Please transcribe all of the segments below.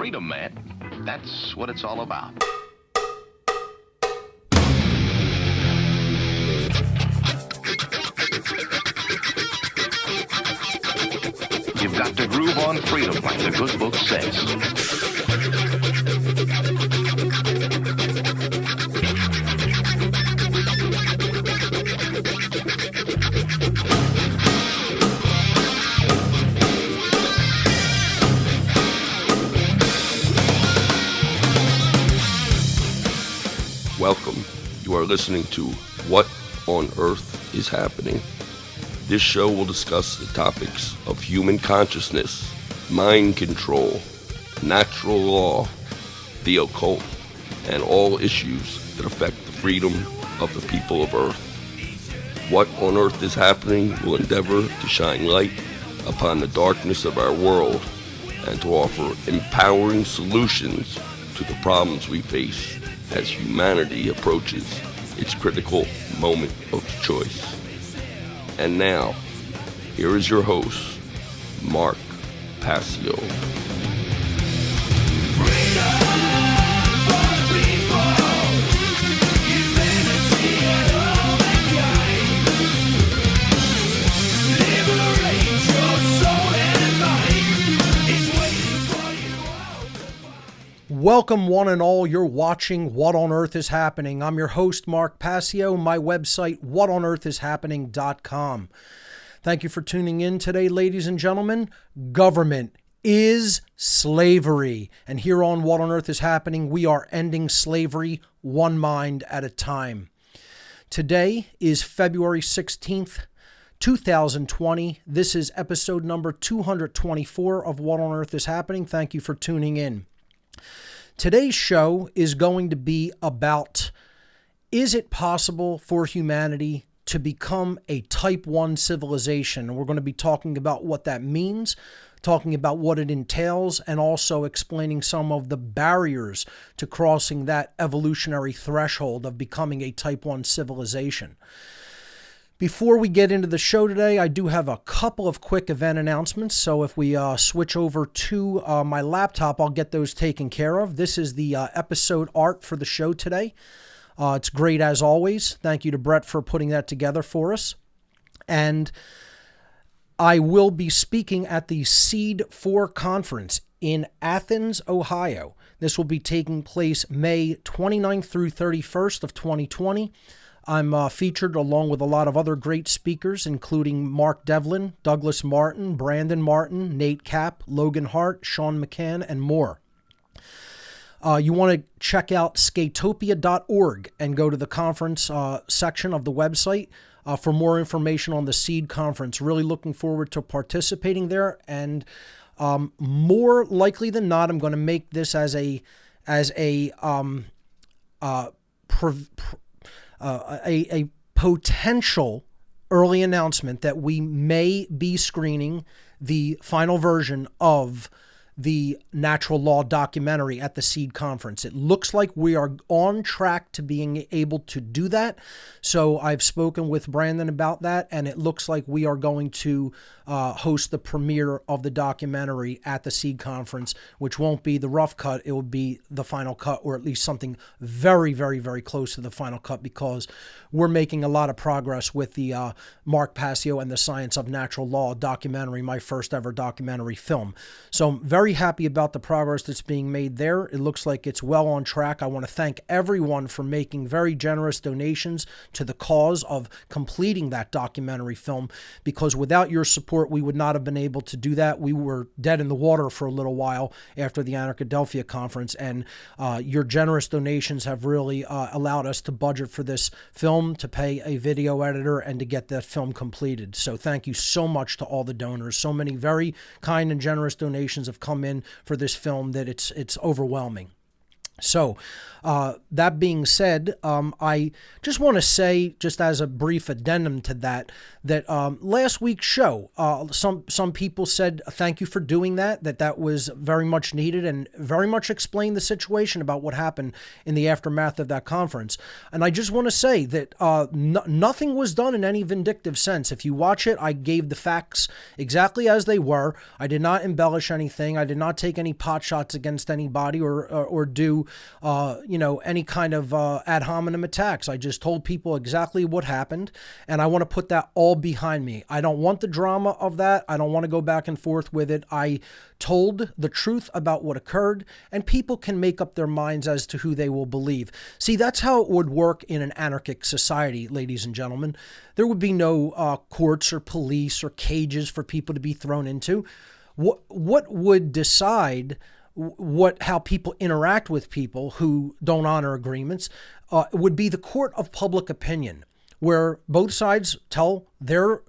freedom, man. That's what it's all about. You've got to groove on freedom, like the good book says. Welcome. You are listening to What on Earth is Happening. This show will discuss the topics of human consciousness, mind control, natural law, the occult, and all issues that affect the freedom of the people of Earth. What on Earth is Happening will endeavor to shine light upon the darkness of our world and to offer empowering solutions to the problems we face as humanity approaches its critical moment of choice. And now, here is your host, Mark Passio. Welcome one and all, you're watching What on Earth is Happening. I'm your host, Mark Passio, my website, whatonearthishappening.com. Thank you for tuning in today, ladies and gentlemen. Government is slavery. And here on What on Earth is Happening, we are ending slavery one mind at a time. Today is February 16th, 2020. This is episode number 224 of What on Earth is Happening. Thank you for tuning in. Today's show is going to be about, is it possible for humanity to become a type 1 civilization? And we're going to be talking about what that means, talking about what it entails, and also explaining some of the barriers to crossing that evolutionary threshold of becoming a type 1 civilization. Before we get into the show today, I do have a couple of quick event announcements. So if we switch over to my laptop, I'll get those taken care of. This is the episode art for the show today. It's great as always. Thank you to Brett for putting that together for us. And I will be speaking at the Seed 4 conference in Athens, Ohio. This will be taking place May 29th through 31st of 2020. I'm featured along with a lot of other great speakers, including Mark Devlin, Douglas Martin, Brandon Martin, Nate Kapp, Logan Hart, Sean McCann, and more. You want to check out skatopia.org and go to the conference section of the website for more information on the Seed Conference. Really looking forward to participating there, and more likely than not, I'm going to make this as a potential early announcement that we may be screening the final version of the Natural Law documentary at the Seed Conference. It looks like we are on track to being able to do that. So I've spoken with Brandon about that, and it looks like we are going to host the premiere of the documentary at the Seed Conference, which won't be the rough cut. It will be the final cut, or at least something very, very, very close to the final cut, because we're making a lot of progress with the Mark Passio and the Science of Natural Law documentary, my first ever documentary film. So I'm very happy about the progress that's being made there. It looks like it's well on track. I want to thank everyone for making very generous donations to the cause of completing that documentary film, because without your support, we would not have been able to do that. We were dead in the water for a little while after the Anarchadelphia conference, and your generous donations have really allowed us to budget for this film, to pay a video editor, and to get that film completed. So thank you so much to all the donors. So many very kind and generous donations have come in for this film that it's overwhelming. So, that being said, I just want to say, just as a brief addendum to that last week's show, some people said thank you for doing that was very much needed and very much explained the situation about what happened in the aftermath of that conference. And I just want to say that nothing was done in any vindictive sense. If you watch it, I gave the facts exactly as they were. I did not embellish anything. I did not take any pot shots against anybody or do any kind of ad hominem attacks. I just told people exactly what happened, and I want to put that all behind me. I don't want the drama of that. I don't want to go back and forth with it. I told the truth about what occurred, and people can make up their minds as to who they will believe. See, that's how it would work in an anarchic society, ladies and gentlemen. There would be no courts or police or cages for people to be thrown into. What would decide how people interact with people who don't honor agreements would be the court of public opinion, where both sides tell their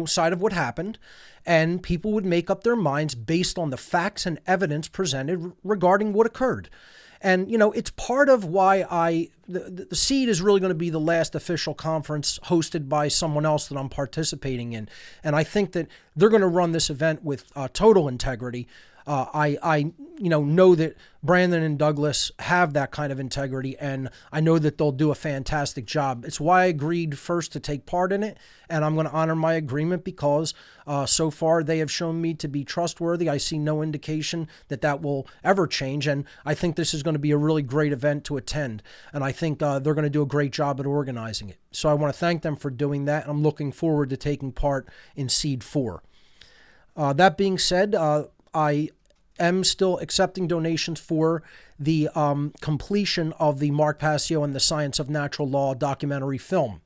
side of what happened, and people would make up their minds based on the facts and evidence presented regarding what occurred. And, it's part of why the Seed is really going to be the last official conference hosted by someone else that I'm participating in. And I think that they're going to run this event with total integrity. I know that Brandon and Douglas have that kind of integrity, and I know that they'll do a fantastic job. It's why I agreed first to take part in it, and I'm going to honor my agreement because so far they have shown me to be trustworthy. I see no indication that will ever change, and I think this is going to be a really great event to attend, and I think they're going to do a great job at organizing it. So I want to thank them for doing that, and I'm looking forward to taking part in Seed 4. That being said, I am still accepting donations for the completion of the Mark Passio and the Science of Natural Law documentary film.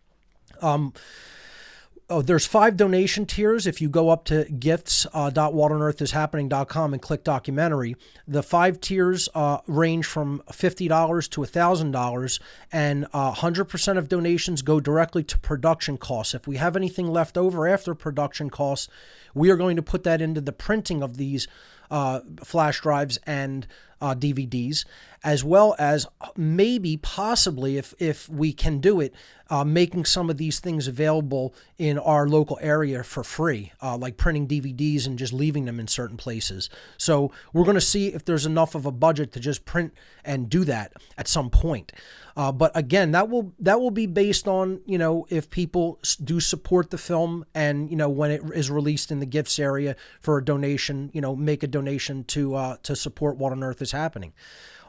There's 5 donation tiers. If you go up to gifts.whatonearthishappening.com and click documentary, the 5 tiers range from $50 to $1,000, and 100% of donations go directly to production costs. If we have anything left over after production costs, we are going to put that into the printing of these flash drives and DVDs, as well as maybe possibly, if we can do it, making some of these things available in our local area for free, like printing DVDs and just leaving them in certain places. So we're going to see if there's enough of a budget to just print and do that at some point. But again, that will be based on, if people do support the film and, when it is released in the gifts area for a donation, make a donation to support What on Earth is Happening.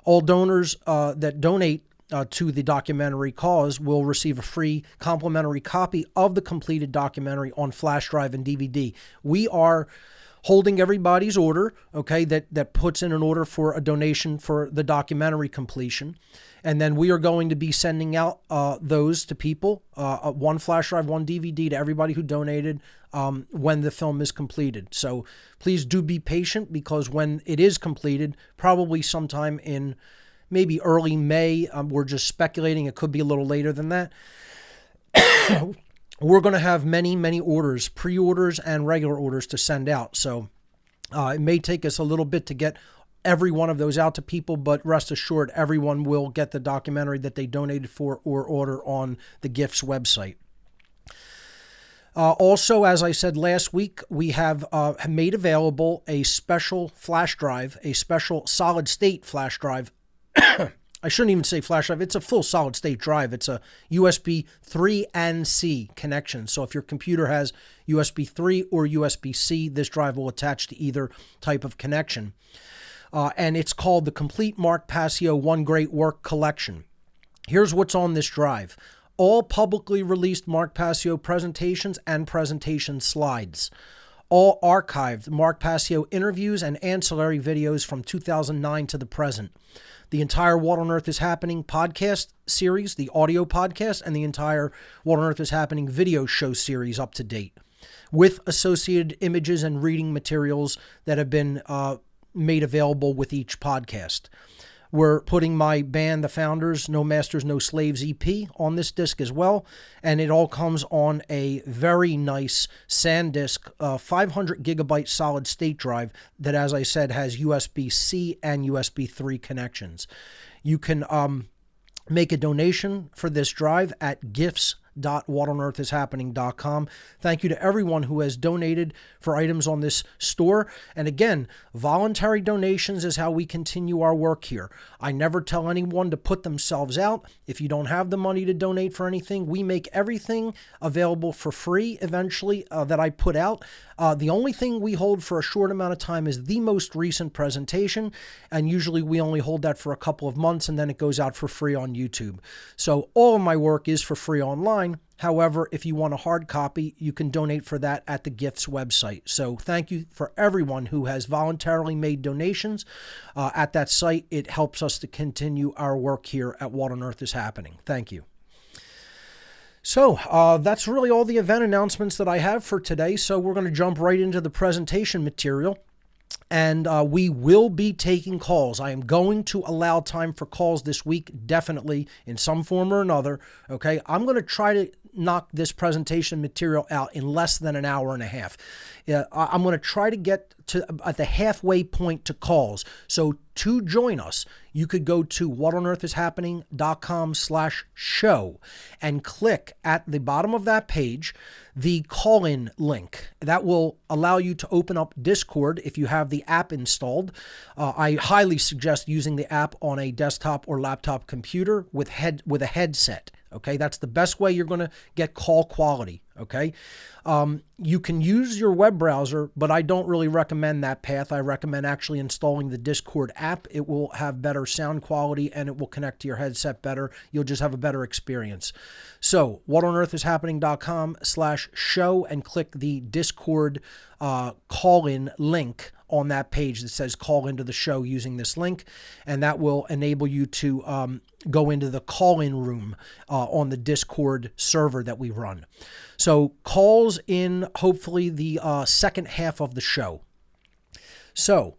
All donors that donate to the documentary cause will receive a free complimentary copy of the completed documentary on flash drive and DVD. We are holding everybody's order, okay, that puts in an order for a donation for the documentary completion. And then we are going to be sending out those to people, 1 flash drive, 1 DVD to everybody who donated when the film is completed. So please do be patient, because when it is completed, probably sometime in maybe early May, we're just speculating, it could be a little later than that, we're going to have many, many orders, pre-orders and regular orders to send out. So it may take us a little bit to get every one of those out to people, but rest assured, everyone will get the documentary that they donated for or order on the GIFTS website. Also, as I said last week, we have made available a special flash drive, a special solid state flash drive. I shouldn't even say flash drive. It's a full solid state drive. It's a USB 3 and C connection. So if your computer has USB 3 or USB-C, this drive will attach to either type of connection. And it's called the Complete Mark Passio One Great Work Collection. Here's what's on this drive. All publicly released Mark Passio presentations and presentation slides. All archived Mark Passio interviews and ancillary videos from 2009 to the present. The entire What on Earth is Happening podcast series, the audio podcast, and the entire What on Earth is Happening video show series up to date, with associated images and reading materials that have been made available with each podcast. We're putting my band, The Founders, No Masters, No Slaves EP on this disc as well. And it all comes on a very nice SanDisk 500 gigabyte solid state drive that, as I said, has USB-C and USB 3 connections. You can make a donation for this drive at gifts.whatonearthishappening.com. Thank you to everyone who has donated for items on this store. And again, voluntary donations is how we continue our work here. I never tell anyone to put themselves out. If you don't have the money to donate for anything, we make everything available for free eventually that I put out. The only thing we hold for a short amount of time is the most recent presentation, and usually we only hold that for a couple of months, and then it goes out for free on YouTube. So all of my work is for free online. However, if you want a hard copy, you can donate for that at the Gifts website. So thank you for everyone who has voluntarily made donations at that site. It helps us to continue our work here at What on Earth is Happening. Thank you. So that's really all the event announcements that I have for today. So we're going to jump right into the presentation material. And we will be taking calls. I am going to allow time for calls this week, definitely, in some form or another. Okay, I'm going to try to knock this presentation material out in less than an hour and a half. I'm going to try to get to at the halfway point to calls. So to join us, you could go to whatonearthishappening.com/show and click at the bottom of that page the call-in link. That will allow you to open up Discord if you have the app installed. I highly suggest using the app on a desktop or laptop computer with a headset. Okay, that's the best way you're going to get call quality. Okay, you can use your web browser, but I don't really recommend that path. I recommend actually installing the Discord app. It will have better sound quality and it will connect to your headset better. You'll just have a better experience. So, whatonearthishappening.com/show and click the Discord call-in link on that page that says call into the show using this link, and that will enable you to go into the call-in room on the Discord server that we run. So calls in hopefully the second half of the show. So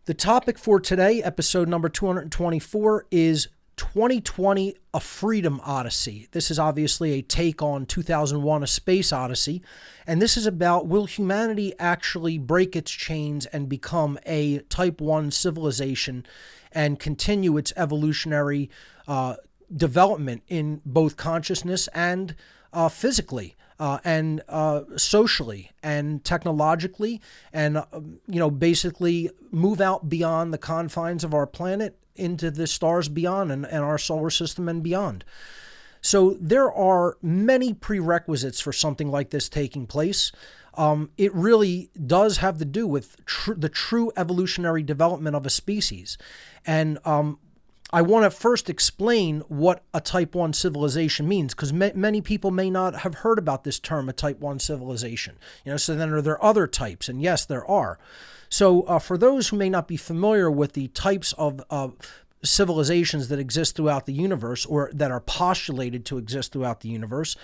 the topic for today, episode number 224, is 2020, A Freedom Odyssey. This is obviously a take on 2001, A Space Odyssey. And this is about, will humanity actually break its chains and become a Type 1 civilization and continue its evolutionary development in both consciousness and physically and socially and technologically, and basically move out beyond the confines of our planet into the stars beyond and our solar system and beyond. So there are many prerequisites for something like this taking place. It really does have to do with the true evolutionary development of a species. And I want to first explain what a Type 1 civilization means, because many people may not have heard about this term, a Type 1 civilization. So then are there other types? And yes, there are. So for those who may not be familiar with the types of civilizations that exist throughout the universe, or that are postulated to exist throughout the universe,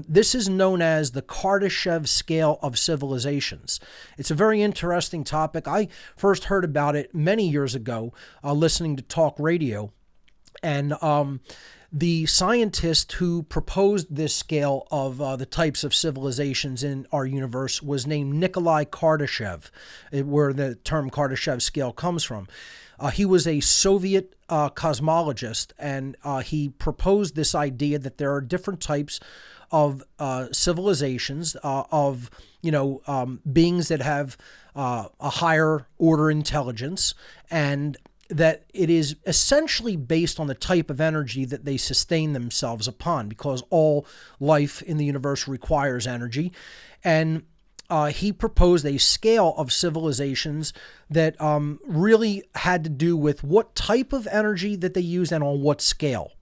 this is known as the Kardashev Scale of Civilizations. It's a very interesting topic. I first heard about it many years ago listening to talk radio, and the scientist who proposed this scale of the types of civilizations in our universe was named Nikolai Kardashev, where the term Kardashev scale comes from. He was a Soviet cosmologist, and he proposed this idea that there are different types of civilizations, of beings that have a higher order intelligence, and that it is essentially based on the type of energy that they sustain themselves upon, because all life in the universe requires energy. And he proposed a scale of civilizations that really had to do with what type of energy that they used and on what scale.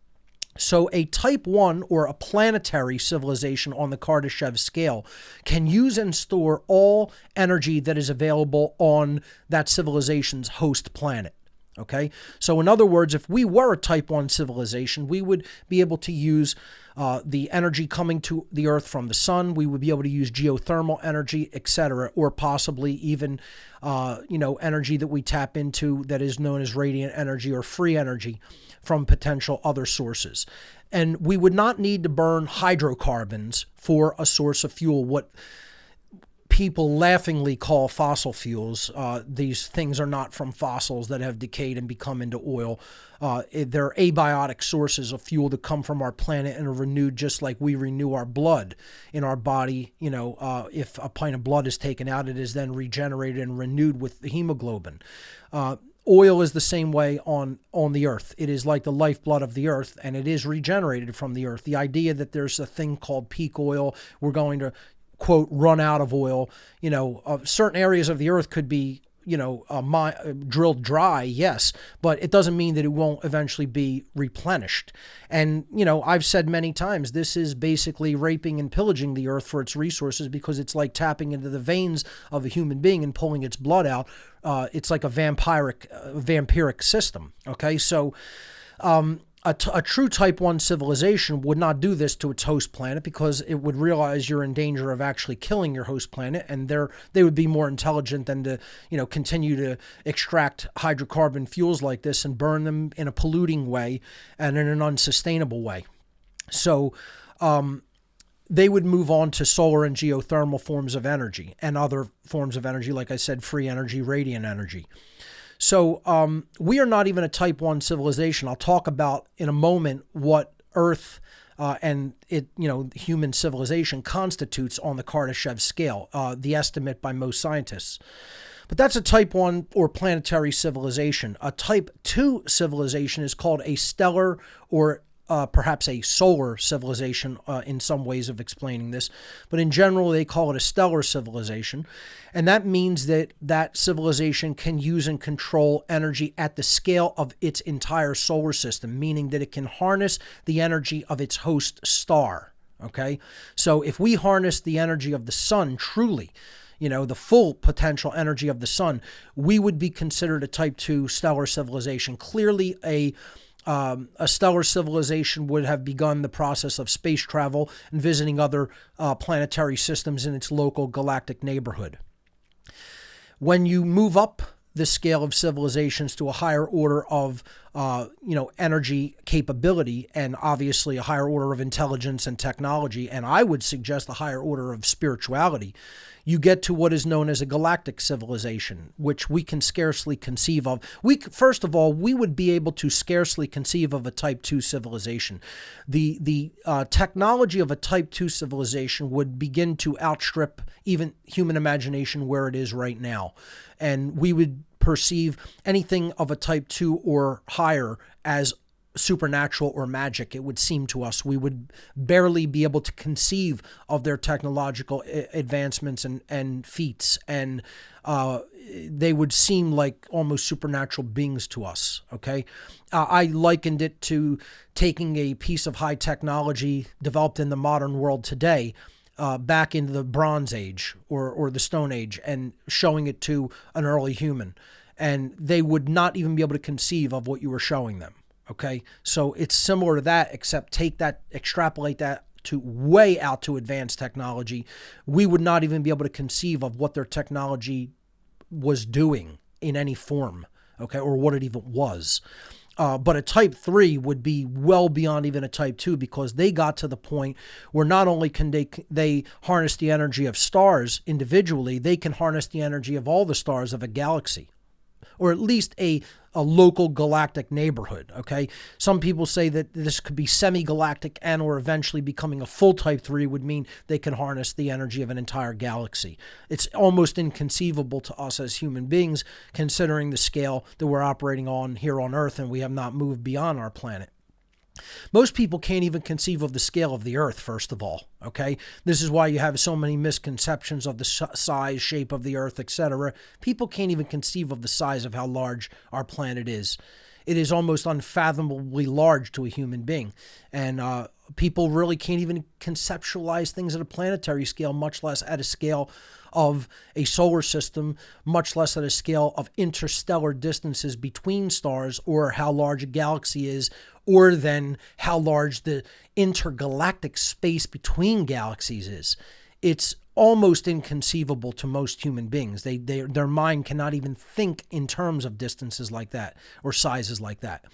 So a Type 1, or a planetary civilization on the Kardashev scale, can use and store all energy that is available on that civilization's host planet. Okay, so in other words, if we were a type 1 civilization, we would be able to use the energy coming to the Earth from the sun. We would be able to use geothermal energy, etc., or possibly even, energy that we tap into that is known as radiant energy or free energy from potential other sources. And we would not need to burn hydrocarbons for a source of fuel, what people laughingly call fossil fuels. These things are not from fossils that have decayed and become into oil. They're abiotic sources of fuel that come from our planet and are renewed just like we renew our blood in our body. If a pint of blood is taken out, it is then regenerated and renewed with the hemoglobin. Oil is the same way on the earth. It is like the lifeblood of the earth, and it is regenerated from the earth. The idea that there's a thing called peak oil, we're going to, quote, run out of oil. Certain areas of the earth could be, drilled dry, yes, but it doesn't mean that it won't eventually be replenished. And, I've said many times, this is basically raping and pillaging the earth for its resources, because it's like tapping into the veins of a human being and pulling its blood out. It's like a vampiric system. Okay, so a true type 1 civilization would not do this to its host planet, because it would realize you're in danger of actually killing your host planet, and they would be more intelligent than to, continue to extract hydrocarbon fuels like this and burn them in a polluting way and in an unsustainable way. So they would move on to solar and geothermal forms of energy and other forms of energy, like I said, free energy, radiant energy. So we are not even a type 1 civilization. I'll talk about in a moment what Earth and human civilization constitutes on the Kardashev scale, the estimate by most scientists. But that's a type 1 or planetary civilization. A type 2 civilization is called a stellar or perhaps a solar civilization in some ways of explaining this. But in general, they call it a stellar civilization. And that means that civilization can use and control energy at the scale of its entire solar system, meaning that it can harness the energy of its host star. Okay? So if we harness the energy of the sun truly, the full potential energy of the sun, we would be considered a type 2 stellar civilization. Clearly, a stellar civilization would have begun the process of space travel and visiting other planetary systems in its local galactic neighborhood. When you move up the scale of civilizations to a higher order of energy capability, and obviously a higher order of intelligence and technology, and I would suggest a higher order of spirituality, you get to what is known as a galactic civilization, which we can scarcely conceive of. First of all, we would be able to scarcely conceive of a type 2 civilization. The technology of a type 2 civilization would begin to outstrip even human imagination where it is right now. And we would perceive anything of a type 2 or higher as supernatural or magic, it would seem to us. We would barely be able to conceive of their technological advancements and feats, and they would seem like almost supernatural beings to us, okay? I likened it to taking a piece of high technology developed in the modern world today back into the Bronze Age or the Stone Age and showing it to an early human, and they would not even be able to conceive of what you were showing them. Okay, so it's similar to that, except extrapolate that to way out to advanced technology. We would not even be able to conceive of what their technology was doing in any form, okay, or what it even was. But a type 3 would be well beyond even a type 2, because they got to the point where not only can they harness the energy of stars individually, they can harness the energy of all the stars of a galaxy, or at least a local galactic neighborhood, okay? Some people say that this could be semi-galactic and or eventually becoming a full type 3 would mean they can harness the energy of an entire galaxy. It's almost inconceivable to us as human beings, considering the scale that we're operating on here on Earth, and we have not moved beyond our planet. Most people can't even conceive of the scale of the Earth, first of all, okay? This is why you have so many misconceptions of the size, shape of the Earth, etc. People can't even conceive of the size of how large our planet is. It is almost unfathomably large to a human being. And People really can't even conceptualize things at a planetary scale, much less at a scale of a solar system, much less at a scale of interstellar distances between stars, or how large a galaxy is, or then how large the intergalactic space between galaxies is. It's almost inconceivable to most human beings. Their mind cannot even think in terms of distances like that or sizes like that.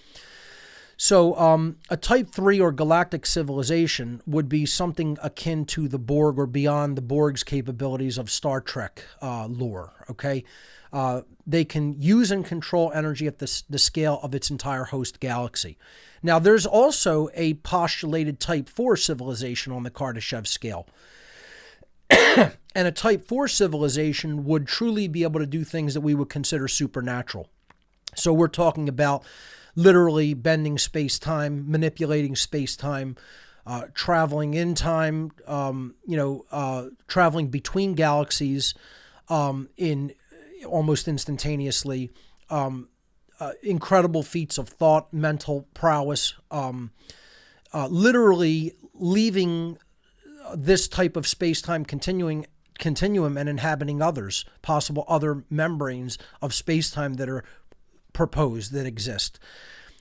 So a Type 3 or galactic civilization would be something akin to the Borg or beyond the Borg's capabilities of Star Trek lore, okay? They can use and control energy at the scale of its entire host galaxy. Now, there's also a postulated Type 4 civilization on the Kardashev scale. And a Type 4 civilization would truly be able to do things that we would consider supernatural. So we're talking about literally bending space-time, manipulating space-time, traveling in time, traveling between galaxies in almost instantaneously, incredible feats of thought, mental prowess, literally leaving this type of space-time continuum and inhabiting others, possible other membranes of space-time that are proposed, that exist.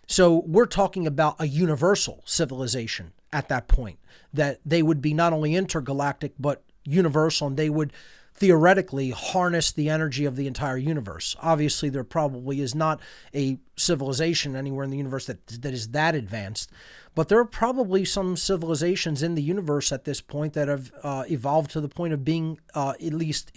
So we're talking about a universal civilization at that point, that they would be not only intergalactic, but universal, and they would theoretically harness the energy of the entire universe. Obviously, there probably is not a civilization anywhere in the universe that is that advanced, but there are probably some civilizations in the universe at this point that have evolved to the point of being at least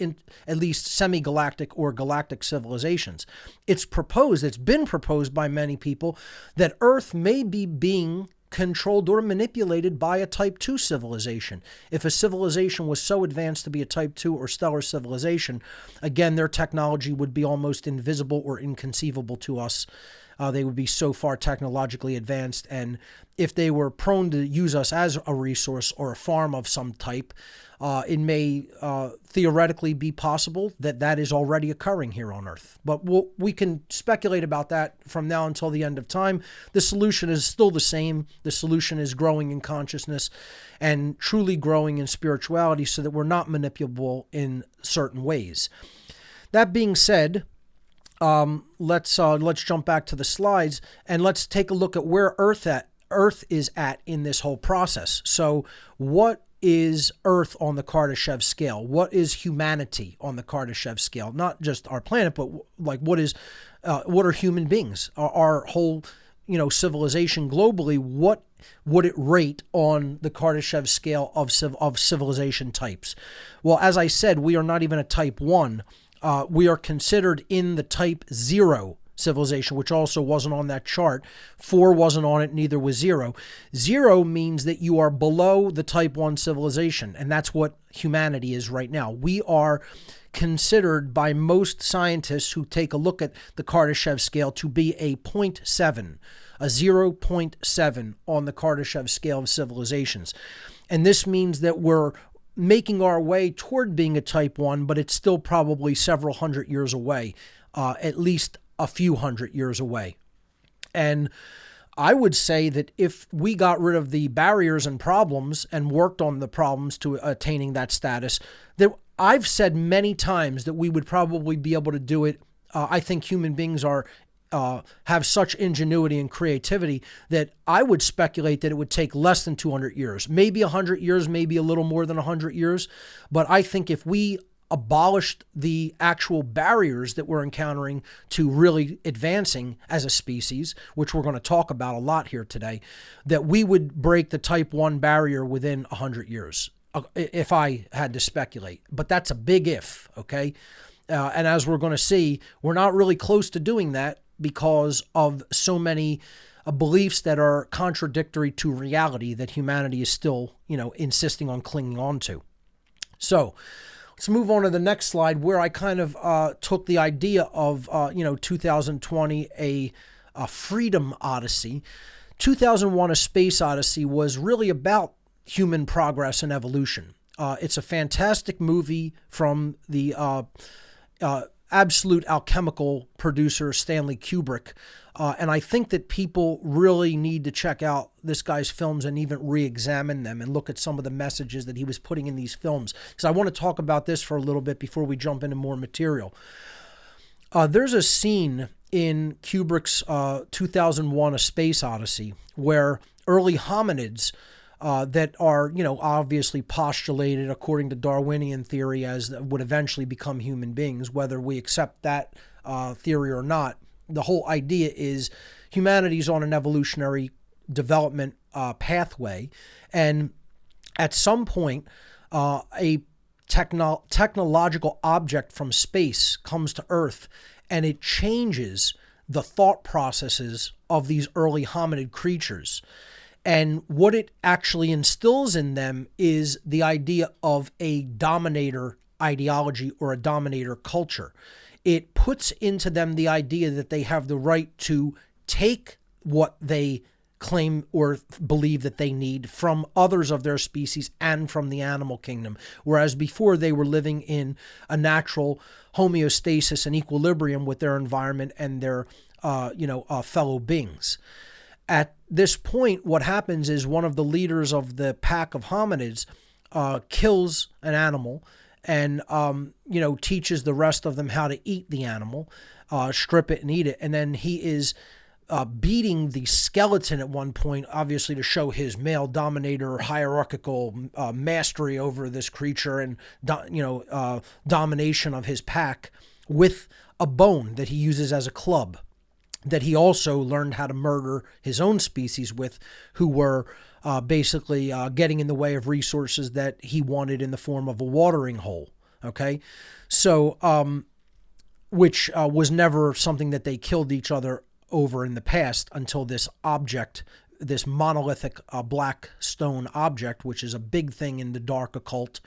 semi-galactic or galactic civilizations. It's been proposed by many people that Earth may be being controlled or manipulated by a Type 2 civilization. If a civilization was so advanced to be a Type 2 or stellar civilization, again, their technology would be almost invisible or inconceivable to us. They would be so far technologically advanced, and if they were prone to use us as a resource or a farm of some type, it may theoretically be possible that is already occurring here on Earth. But we can speculate about that from now until the end of time. The solution is still the same. The solution is growing in consciousness and truly growing in spirituality so that we're not manipulable in certain ways. That being said, let's jump back to the slides and let's take a look at where Earth is at in this whole process. So what is Earth on the Kardashev scale? What is humanity on the Kardashev scale? Not just our planet, but like what are human beings? Our whole, civilization globally, what would it rate on the Kardashev scale of civilization types? Well, as I said, we are not even a Type 1. We are considered in the Type 0 civilization, which also wasn't on that chart. 4 wasn't on it, neither was 0. 0 means that you are below the Type 1 civilization, and that's what humanity is right now. We are considered by most scientists who take a look at the Kardashev scale to be a 0.7, a 0.7 on the Kardashev scale of civilizations. And this means that we're making our way toward being a Type 1, but it's still probably several hundred years away, at least a few hundred years away. And I would say that if we got rid of the barriers and problems and worked on the problems to attaining that status, that I've said many times that we would probably be able to do it. I think human beings have such ingenuity and creativity that I would speculate that it would take less than 200 years, maybe 100 years, maybe a little more than 100 years. But I think if we abolished the actual barriers that we're encountering to really advancing as a species, which we're going to talk about a lot here today, that we would break the Type 1 barrier within 100 years, if I had to speculate. But that's a big if, okay? And as we're going to see, we're not really close to doing that because of so many beliefs that are contradictory to reality that humanity is still, insisting on clinging on to. So let's move on to the next slide, where I kind of took the idea of, 2020, a Freedom Odyssey. 2001, A Space Odyssey was really about human progress and evolution. It's a fantastic movie from the absolute alchemical producer, Stanley Kubrick. And I think that people really need to check out this guy's films and even re-examine them and look at some of the messages that he was putting in these films. Because I want to talk about this for a little bit before we jump into more material. There's a scene in Kubrick's 2001 A Space Odyssey where early hominids that are, obviously postulated according to Darwinian theory as would eventually become human beings, whether we accept that theory or not. The whole idea is humanity's on an evolutionary development pathway, and at some point, a technological object from space comes to Earth, and it changes the thought processes of these early hominid creatures. And what it actually instills in them is the idea of a dominator ideology or a dominator culture. It puts into them the idea that they have the right to take what they claim or believe that they need from others of their species and from the animal kingdom, whereas before they were living in a natural homeostasis and equilibrium with their environment and their fellow beings. At this point, what happens is one of the leaders of the pack of hominids kills an animal and, teaches the rest of them how to eat the animal, strip it and eat it. And then he is beating the skeleton at one point, obviously to show his male dominator hierarchical mastery over this creature and, domination of his pack with a bone that he uses as a club, that he also learned how to murder his own species with, who were basically getting in the way of resources that he wanted in the form of a watering hole. Okay. So, which was never something that they killed each other over in the past until this object, this monolithic black stone object, which is a big thing in the dark occult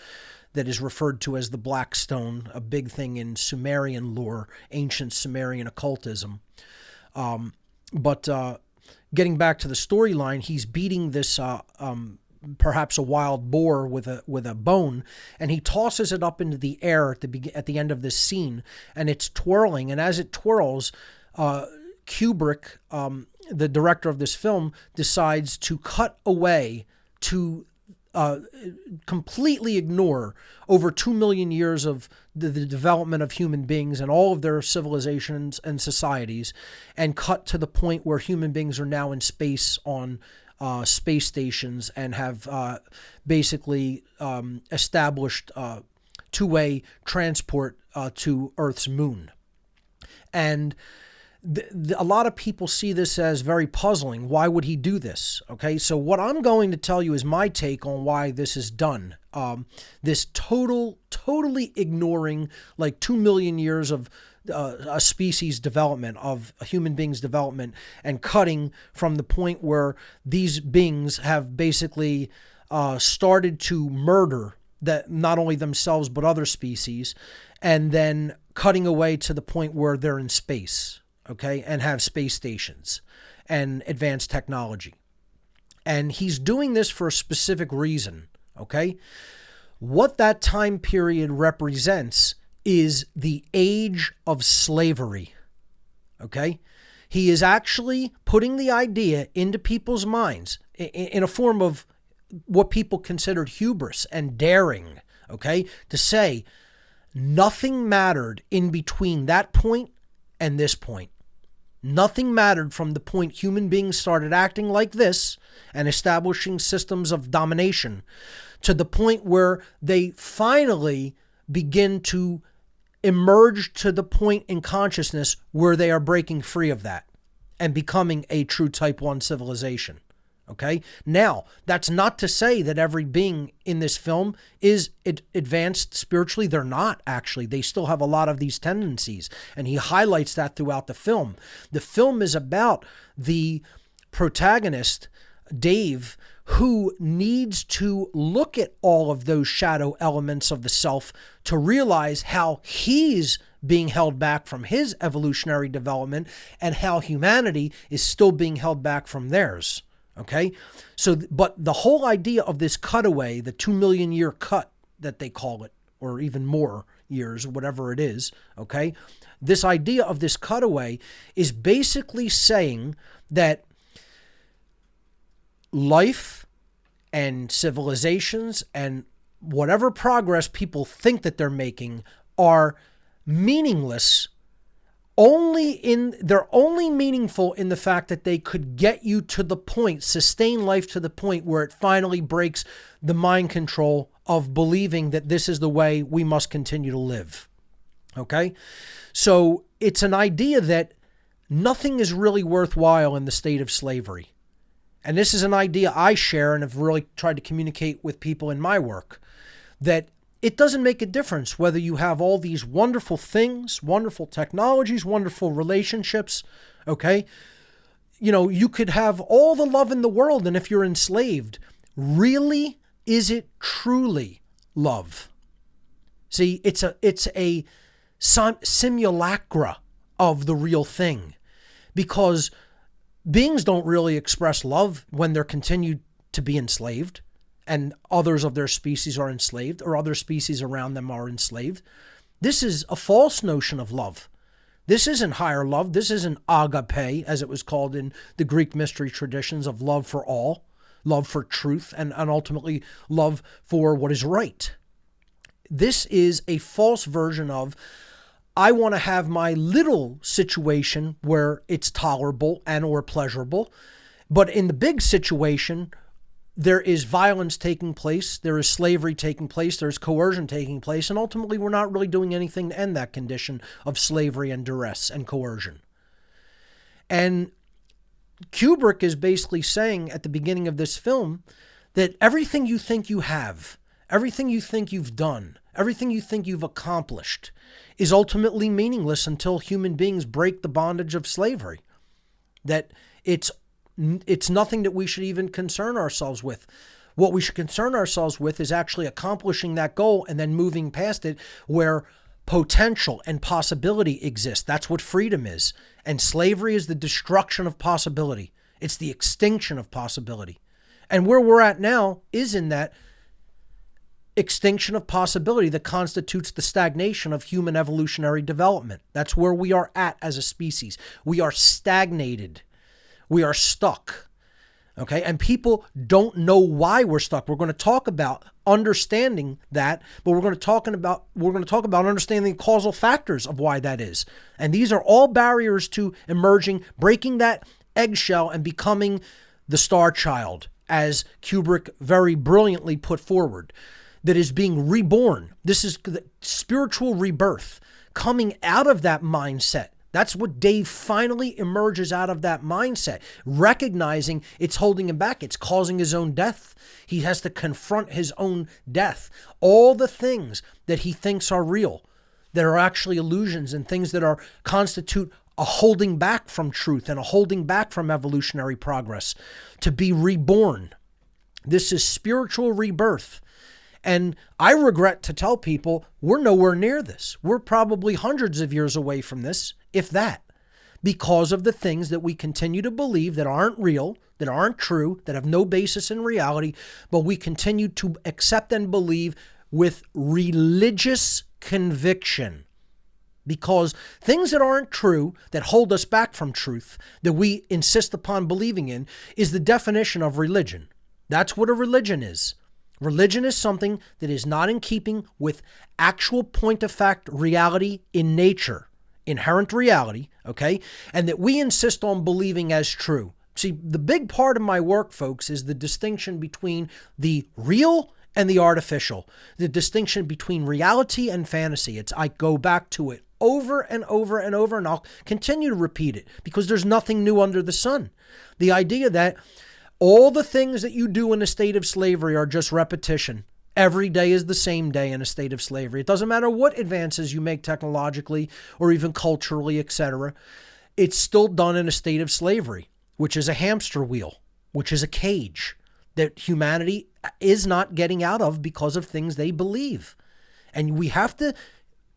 that is referred to as the Black Stone, a big thing in Sumerian lore, ancient Sumerian occultism. But getting back to the storyline, he's beating this perhaps a wild boar with a bone, and he tosses it up into the air at the end of this scene, and it's twirling. And as it twirls, Kubrick, the director of this film, decides to cut away to completely ignore over 2 million years of the development of human beings and all of their civilizations and societies, and cut to the point where human beings are now in space on space stations and have basically established two-way transport to Earth's moon. And a lot of people see this as very puzzling. Why would he do this? Okay, so what I'm going to tell you is my take on why this is done. This totally ignoring like 2 million years of a species development, of a human being's development, and cutting from the point where these beings have basically started to murder that not only themselves but other species, and then cutting away to the point where they're in space. Okay, and have space stations and advanced technology. And he's doing this for a specific reason, okay? What that time period represents is the age of slavery, okay? He is actually putting the idea into people's minds in a form of what people considered hubris and daring, okay? To say nothing mattered in between that point and this point. Nothing mattered from the point human beings started acting like this and establishing systems of domination to the point where they finally begin to emerge to the point in consciousness where they are breaking free of that and becoming a true type 1 civilization. Okay. Now, that's not to say that every being in this film is advanced spiritually. They're not, actually. They still have a lot of these tendencies, and he highlights that throughout the film. The film is about the protagonist, Dave, who needs to look at all of those shadow elements of the self to realize how he's being held back from his evolutionary development and how humanity is still being held back from theirs. Okay, so, but the whole idea of this cutaway, the 2 million year cut that they call it, or even more, years, whatever it is, okay? This idea of this cutaway is basically saying that life and civilizations and whatever progress people think that they're making are meaningless. They're only meaningful in the fact that they could get you to the point, sustain life to the point where it finally breaks the mind control of believing that this is the way we must continue to live. Okay? So it's an idea that nothing is really worthwhile in the state of slavery. And this is an idea I share and have really tried to communicate with people in my work, that it doesn't make a difference whether you have all these wonderful things, wonderful technologies, wonderful relationships, okay? You know, you could have all the love in the world, and if you're enslaved, really, is it truly love? See, it's a simulacra of the real thing, because beings don't really express love when they're continued to be enslaved and others of their species are enslaved or other species around them are enslaved. This is a false notion of love. This isn't higher love. This isn't agape, as it was called in the Greek mystery traditions, of love for all, love for truth, and ultimately love for what is right. This is a false version of, I want to have my little situation where it's tolerable and or pleasurable, but in the big situation, there is violence taking place, there is slavery taking place, there's coercion taking place, and ultimately we're not really doing anything to end that condition of slavery and duress and coercion. And Kubrick is basically saying at the beginning of this film that everything you think you have, everything you think you've done, everything you think you've accomplished is ultimately meaningless until human beings break the bondage of slavery. That it's nothing that we should even concern ourselves with. What we should concern ourselves with is actually accomplishing that goal and then moving past it where potential and possibility exist. That's what freedom is. And slavery is the destruction of possibility. It's the extinction of possibility. And where we're at now is in that extinction of possibility that constitutes the stagnation of human evolutionary development. That's where we are at as a species. We are stagnated. We are stuck. Okay? And people don't know why we're stuck. We're going to talk about understanding that, but we're going to talk about understanding the causal factors of why that is. And these are all barriers to emerging, breaking that eggshell and becoming the star child, as Kubrick very brilliantly put forward, that is being reborn. This is the spiritual rebirth, coming out of that mindset. That's what Dave finally emerges out of, that mindset, recognizing it's holding him back. It's causing his own death. He has to confront his own death. All the things that he thinks are real, that are actually illusions, and things that are constitute a holding back from truth and a holding back from evolutionary progress, to be reborn. This is spiritual rebirth. And I regret to tell people we're nowhere near this. We're probably hundreds of years away from this, if that, because of the things that we continue to believe that aren't real, that aren't true, that have no basis in reality, but we continue to accept and believe with religious conviction. Because things that aren't true, that hold us back from truth, that we insist upon believing in, is the definition of religion. That's what a religion is. Religion is something that is not in keeping with actual point of fact reality in nature, inherent reality, okay? And that we insist on believing as true. See, the big part of my work, folks, is the distinction between the real and the artificial, the distinction between reality and fantasy. I go back to it over and over and over, and I'll continue to repeat it because there's nothing new under the sun. The idea that all the things that you do in a state of slavery are just repetition. Every day is the same day in a state of slavery. It doesn't matter what advances you make technologically or even culturally, etc. It's still done in a state of slavery, which is a hamster wheel, which is a cage that humanity is not getting out of because of things they believe. And we have to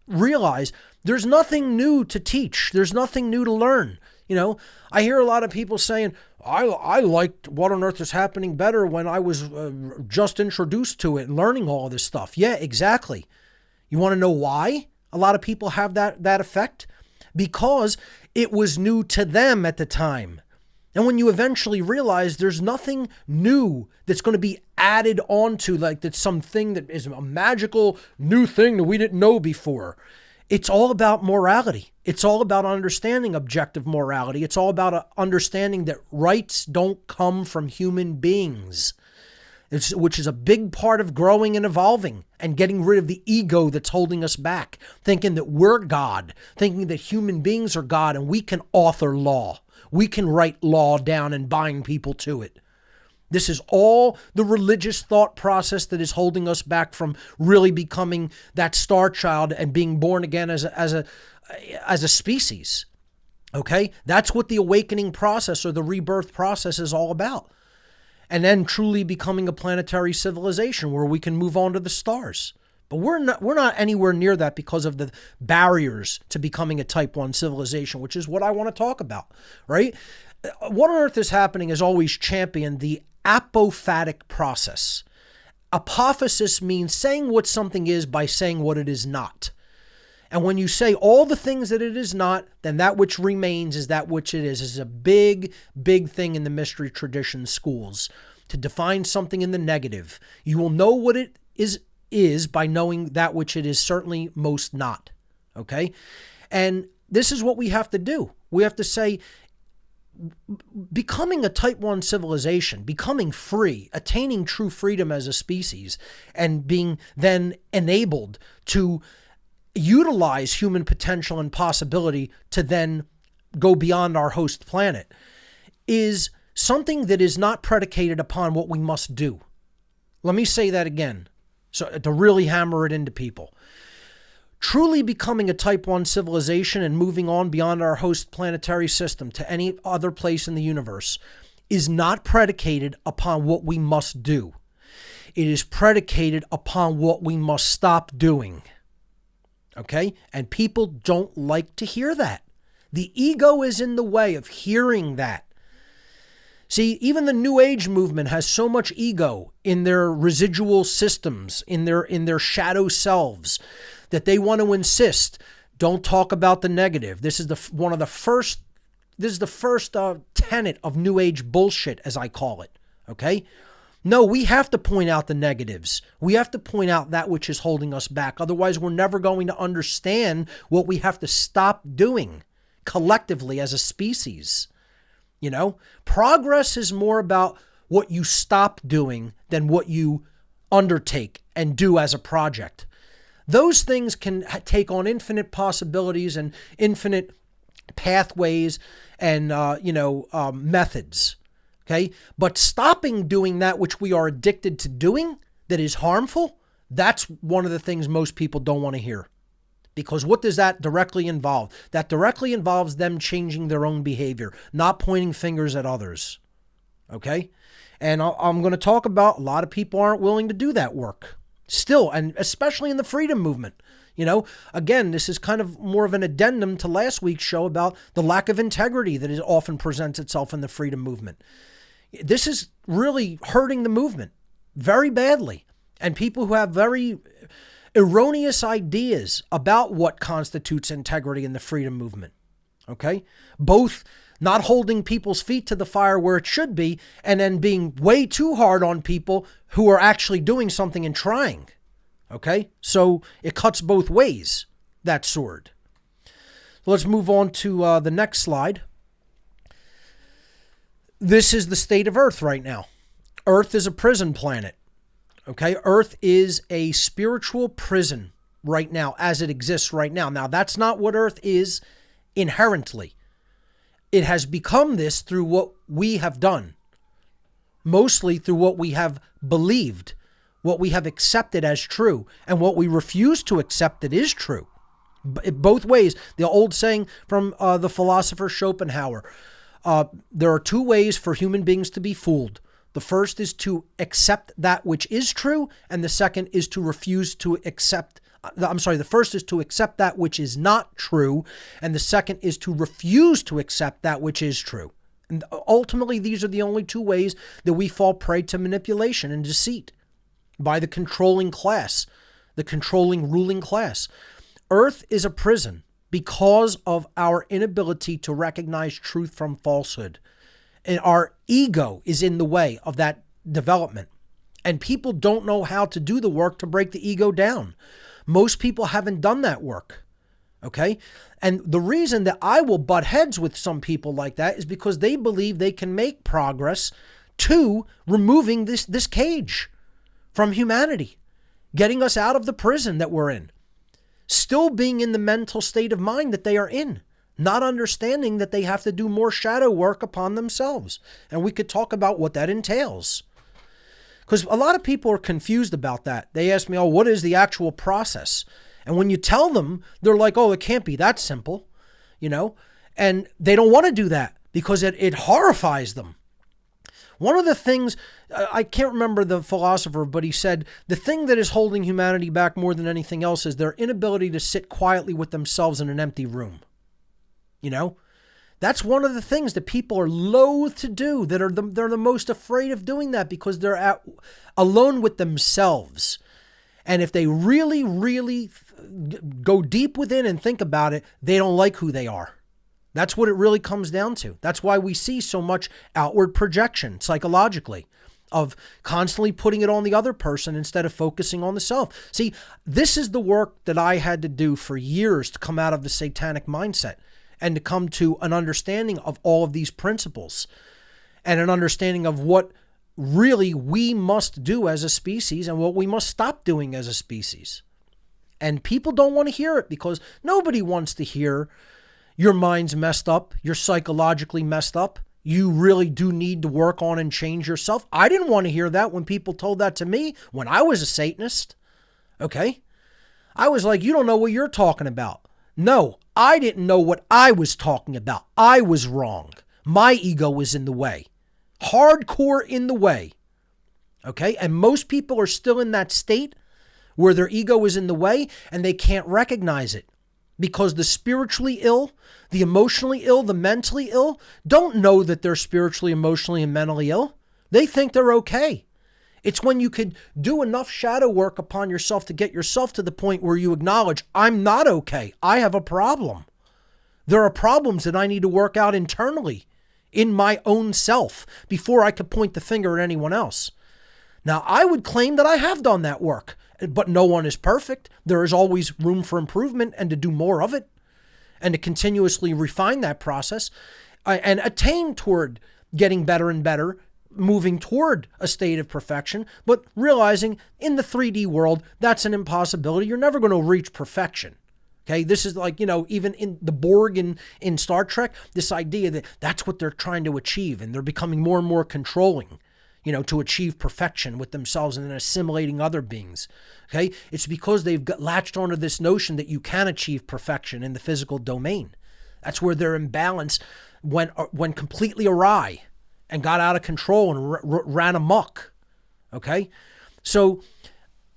realize there's nothing new to teach. There's nothing new to learn. You know, I hear a lot of people saying, I liked What on Earth is Happening better when I was just introduced to it and learning all of this stuff. Yeah, exactly. You want to know why a lot of people have that effect? Because it was new to them at the time. And when you eventually realize there's nothing new that's going to be added onto, like that's something that is a magical new thing that we didn't know before. It's all about morality. It's all about understanding objective morality. It's all about understanding that rights don't come from human beings, which is a big part of growing and evolving and getting rid of the ego that's holding us back, thinking that we're God, thinking that human beings are God and we can author law. We can write law down and bind people to it. This is all the religious thought process that is holding us back from really becoming that star child and being born again as a species. Okay? That's what the awakening process or the rebirth process is all about. And then truly becoming a planetary civilization where we can move on to the stars. But we're not anywhere near that because of the barriers to becoming a type 1 civilization, which is what I want to talk about, right? What on Earth is Happening has always championed the apophatic process. Apophasis means saying what something is by saying what it is not. And when you say all the things that it is not, then that which remains is that which it is. This is a big, big thing in the mystery tradition schools. To define something in the negative, you will know what it is by knowing that which it is certainly most not. Okay? And this is what we have to do. We have to say, becoming a type 1 civilization, becoming free, attaining true freedom as a species, and being then enabled to utilize human potential and possibility to then go beyond our host planet is something that is not predicated upon what we must do. Let me say that again, so to really hammer it into people. Truly becoming a type 1 civilization and moving on beyond our host planetary system to any other place in the universe is not predicated upon what we must do. It is predicated upon what we must stop doing. Okay? And people don't like to hear that. The ego is in the way of hearing that. See, even the New Age movement has so much ego in their residual systems, in their shadow selves, that they want to insist, don't talk about the negative. This is the first tenet of New Age bullshit, as I call it. Okay? No, we have to point out the negatives. We have to point out that which is holding us back. Otherwise, we're never going to understand what we have to stop doing collectively as a species. You know, progress is more about what you stop doing than what you undertake and do as a project. Those things can take on infinite possibilities and infinite pathways and, methods. Okay. But stopping doing that which we are addicted to doing that is harmful, that's one of the things most people don't want to hear. Because what does that directly involve? That directly involves them changing their own behavior, not pointing fingers at others. Okay? And I'm going to talk about a lot of people aren't willing to do that work. Still, and especially in the freedom movement. You know, again, this is kind of more of an addendum to last week's show about the lack of integrity that is often presents itself in the freedom movement. This is really hurting the movement very badly. And people who have very erroneous ideas about what constitutes integrity in the freedom movement. Okay? Both not holding people's feet to the fire where it should be, and then being way too hard on people who are actually doing something and trying. Okay? So it cuts both ways, that sword. Let's move on to the next slide. This is the state of Earth right now. Earth is a prison planet. Okay, Earth is a spiritual prison right now as it exists right now. Now, that's not what Earth is inherently. It has become this through what we have done, mostly through what we have believed, what we have accepted as true, and what we refuse to accept that is true. Both ways. The old saying from the philosopher Schopenhauer, there are two ways for human beings to be fooled. The first is to accept that which is true, and the second is to refuse to accept. The first is to accept that which is not true, and the second is to refuse to accept that which is true. And ultimately, these are the only two ways that we fall prey to manipulation and deceit by the controlling class the controlling ruling class. Earth is a prison because of our inability to recognize truth from falsehood. And our ego is in the way of that development. And people don't know how to do the work to break the ego down. Most people haven't done that work. Okay? And the reason that I will butt heads with some people like that is because they believe they can make progress to removing this cage from humanity, getting us out of the prison that we're in, still being in the mental state of mind that they are in, not understanding that they have to do more shadow work upon themselves. And we could talk about what that entails. Because a lot of people are confused about that. They ask me, what is the actual process? And when you tell them, they're like, it can't be that simple, and they don't want to do that because it horrifies them. One of the things, I can't remember the philosopher, but he said, the thing that is holding humanity back more than anything else is their inability to sit quietly with themselves in an empty room. That's one of the things that people are loath to do, they're the most afraid of doing that because they're alone with themselves. And if they really, really go deep within and think about it, they don't like who they are. That's what it really comes down to. That's why we see so much outward projection psychologically of constantly putting it on the other person instead of focusing on the self. See, this is the work that I had to do for years to come out of the satanic mindset and to come to an understanding of all of these principles and an understanding of what really we must do as a species and what we must stop doing as a species. And people don't want to hear it because nobody wants to hear your mind's messed up, you're psychologically messed up, you really do need to work on and change yourself. I didn't want to hear that when people told that to me when I was a Satanist. Okay? I was like, you don't know what you're talking about. No, I didn't know what I was talking about. I was wrong. My ego was in the way. Hardcore in the way. Okay? And most people are still in that state where their ego is in the way and they can't recognize it. Because the spiritually ill, the emotionally ill, the mentally ill don't know that they're spiritually, emotionally, and mentally ill. They think they're okay. It's when you could do enough shadow work upon yourself to get yourself to the point where you acknowledge, I'm not okay. I have a problem. There are problems that I need to work out internally in my own self before I could point the finger at anyone else. Now, I would claim that I have done that work, but no one is perfect. There is always room for improvement and to do more of it and to continuously refine that process and attain toward getting better and better, moving toward a state of perfection, but realizing in the 3D world, that's an impossibility. You're never going to reach perfection. Okay, this is like, even in the Borg in Star Trek, this idea that that's what they're trying to achieve and they're becoming more and more controlling, to achieve perfection with themselves and then assimilating other beings. Okay, it's because they've latched onto this notion that you can achieve perfection in the physical domain. That's where their imbalance went completely awry and got out of control and ran amok. Okay, so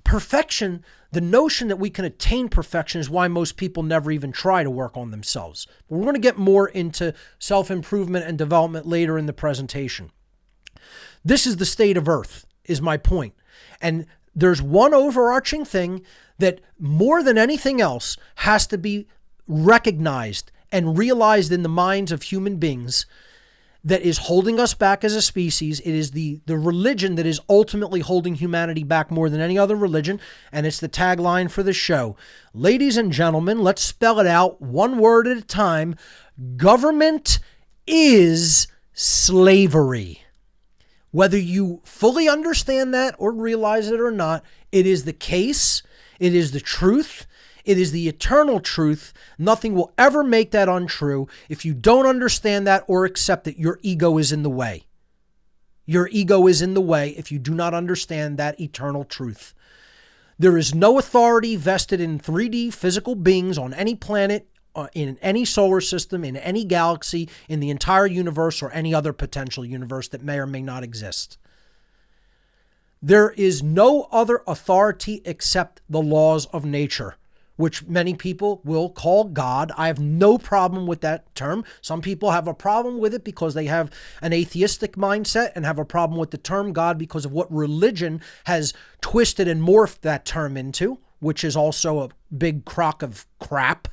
perfection, the notion that we can attain perfection is why most people never even try to work on themselves. But we're going to get more into self-improvement and development later in the presentation. This is the state of Earth, is my point. And there's one overarching thing that more than anything else has to be recognized and realized in the minds of human beings that is holding us back as a species. It is the religion that is ultimately holding humanity back more than any other religion, and it's the tagline for the show. Ladies and gentlemen, let's spell it out one word at a time. Government is slavery. Whether you fully understand that or realize it or not, it is the case, it is the truth, it is the eternal truth. Nothing will ever make that untrue. If you don't understand that or accept it, your ego is in the way. Your ego is in the way if you do not understand that eternal truth. There is no authority vested in 3D physical beings on any planet, in any solar system, in any galaxy, in the entire universe, or any other potential universe that may or may not exist. There is no other authority except the laws of nature, which many people will call God. I have no problem with that term. Some people have a problem with it because they have an atheistic mindset and have a problem with the term God because of what religion has twisted and morphed that term into. which is also a big crock of crap.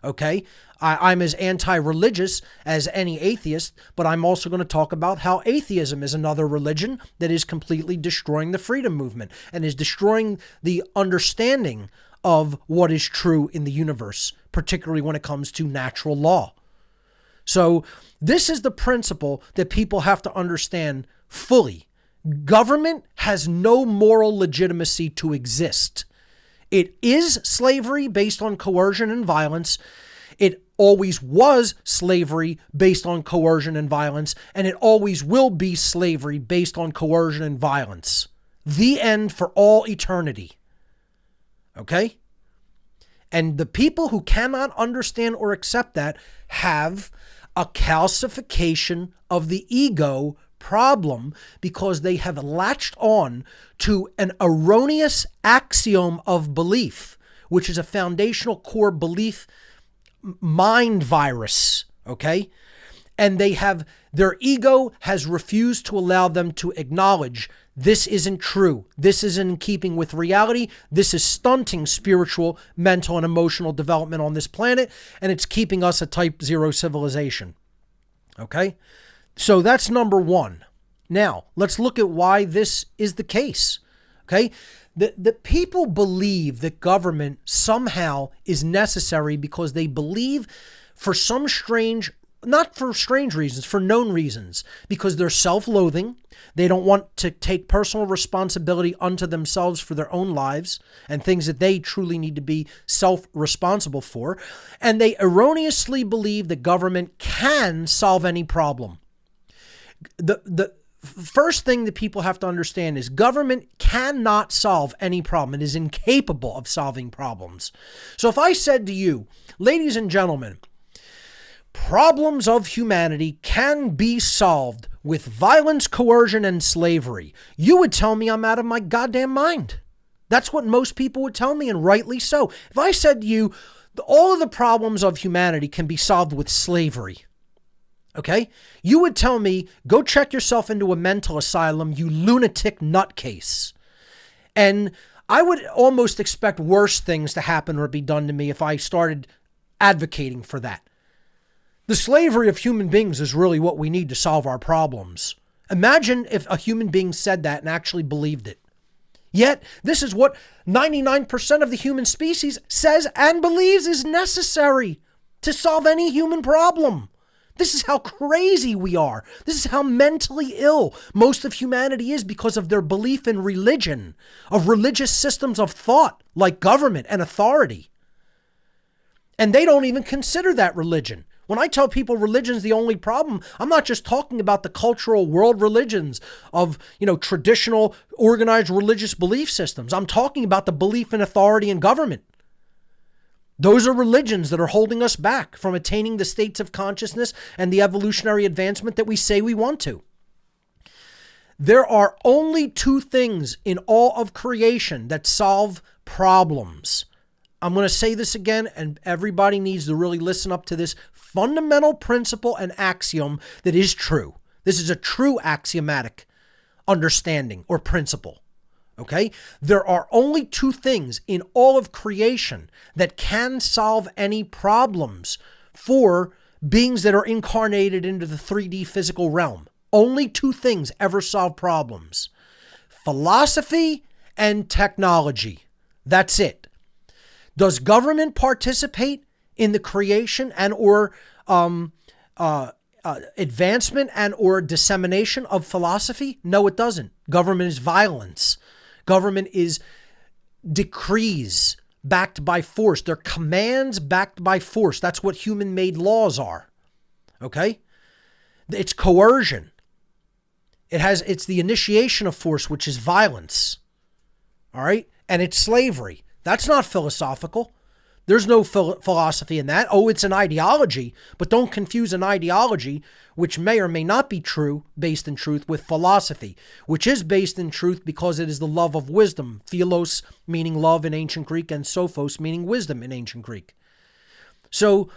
Okay, I'm as anti-religious as any atheist, but I'm also going to talk about how atheism is another religion that is completely destroying the freedom movement and is destroying the understanding of what is true in the universe, particularly when it comes to natural law. So this is the principle that people have to understand fully. Government has no moral legitimacy to exist. It is slavery based on coercion and violence. It always was slavery based on coercion and violence, and it always will be slavery based on coercion and violence. The end for all eternity. Okay? And the people who cannot understand or accept that have a calcification of the ego problem because they have latched on to an erroneous axiom of belief, which is a foundational core belief mind virus, okay? And their ego has refused to allow them to acknowledge this isn't true. This isn't in keeping with reality. This is stunting spiritual, mental, and emotional development on this planet, and it's keeping us a type 0 civilization, okay? So that's number one. Now, let's look at why this is the case, okay? The people believe that government somehow is necessary because they believe for some strange, not for strange reasons, for known reasons, because they're self-loathing. They don't want to take personal responsibility unto themselves for their own lives and things that they truly need to be self-responsible for. And they erroneously believe that government can solve any problem. The first thing that people have to understand is government cannot solve any problem. It is incapable of solving problems. So if I said to you, ladies and gentlemen, problems of humanity can be solved with violence, coercion, and slavery, you would tell me I'm out of my goddamn mind. That's what most people would tell me, and rightly so. If I said to you, all of the problems of humanity can be solved with slavery, okay? You would tell me, go check yourself into a mental asylum, you lunatic nutcase. And I would almost expect worse things to happen or be done to me if I started advocating for that. The slavery of human beings is really what we need to solve our problems. Imagine if a human being said that and actually believed it. Yet, this is what 99% of the human species says and believes is necessary to solve any human problem. This is how crazy we are. This is how mentally ill most of humanity is because of their belief in religion, of religious systems of thought like government and authority. And they don't even consider that religion. When I tell people religion's the only problem, I'm not just talking about the cultural world religions of, traditional organized religious belief systems. I'm talking about the belief in authority and government. Those are religions that are holding us back from attaining the states of consciousness and the evolutionary advancement that we say we want to. There are only two things in all of creation that solve problems. I'm going to say this again, and everybody needs to really listen up to this fundamental principle and axiom that is true. This is a true axiomatic understanding or principle. Okay? There are only two things in all of creation that can solve any problems for beings that are incarnated into the 3D physical realm. Only two things ever solve problems: philosophy and technology. That's it. Does government participate in the creation and or advancement and or dissemination of philosophy? No, it doesn't. Government is violence. Government is decrees backed by force. They're commands backed by force. That's what human-made laws are. Okay? It's coercion. It's the initiation of force, which is violence. All right? And it's slavery. That's not philosophical. There's no philosophy in that. Oh, it's an ideology, but don't confuse an ideology, which may or may not be true, based in truth, with philosophy, which is based in truth because it is the love of wisdom. Philos meaning love in ancient Greek and sophos meaning wisdom in ancient Greek. So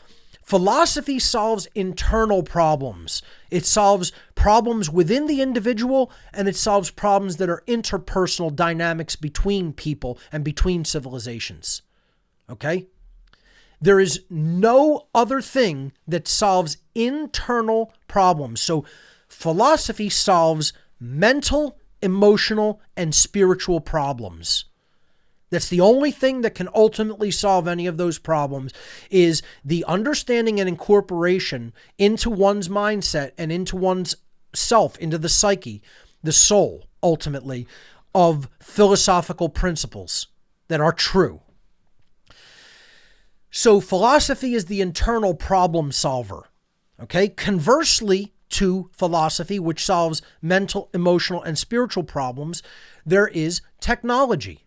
Philosophy solves internal problems. It solves problems within the individual, and it solves problems that are interpersonal dynamics between people and between civilizations. Okay? There is no other thing that solves internal problems. So philosophy solves mental, emotional, and spiritual problems. That's the only thing that can ultimately solve any of those problems, is the understanding and incorporation into one's mindset and into one's self, into the psyche, the soul, ultimately, of philosophical principles that are true. So philosophy is the internal problem solver. Okay? Conversely to philosophy, which solves mental, emotional, and spiritual problems, there is technology.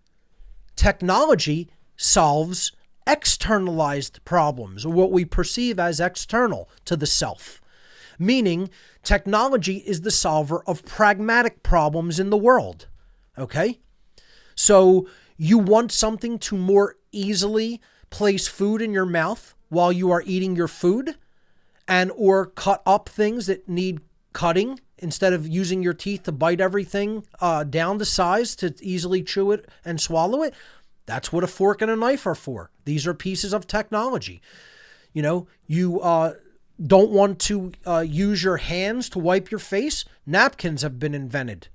Technology solves externalized problems, or what we perceive as external to the self. Meaning, technology is the solver of pragmatic problems in the world. Okay? So, you want something to more easily place food in your mouth while you are eating your food, and or cut up things that need cutting instead of using your teeth to bite everything down to size to easily chew it and swallow it. That's what a fork and a knife are for. These are pieces of technology. You know, you don't want to use your hands to wipe your face. Napkins have been invented.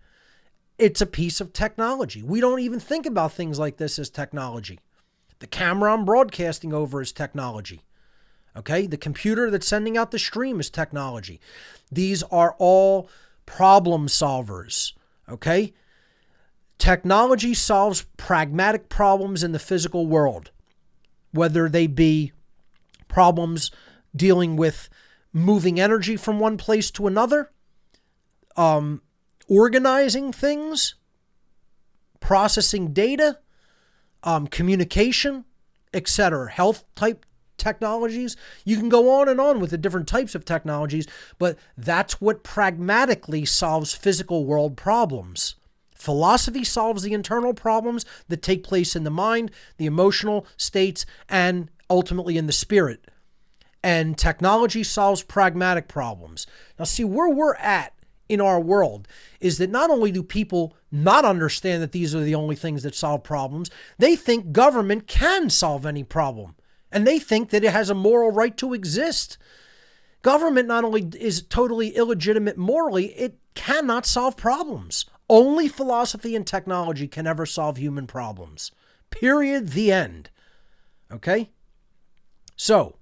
It's a piece of technology. We don't even think about things like this as technology. The camera I'm broadcasting over is technology. Okay? The computer that's sending out the stream is technology. These are all problem solvers. Okay? Technology solves pragmatic problems in the physical world, whether they be problems dealing with moving energy from one place to another, organizing things, processing data, communication, etc., health type technologies. You can go on and on with the different types of technologies, but that's what pragmatically solves physical world problems. Philosophy solves the internal problems that take place in the mind, the emotional states, and ultimately in the spirit. And technology solves pragmatic problems. Now, see, where we're at in our world is that not only do people not understand that these are the only things that solve problems, they think government can solve any problem. And they think that it has a moral right to exist. Government not only is totally illegitimate morally, it cannot solve problems. Only philosophy and technology can ever solve human problems. Period. The end. Okay? So,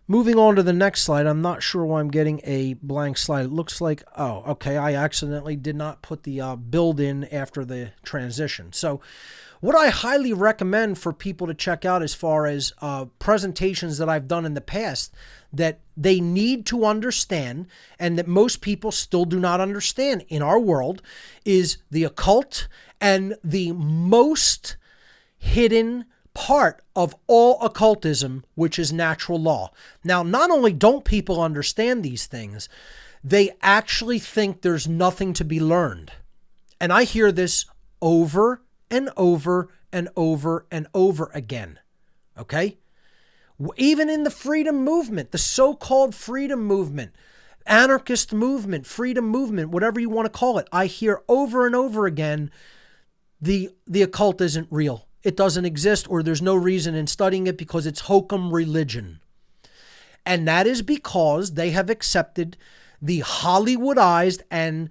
moving on to the next slide. I'm not sure why I'm getting a blank slide. It looks like, oh, okay, I accidentally did not put the build in after the transition. So, what I highly recommend for people to check out as far as presentations that I've done in the past that they need to understand and that most people still do not understand in our world is the occult and the most hidden part of all occultism, which is natural law. Now, not only don't people understand these things, they actually think there's nothing to be learned. And I hear this over and over and over and over again. Okay? Even in the freedom movement, the so-called freedom movement, anarchist movement, freedom movement, whatever you want to call it, I hear over and over again, the occult isn't real. It doesn't exist, or there's no reason in studying it because it's hokum religion. And that is because they have accepted the Hollywoodized and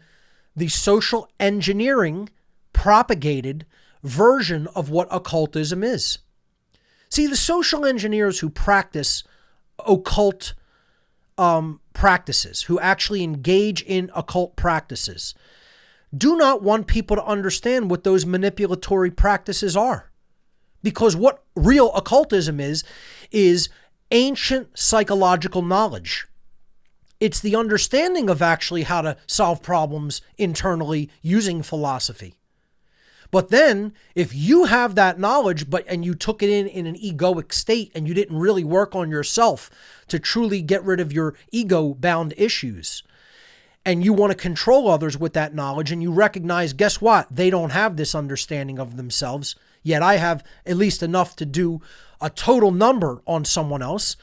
the social engineering propagated version of what occultism is. See, the social engineers who practice occult practices, who actually engage in occult practices, do not want people to understand what those manipulatory practices are. Because what real occultism is ancient psychological knowledge. It's the understanding of actually how to solve problems internally using philosophy. But then, if you have that knowledge, and you took it in an egoic state and you didn't really work on yourself to truly get rid of your ego-bound issues, and you want to control others with that knowledge, and you recognize, guess what? They don't have this understanding of themselves, yet I have at least enough to do a total number on someone else,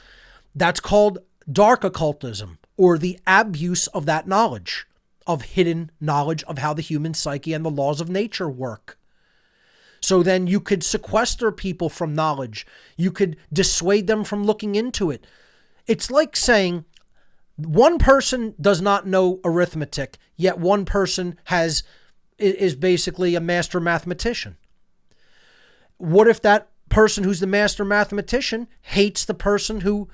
That's called dark occultism, or the abuse of that knowledge, of hidden knowledge of how the human psyche and the laws of nature work. So then you could sequester people from knowledge. You could dissuade them from looking into it. It's like saying one person does not know arithmetic, yet one person is basically a master mathematician. What if that person who's the master mathematician hates the person who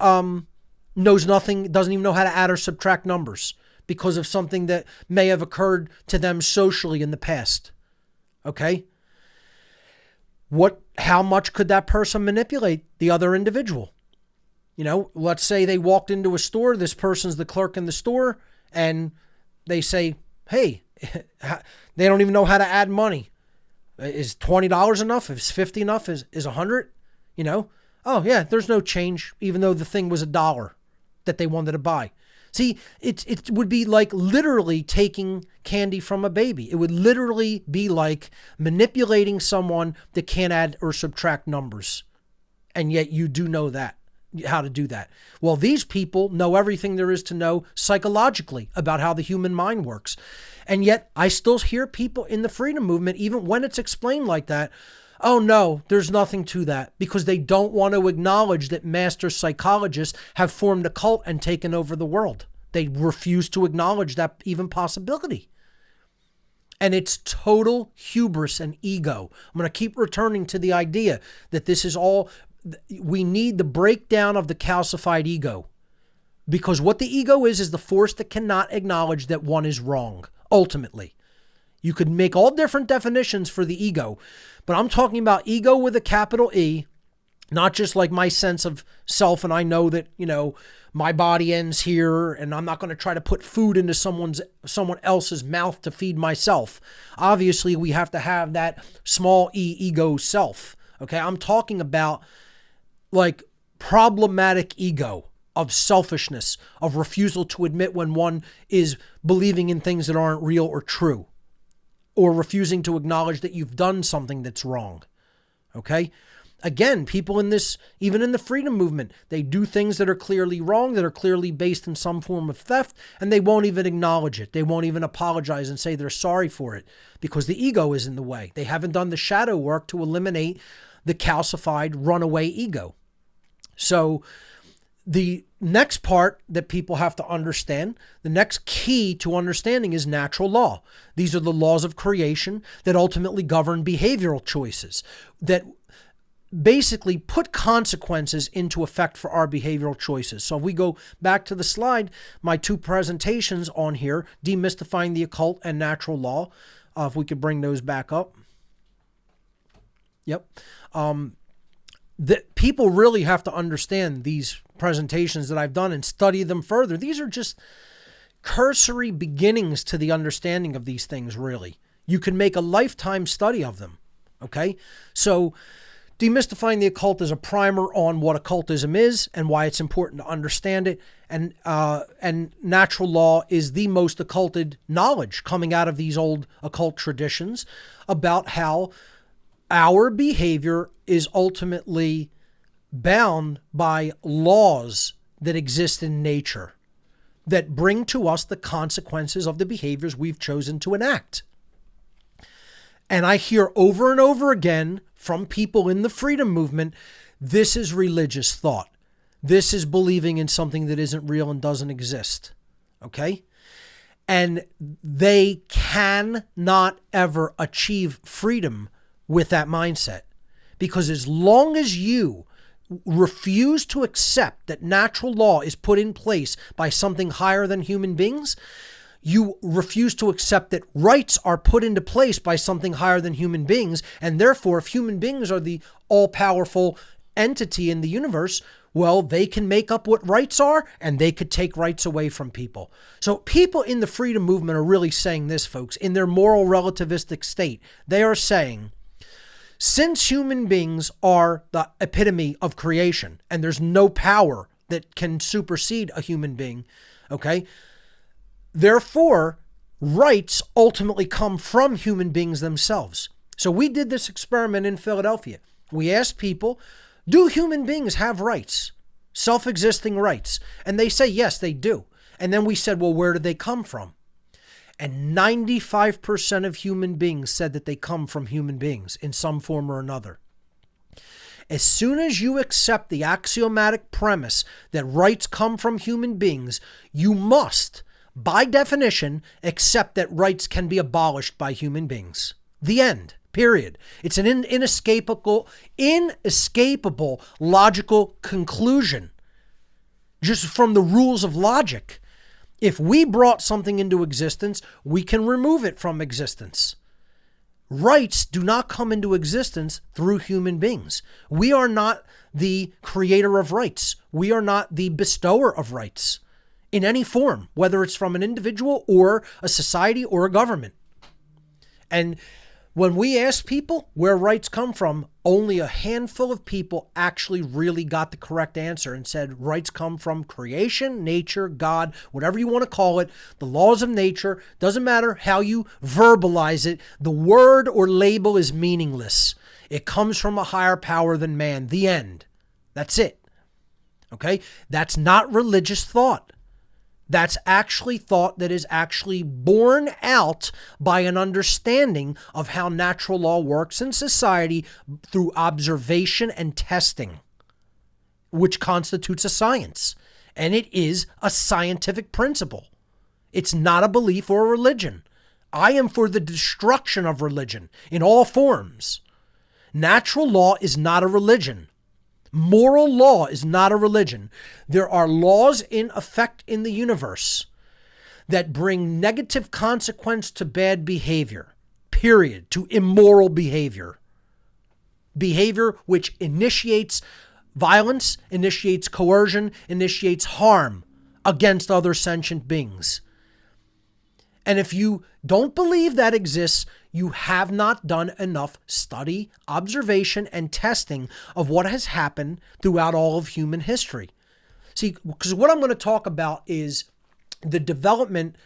knows nothing, doesn't even know how to add or subtract numbers because of something that may have occurred to them socially in the past? Okay? How much could that person manipulate the other individual? You know, let's say they walked into a store, this person's the clerk in the store, and they say, hey, they don't even know how to add money. Is $20 enough? Is $50 enough? Is $100? You know? Oh yeah, there's no change, even though the thing was $1 that they wanted to buy. See, it would be like literally taking candy from a baby. It would literally be like manipulating someone that can't add or subtract numbers. And yet you do know how to do that. Well, these people know everything there is to know psychologically about how the human mind works. And yet I still hear people in the freedom movement, even when it's explained like that, oh no, there's nothing to that, because they don't want to acknowledge that master psychologists have formed a cult and taken over the world. They refuse to acknowledge that even possibility. And it's total hubris and ego. I'm going to keep returning to the idea that this is all, we need the breakdown of the calcified ego. Because what the ego is the force that cannot acknowledge that one is wrong, ultimately. You could make all different definitions for the ego, but I'm talking about ego with a capital E, not just like my sense of self and I know that, you know, my body ends here and I'm not going to try to put food into someone else's mouth to feed myself. Obviously, we have to have that small e ego self. Okay, I'm talking about like problematic ego of selfishness, of refusal to admit when one is believing in things that aren't real or true, or refusing to acknowledge that you've done something that's wrong. Okay? Again, people in this, even in the freedom movement, they do things that are clearly wrong, that are clearly based in some form of theft, and they won't even acknowledge it. They won't even apologize and say they're sorry for it because the ego is in the way. They haven't done the shadow work to eliminate the calcified runaway ego. So the next part that people have to understand, the next key to understanding is natural law. These are the laws of creation that ultimately govern behavioral choices, that basically put consequences into effect for our behavioral choices. So if we go back to the slide, my two presentations on here, Demystifying the Occult and Natural Law, if we could bring those back up. Yep. That people really have to understand these presentations that I've done and study them further. These are just cursory beginnings to the understanding of these things, really. You can make a lifetime study of them, okay? So Demystifying the Occult is a primer on what occultism is and why it's important to understand it. And natural law is the most occulted knowledge coming out of these old occult traditions about how our behavior is ultimately bound by laws that exist in nature that bring to us the consequences of the behaviors we've chosen to enact. And I hear over and over again from people in the freedom movement, this is religious thought. This is believing in something that isn't real and doesn't exist. Okay? And they cannot ever achieve freedom with that mindset. Because as long as you refuse to accept that natural law is put in place by something higher than human beings, you refuse to accept that rights are put into place by something higher than human beings, and therefore if human beings are the all-powerful entity in the universe, well, they can make up what rights are and they could take rights away from people. So people in the freedom movement are really saying this, folks, in their moral relativistic state. They are saying, since human beings are the epitome of creation and there's no power that can supersede a human being, okay, therefore, rights ultimately come from human beings themselves. So we did this experiment in Philadelphia. We asked people, do human beings have rights? self-existing rights. And they say, yes, they do. And then we said, well, where do they come from? And 95% of human beings said that they come from human beings in some form or another. As soon as you accept the axiomatic premise that rights come from human beings, you must, by definition, accept that rights can be abolished by human beings. The end. Period. It's an inescapable logical conclusion. Just from the rules of logic. If we brought something into existence, we can remove it from existence. Rights do not come into existence through human beings. We are not the creator of rights. We are not the bestower of rights in any form, whether it's from an individual or a society or a government. And when we ask people where rights come from, only a handful of people actually really got the correct answer and said rights come from creation, nature, God, whatever you want to call it, the laws of nature. Doesn't matter how you verbalize it. The word or label is meaningless. It comes from a higher power than man. The end. That's it. Okay? That's not religious thought. That's actually thought that is actually born out by an understanding of how natural law works in society through observation and testing, which constitutes a science. And it is a scientific principle. It's not a belief or a religion. I am for the destruction of religion in all forms. Natural law is not a religion. Moral law is not a religion. There are laws in effect in the universe that bring negative consequence to bad behavior, period, to immoral behavior. Behavior which initiates violence, initiates coercion, initiates harm against other sentient beings. And if you don't believe that exists, you have not done enough study, observation, and testing of what has happened throughout all of human history. See, because what I'm going to talk about is the development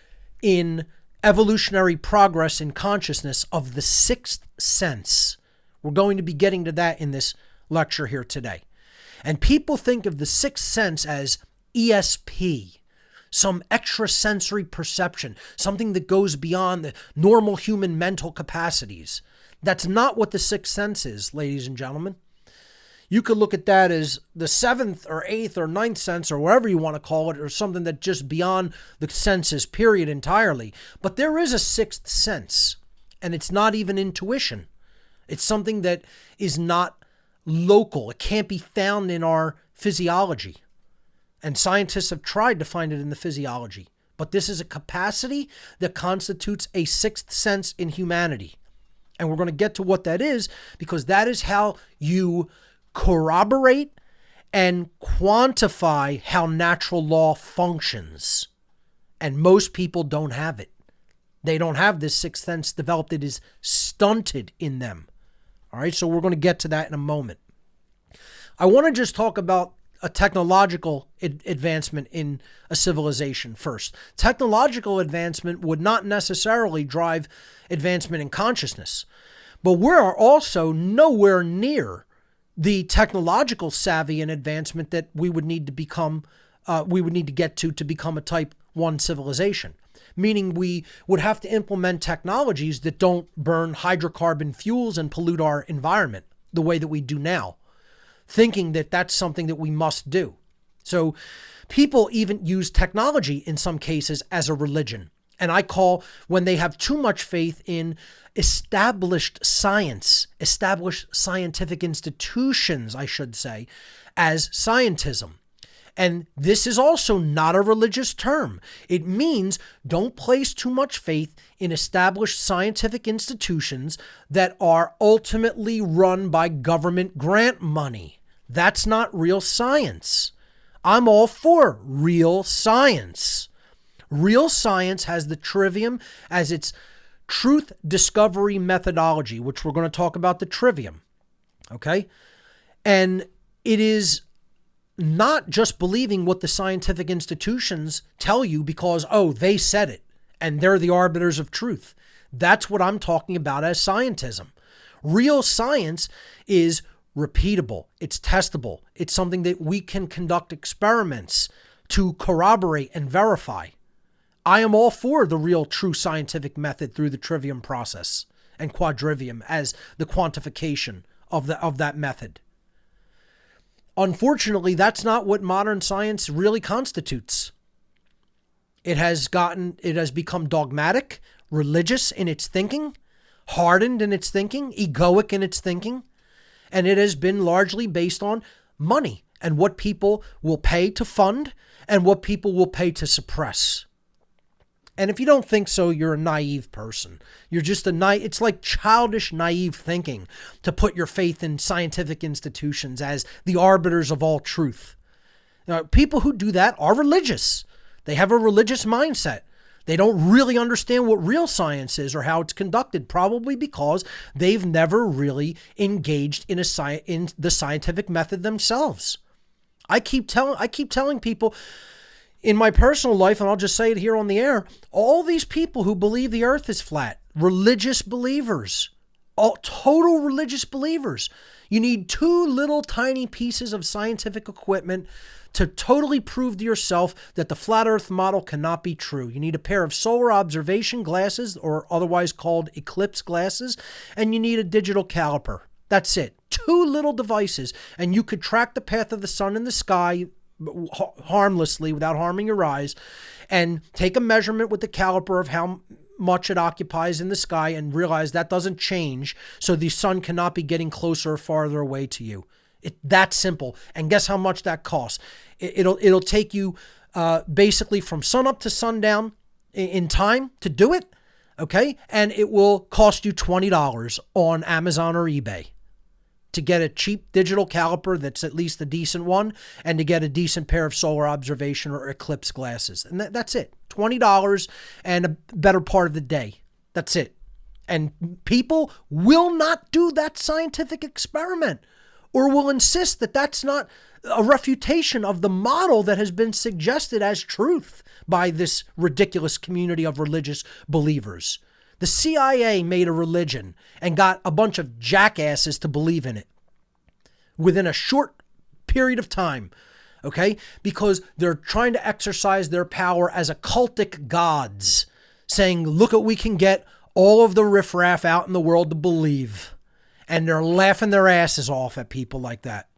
in evolutionary progress in consciousness of the sixth sense. We're going to be getting to that in this lecture here today. And people think of the sixth sense as ESP. Some extrasensory perception, something that goes beyond the normal human mental capacities. That's not what the sixth sense is, ladies and gentlemen. You could look at that as the seventh or eighth or ninth sense or whatever you want to call it, or something that just beyond the senses, period, entirely. But there is a sixth sense, and it's not even intuition. It's something that is not local. It can't be found in our physiology. And scientists have tried to find it in the physiology. But this is a capacity that constitutes a sixth sense in humanity. And we're going to get to what that is, because that is how you corroborate and quantify how natural law functions. And most people don't have it. They don't have this sixth sense developed. It is stunted in them. All right, so we're going to get to that in a moment. I want to just talk about a technological advancement in a civilization first. Technological advancement would not necessarily drive advancement in consciousness, but we are also nowhere near the technological savvy and advancement that we would need to become, get to become a type 1 civilization. Meaning we would have to implement technologies that don't burn hydrocarbon fuels and pollute our environment the way that we do now, thinking that that's something that we must do. So people even use technology in some cases as a religion. And I call, when they have too much faith in established science, established scientific institutions, I should say, as scientism. And this is also not a religious term. It means don't place too much faith in established scientific institutions that are ultimately run by government grant money. That's not real science. I'm all for real science. Real science has the Trivium as its truth discovery methodology, which we're going to talk about the Trivium. Okay? And it is not just believing what the scientific institutions tell you because, oh, they said it and they're the arbiters of truth. That's what I'm talking about as scientism. Real science is repeatable, it's testable, it's something that we can conduct experiments to corroborate and verify. I am all for the real true scientific method through the Trivium process and Quadrivium as the quantification of that method. Unfortunately, that's not what modern science really constitutes. It has become dogmatic, religious in its thinking, hardened in its thinking, egoic in its thinking, and it has been largely based on money and what people will pay to fund and what people will pay to suppress. And if you don't think so, you're a naive person. You're just it's like childish, naive thinking to put your faith in scientific institutions as the arbiters of all truth. Now, people who do that are religious. They have a religious mindset. They don't really understand what real science is or how it's conducted, probably because they've never really engaged in the scientific method themselves. I keep telling people in my personal life, and I'll just say it here on the air, all these people who believe the earth is flat, religious believers, all total religious believers. You need 2 little tiny pieces of scientific equipment to totally prove to yourself that the flat earth model cannot be true. You need a pair of solar observation glasses, or otherwise called eclipse glasses, and you need a digital caliper. That's it. 2 little devices, and you could track the path of the sun in the sky harmlessly without harming your eyes, and take a measurement with the caliper of how much it occupies in the sky and realize that doesn't change, so the sun cannot be getting closer or farther away to you. It's that simple. And guess how much that costs? It'll take you basically from sun up to sundown in time to do it, okay? And it will cost you $20 on Amazon or eBay to get a cheap digital caliper that's at least a decent one, and to get a decent pair of solar observation or eclipse glasses. And that's it. $20 and a better part of the day. That's it. And people will not do that scientific experiment, or will insist that that's not a refutation of the model that has been suggested as truth by this ridiculous community of religious believers. The CIA made a religion and got a bunch of jackasses to believe in it within a short period of time, okay? Because they're trying to exercise their power as occultic gods, saying, look what we can get all of the riffraff out in the world to believe. And they're laughing their asses off at people like that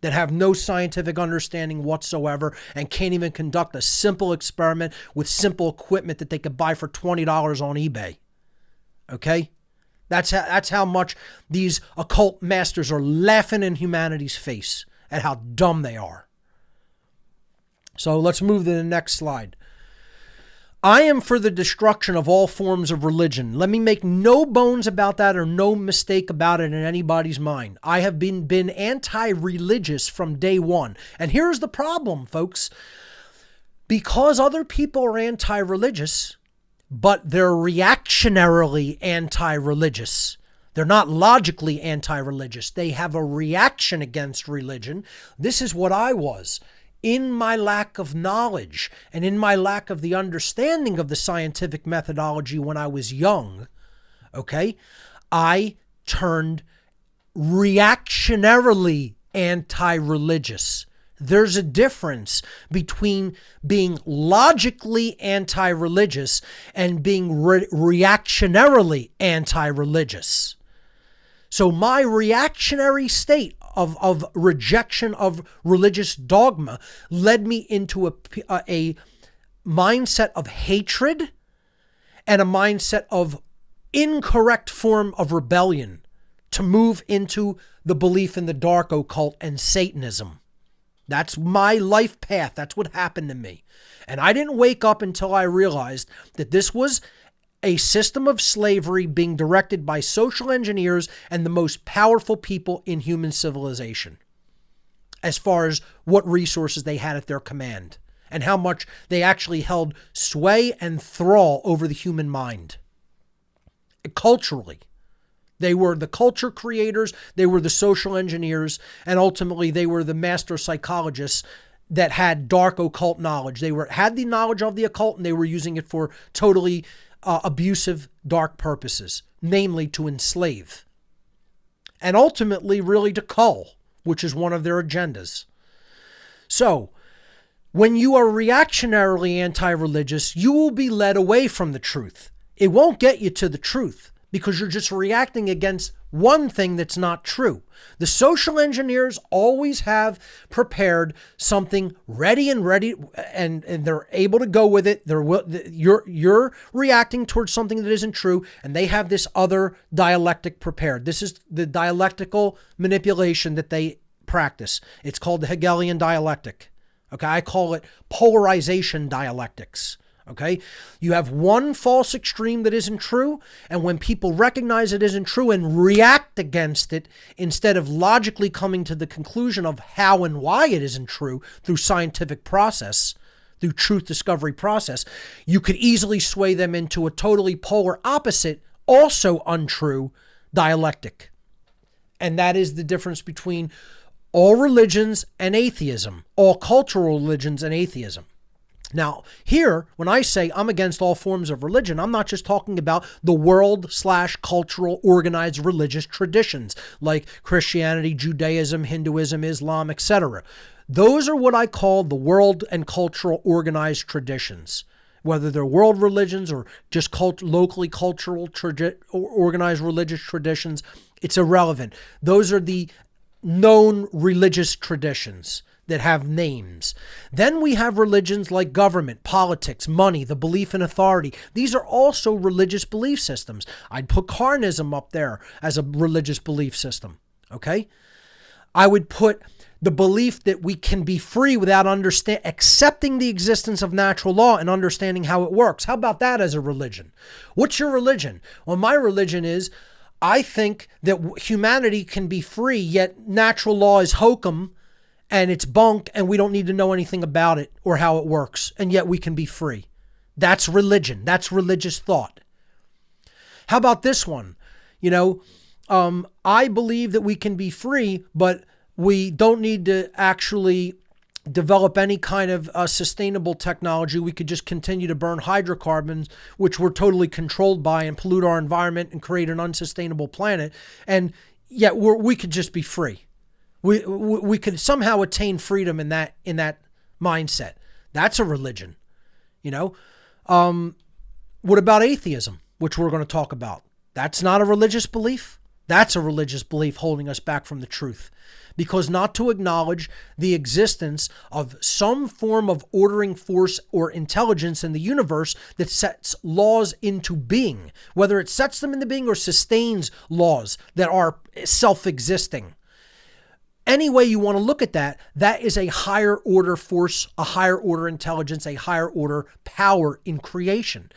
have no scientific understanding whatsoever and can't even conduct a simple experiment with simple equipment that they could buy for $20 on eBay. Okay? That's how much these occult masters are laughing in humanity's face at how dumb they are. So let's move to the next slide. I am for the destruction of all forms of religion. Let me make no bones about that, or no mistake about it in anybody's mind. I have been anti-religious from day one. And here's the problem, folks. Because other people are anti-religious, but they're reactionarily anti-religious. They're not logically anti-religious. They have a reaction against religion. This is what I was. In my lack of knowledge and in my lack of the understanding of the scientific methodology when I was young, okay, I turned reactionarily anti-religious. There's a difference between being logically anti-religious and being reactionarily anti-religious. So my reactionary state of rejection of religious dogma led me into a mindset of hatred and a mindset of incorrect form of rebellion to move into the belief in the dark occult and Satanism. That's my life path. That's what happened to me. And I didn't wake up until I realized that this was a system of slavery being directed by social engineers and the most powerful people in human civilization, as far as what resources they had at their command and how much they actually held sway and thrall over the human mind. Culturally, they were the culture creators, they were the social engineers, and ultimately they were the master psychologists that had dark occult knowledge. They had the knowledge of the occult, and they were using it for totally abusive, dark purposes, namely to enslave. and ultimately really to cull, which is one of their agendas. So, when you are reactionarily anti-religious, you will be led away from the truth. It won't get you to the truth because you're just reacting against one thing that's not true. The social engineers always have prepared something ready, and they're able to go with it. You're reacting towards something that isn't true, and they have this other dialectic prepared. This is the dialectical manipulation that they practice. It's called the Hegelian dialectic. Okay, I call it Polarization Dialectics. Okay, you have one false extreme that isn't true, and when people recognize it isn't true and react against it, instead of logically coming to the conclusion of how and why it isn't true through scientific process, through truth discovery process, you could easily sway them into a totally polar opposite, also untrue dialectic. And that is the difference between all religions and atheism, all cultural religions and atheism. Now, here, when I say I'm against all forms of religion, I'm not just talking about the world/cultural organized religious traditions like Christianity, Judaism, Hinduism, Islam, etc. Those are what I call the world and cultural organized traditions. Whether they're world religions or just locally cultural organized religious traditions, it's irrelevant. Those are the known religious traditions that have names. Then we have religions like government, politics, money, the belief in authority. These are also religious belief systems. I'd put carnism up there as a religious belief system, okay? I would put the belief that we can be free without accepting the existence of natural law and understanding how it works. How about that as a religion? What's your religion? Well, my religion is I think that humanity can be free, yet natural law is hokum, and it's bunk, and we don't need to know anything about it or how it works, and yet we can be free. That's religion. That's religious thought. How about this one? I believe that we can be free, but we don't need to actually develop any kind of sustainable technology. We could just continue to burn hydrocarbons, which we're totally controlled by, and pollute our environment and create an unsustainable planet, and yet we could just be free. We could somehow attain freedom in that mindset. That's a religion, What about atheism, which we're going to talk about? That's not a religious belief. That's a religious belief holding us back from the truth. Because not to acknowledge the existence of some form of ordering force or intelligence in the universe that sets laws into being, whether it sets them into being or sustains laws that are self-existing. Any way you want to look at that, that is a higher order force, a higher order intelligence, a higher order power in creation.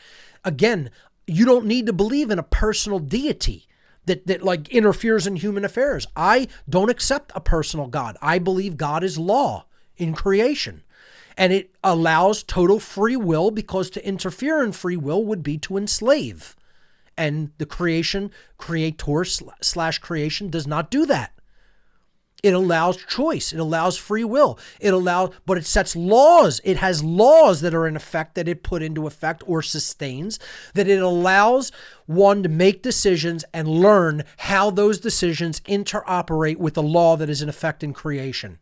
Again, you don't need to believe in a personal deity that like interferes in human affairs. I don't accept a personal God. I believe God is law in creation. And it allows total free will, because to interfere in free will would be to enslave. And the creator/creation does not do that. It allows choice. It allows free will. But it sets laws. It has laws that are in effect that it put into effect or sustains, that it allows one to make decisions and learn how those decisions interoperate with the law that is in effect in creation,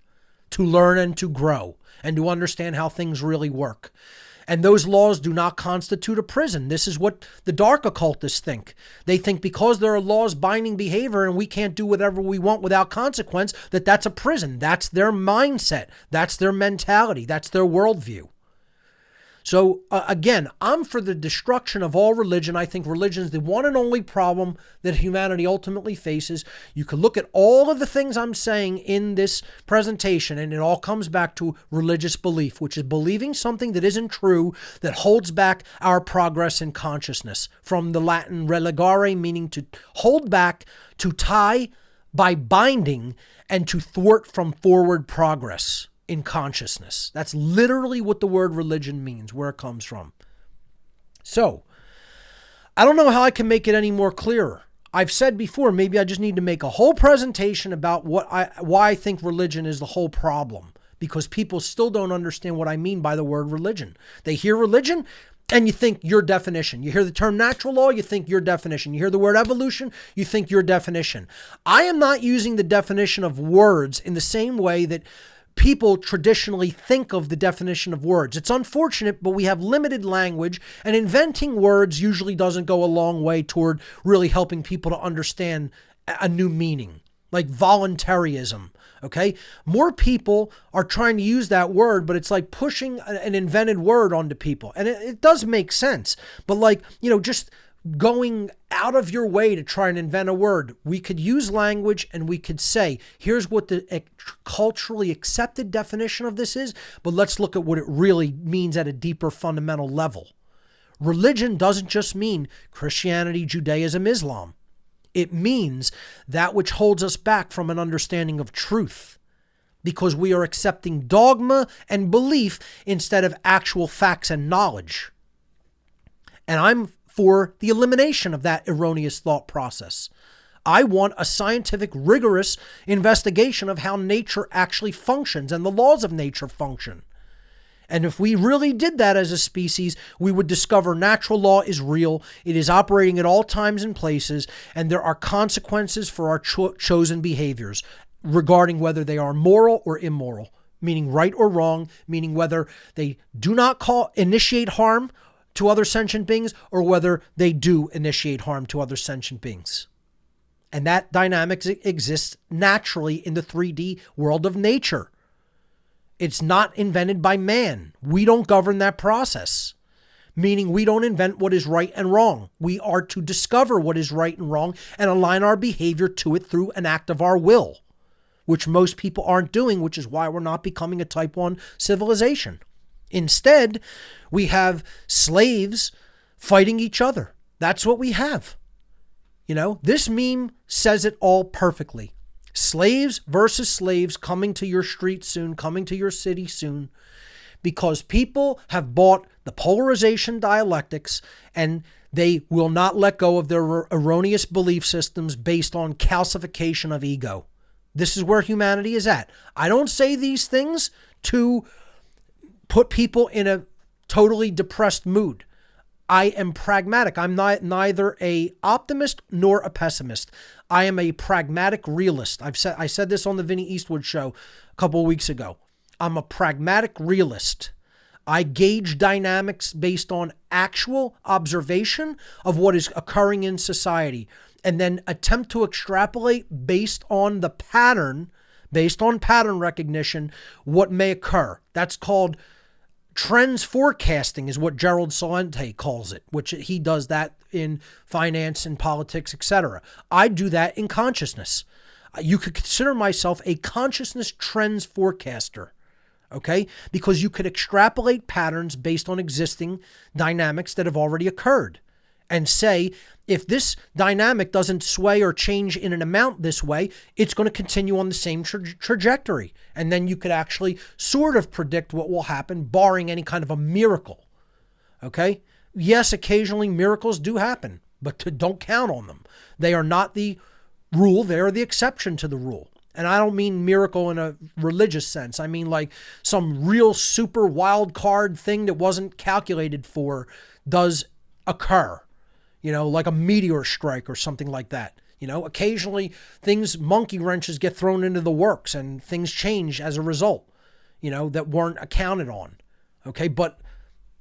to learn and to grow and to understand how things really work. And those laws do not constitute a prison. This is what the dark occultists think. They think because there are laws binding behavior and we can't do whatever we want without consequence, that's a prison. That's their mindset. That's their mentality. That's their worldview. So again, I'm for the destruction of all religion. I think religion is the one and only problem that humanity ultimately faces. You can look at all of the things I'm saying in this presentation, and it all comes back to religious belief, which is believing something that isn't true, that holds back our progress in consciousness. From the Latin relegare, meaning to hold back, to tie by binding, and to thwart from forward progress in consciousness. That's literally what the word religion means, where it comes from. So, I don't know how I can make it any more clearer. I've said before, maybe I just need to make a whole presentation about why I think religion is the whole problem, because people still don't understand what I mean by the word religion. They hear religion, And you think your definition. You hear the term natural law, you think your definition. You hear the word evolution, you think your definition. I am not using the definition of words in the same way that people traditionally think of the definition of words. It's unfortunate, but we have limited language, and inventing words usually doesn't go a long way toward really helping people to understand a new meaning, like voluntarism. Okay, more people are trying to use that word, but it's like pushing an invented word onto people. And it does make sense. But like, just going out of your way to try and invent a word, we could use language and we could say, here's what the culturally accepted definition of this is, but let's look at what it really means at a deeper fundamental level. Religion doesn't just mean Christianity, Judaism, Islam. It means that which holds us back from an understanding of truth, because we are accepting dogma and belief instead of actual facts and knowledge. And I'm for the elimination of that erroneous thought process. I want a scientific, rigorous investigation of how nature actually functions and the laws of nature function. And if we really did that as a species, we would discover natural law is real. It is operating at all times and places, and there are consequences for our chosen behaviors regarding whether they are moral or immoral, meaning right or wrong, meaning whether they do not initiate harm to other sentient beings or whether they do initiate harm to other sentient beings. And that dynamic exists naturally in the 3D world of nature. It's not invented by man. We don't govern that process, meaning we don't invent what is right and wrong. We are to discover what is right and wrong and align our behavior to it through an act of our will, which most people aren't doing, which is why we're not becoming a type 1 civilization. Instead, we have slaves fighting each other. That's what we have. This meme says it all perfectly. Slaves versus slaves coming to your street soon, coming to your city soon, because people have bought the Polarization Dialectics and they will not let go of their erroneous belief systems based on calcification of ego. This is where humanity is at. I don't say these things to put people in a totally depressed mood. I am pragmatic. I'm neither an optimist nor a pessimist. I am a pragmatic realist. I said this on the Vinnie Eastwood show a couple of weeks ago. I'm a pragmatic realist. I gauge dynamics based on actual observation of what is occurring in society, and then attempt to extrapolate based on the pattern, based on pattern recognition, what may occur. That's called trends forecasting, is what Gerald Celente calls it, which he does that in finance and politics, etc. I do that in consciousness. You could consider myself a consciousness trends forecaster, okay? Because you could extrapolate patterns based on existing dynamics that have already occurred and say, if this dynamic doesn't sway or change in an amount this way, it's going to continue on the same trajectory. And then you could actually sort of predict what will happen, barring any kind of a miracle. Okay? Yes, occasionally miracles do happen, but don't count on them. They are not the rule. They are the exception to the rule. And I don't mean miracle in a religious sense. I mean like some real super wild card thing that wasn't calculated for does occur. Like a meteor strike or something like that. Occasionally monkey wrenches get thrown into the works and things change as a result, that weren't accounted on. Okay. But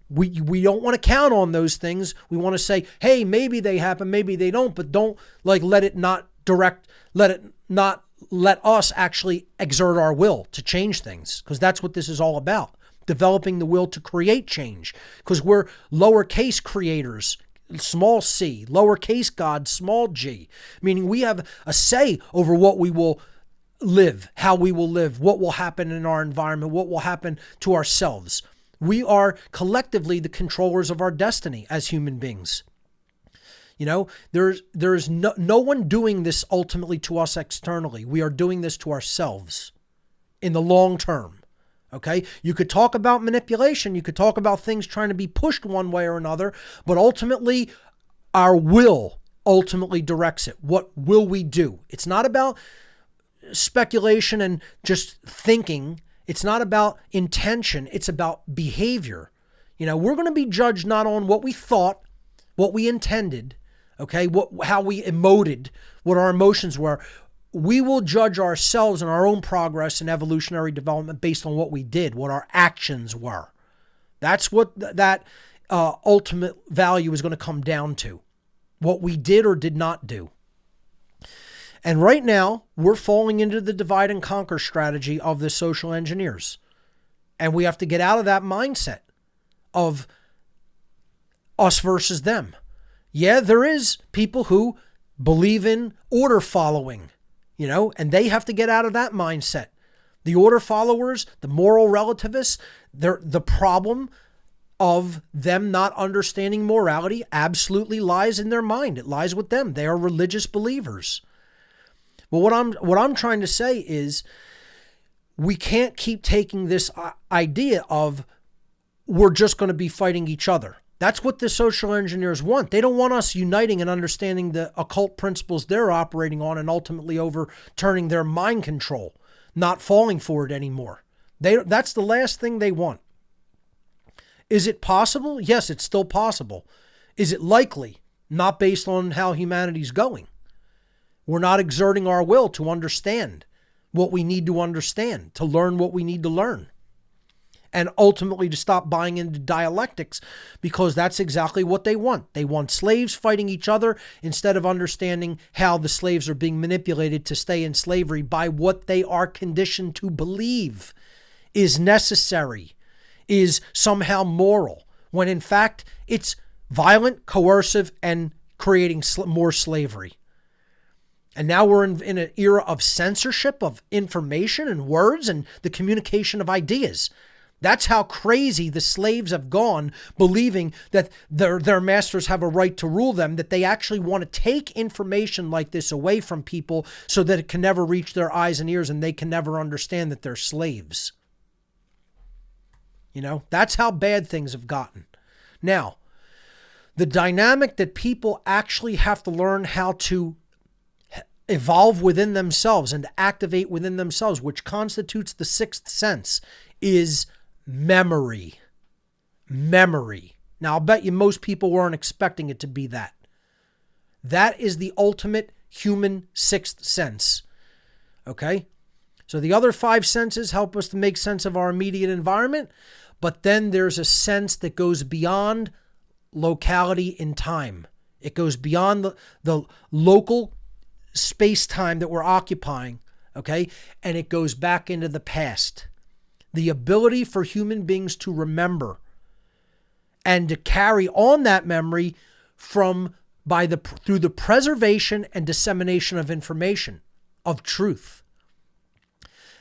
we don't want to count on those things. We want to say, hey, maybe they happen, maybe they don't, but don't let us actually exert our will to change things. Because that's what this is all about. Developing the will to create change. Because we're lowercase creators, small c, lowercase God, small g, meaning we have a say over what we will live, how we will live, what will happen in our environment, what will happen to ourselves. We are collectively the controllers of our destiny as human beings. There's no one doing this ultimately to us externally. We are doing this to ourselves in the long term. Okay, you could talk about manipulation. You could talk about things trying to be pushed one way or another, but ultimately our will ultimately directs it. What will we do? It's not about speculation and just thinking. It's not about intention. It's about behavior. We're going to be judged not on what we thought, what we intended, okay, how we emoted, what our emotions were. We will judge ourselves and our own progress in evolutionary development based on what we did, what our actions were. That's what that ultimate value is going to come down to, what we did or did not do. And right now, we're falling into the divide and conquer strategy of the social engineers. And we have to get out of that mindset of us versus them. Yeah, there is people who believe in order following, and they have to get out of that mindset. The order followers, the moral relativists, the problem of them not understanding morality absolutely lies in their mind. It lies with them. They are religious believers. But what I'm trying to say is we can't keep taking this idea of we're just going to be fighting each other. That's what the social engineers want. They don't want us uniting and understanding the occult principles they're operating on and ultimately overturning their mind control, not falling for it anymore. That's the last thing they want. Is it possible? Yes, it's still possible. Is it likely? Not based on how humanity's going. We're not exerting our will to understand what we need to understand, to learn what we need to learn, and ultimately to stop buying into dialectics, because that's exactly what they want. They want slaves fighting each other instead of understanding how the slaves are being manipulated to stay in slavery by what they are conditioned to believe is necessary, is somehow moral, when in fact it's violent, coercive, and creating more slavery. And now we're in an era of censorship of information and words and the communication of ideas. That's how crazy the slaves have gone, believing that their masters have a right to rule them, that they actually want to take information like this away from people so that it can never reach their eyes and ears and they can never understand that they're slaves. That's how bad things have gotten. Now, the dynamic that people actually have to learn how to evolve within themselves and to activate within themselves, which constitutes the sixth sense, is memory. Memory. Now, I'll bet you most people weren't expecting it to be that. That is the ultimate human sixth sense. Okay? So the other five senses help us to make sense of our immediate environment, but then there's a sense that goes beyond locality in time. It goes beyond the local space-time that we're occupying, okay? And it goes back into the past. The ability for human beings to remember and to carry on that memory through the preservation and dissemination of information, of truth.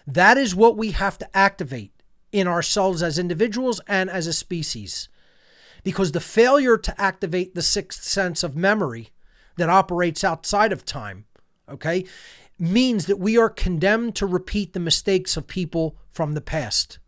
That is what we have to activate in ourselves as individuals and as a species. Because the failure to activate the sixth sense of memory that operates outside of time, okay, means that we are condemned to repeat the mistakes of people from the past,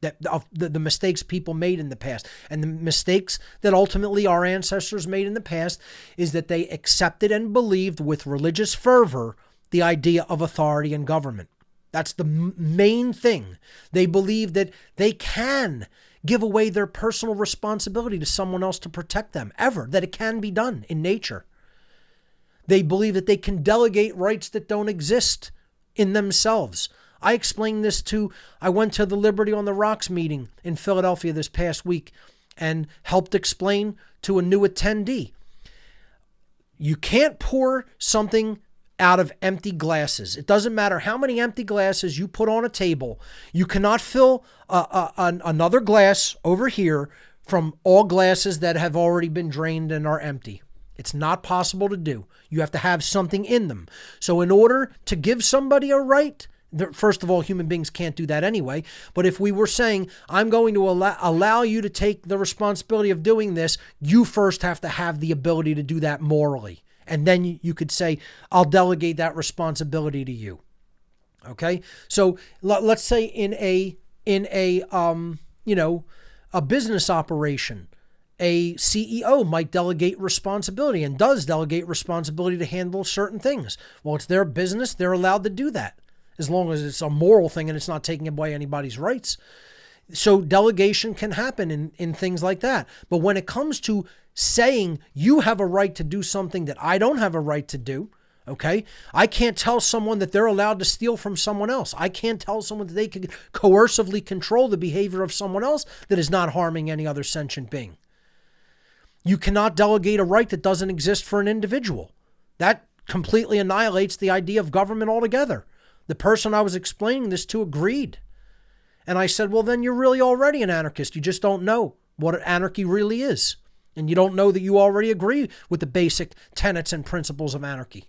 the mistakes people made in the past. And the mistakes that ultimately our ancestors made in the past is that they accepted and believed with religious fervor the idea of authority and government. That's the main thing. They believe that they can give away their personal responsibility to someone else to protect them, that it can be done in nature. They believe that they can delegate rights that don't exist in themselves. I explained this I went to the Liberty on the Rocks meeting in Philadelphia this past week and helped explain to a new attendee. You can't pour something out of empty glasses. It doesn't matter how many empty glasses you put on a table. You cannot fill another glass over here from all glasses that have already been drained and are empty. It's not possible to do. You have to have something in them. So in order to give somebody a right, first of all, human beings can't do that anyway. But if we were saying, I'm going to allow you to take the responsibility of doing this, you first have to have the ability to do that morally. And then you could say, I'll delegate that responsibility to you. Okay? So let's say in a business operation, a CEO might delegate responsibility and does delegate responsibility to handle certain things. Well, it's their business. They're allowed to do that as long as it's a moral thing and it's not taking away anybody's rights. So delegation can happen in things like that. But when it comes to saying you have a right to do something that I don't have a right to do, okay? I can't tell someone that they're allowed to steal from someone else. I can't tell someone that they can coercively control the behavior of someone else that is not harming any other sentient being. You cannot delegate a right that doesn't exist for an individual. That completely annihilates the idea of government altogether. The person I was explaining this to agreed. And I said, well, then you're really already an anarchist. You just don't know what anarchy really is. And you don't know that you already agree with the basic tenets and principles of anarchy.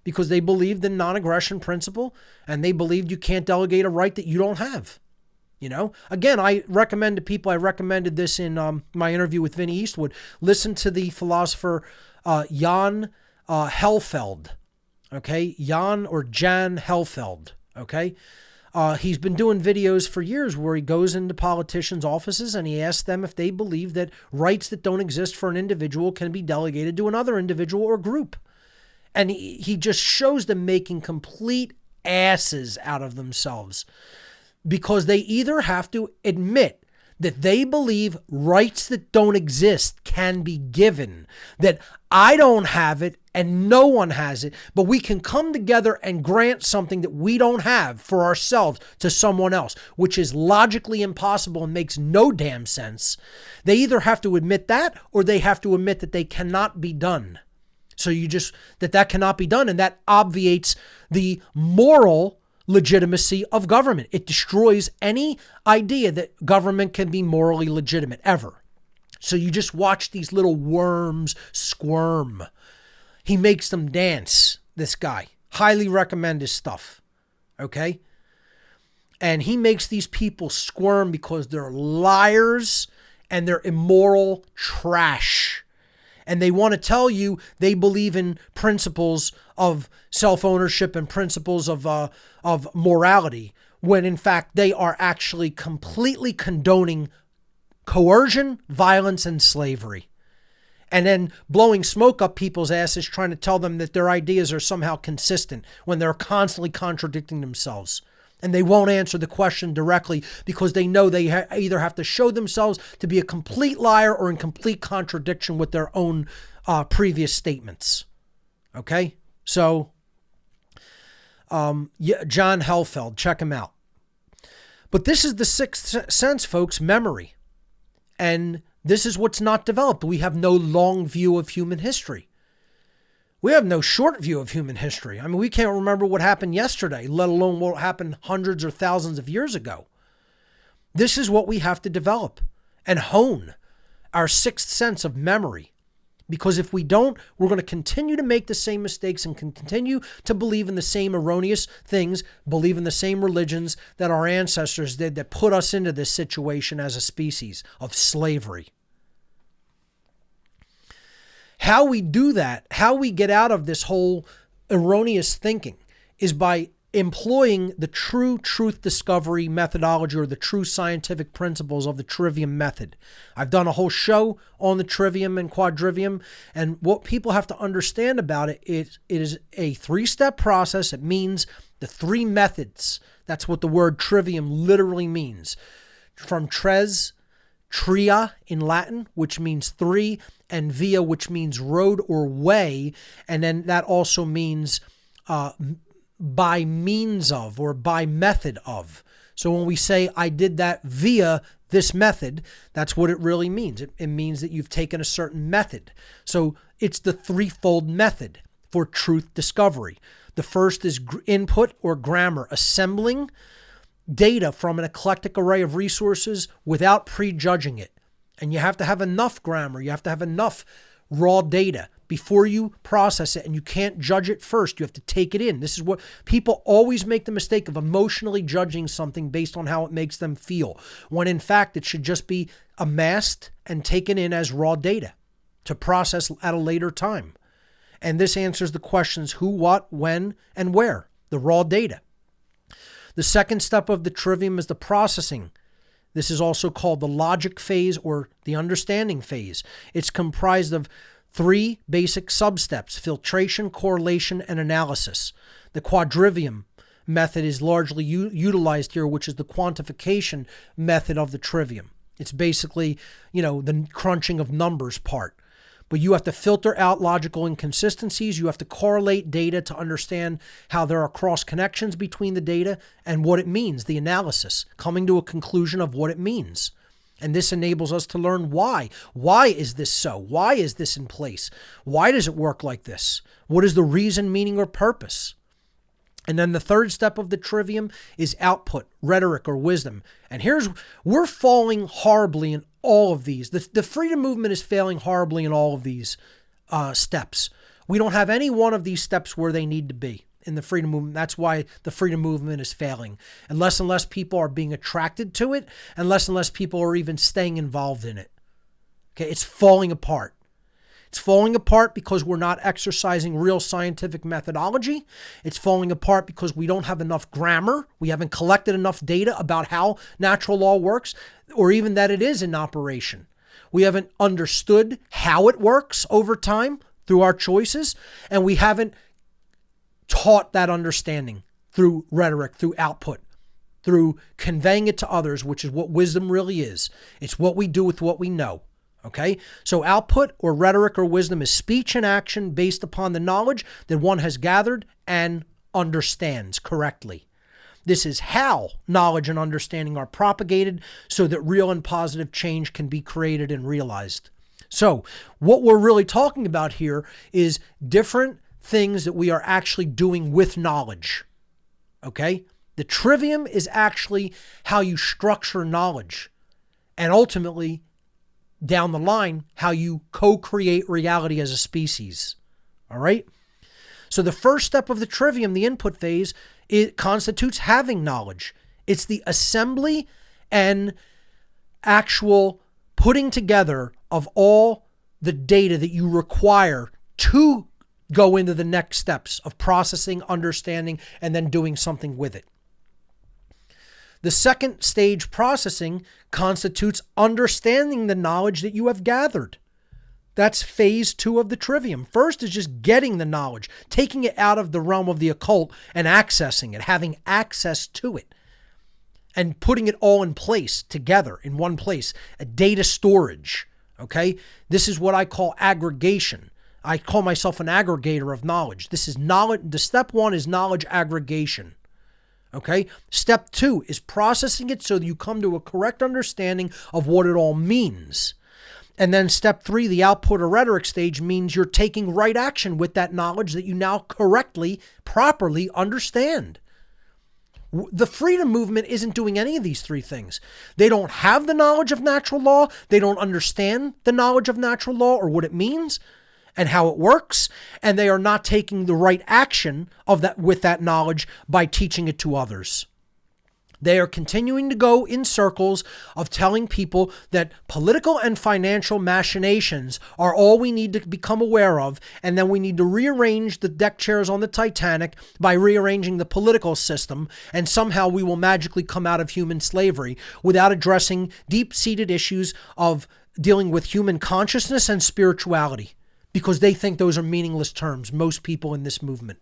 Because they believed in non-aggression principle, and they believed you can't delegate a right that you don't have. You know, again, I recommend to people, I recommended this in my interview with Vinnie Eastwood, listen to the philosopher Jan Helfeld, okay? Jan Helfeld, okay? He's been doing videos for years where he goes into politicians' offices and he asks them if they believe that rights that don't exist for an individual can be delegated to another individual or group. And he just shows them making complete asses out of themselves because they either have to admit that they believe rights that don't exist can be given, that I don't have it and no one has it, but we can come together and grant something that we don't have for ourselves to someone else, which is logically impossible and makes no damn sense. They either have to admit that or they have to admit that they cannot be done. So you just, that cannot be done, and that obviates the moral legitimacy of government. It destroys any idea that government can be morally legitimate, ever. So you just watch these little worms squirm. He makes them dance, this guy. Highly recommend his stuff, okay? And he makes these people squirm because they're liars and they're immoral trash. And they want to tell you they believe in principles of self-ownership and principles of morality, when in fact they are actually completely condoning coercion, violence, and slavery. And then blowing smoke up people's asses trying to tell them that their ideas are somehow consistent when they're constantly contradicting themselves. And they won't answer the question directly because they know they either have to show themselves to be a complete liar or in complete contradiction with their own previous statements. Okay? So, John Helfeld, check him out. But this is the sixth sense, folks, memory. And this is what's not developed. We have no long view of human history. We have no short view of human history. I mean, we can't remember what happened yesterday, let alone what happened hundreds or thousands of years ago. This is what we have to develop and hone, our sixth sense of memory. Because if we don't, we're going to continue to make the same mistakes and continue to believe in the same erroneous things, believe in the same religions that our ancestors did that put us into this situation as a species of slavery. How we do that, how we get out of this whole erroneous thinking, is by employing the true truth discovery methodology or the true scientific principles of the Trivium method. I've done a whole show on the Trivium and Quadrivium, and what people have to understand about it is a three-step process. It means the three methods. That's what the word Trivium literally means. From tres, tria in Latin, which means three, and via, which means road or way, and then that also means by means of or by method of. So when we say I did that via this method, that's what it really means. It means that you've taken a certain method. So it's the threefold method for truth discovery. The first is input or grammar, assembling data from an eclectic array of resources without prejudging it. And you have to have enough grammar. You have to have enough raw data before you process it, and you can't judge it first. You have to take it in. This is what people always make the mistake of, emotionally judging something based on how it makes them feel, when in fact it should just be amassed and taken in as raw data to process at a later time. And this answers the questions who, what, when, and where, the raw data. The second step of the Trivium is the processing. This is also called the logic phase or the understanding phase. It's comprised of three basic substeps: filtration, correlation, and analysis. The Quadrivium method is largely utilized here, which is the quantification method of the Trivium. It's basically, the crunching of numbers part. But you have to filter out logical inconsistencies. You have to correlate data to understand how there are cross connections between the data and what it means, the analysis, coming to a conclusion of what it means. And this enables us to learn why. Why is this so? Why is this in place? Why does it work like this? What is the reason, meaning, or purpose? And then the third step of the Trivium is output, rhetoric, or wisdom. And we're falling horribly in all of these. The freedom movement is failing horribly in all of these steps. We don't have any one of these steps where they need to be in the freedom movement. That's why the freedom movement is failing. And less people are being attracted to it, and less people are even staying involved in it. Okay, it's falling apart. It's falling apart because we're not exercising real scientific methodology. It's falling apart because we don't have enough grammar. We haven't collected enough data about how natural law works, or even that it is in operation. We haven't understood how it works over time through our choices, and we haven't taught that understanding through rhetoric, through output, through conveying it to others, which is what wisdom really is. It's what we do with what we know. Okay, so output or rhetoric or wisdom is speech and action based upon the knowledge that one has gathered and understands correctly. This is how knowledge and understanding are propagated so that real and positive change can be created and realized. So what we're really talking about here is different things that we are actually doing with knowledge. Okay, the Trivium is actually how you structure knowledge, and ultimately, down the line, how you co-create reality as a species. All right? So the first step of the Trivium, the input phase, it constitutes having knowledge. It's the assembly and actual putting together of all the data that you require to go into the next steps of processing, understanding, and then doing something with it. The second stage, processing, constitutes understanding the knowledge that you have gathered. That's phase 2 of the Trivium. First is just getting the knowledge, taking it out of the realm of the occult and accessing it, having access to it, and putting it all in place together in one place, a data storage. Okay? This is what I call aggregation. I call myself an aggregator of knowledge. This is knowledge. The step 1 is knowledge aggregation. Okay. Step 2 is processing it so that you come to a correct understanding of what it all means. And then step 3, the output or rhetoric stage, means you're taking right action with that knowledge that you now correctly, properly understand. The freedom movement isn't doing any of these 3 things. They don't have the knowledge of natural law. They don't understand the knowledge of natural law or what it means and how it works, and they are not taking the right action of that with that knowledge by teaching it to others. They are continuing to go in circles of telling people that political and financial machinations are all we need to become aware of, and then we need to rearrange the deck chairs on the Titanic by rearranging the political system, and somehow we will magically come out of human slavery without addressing deep-seated issues of dealing with human consciousness and spirituality. Because they think those are meaningless terms, most people in this movement.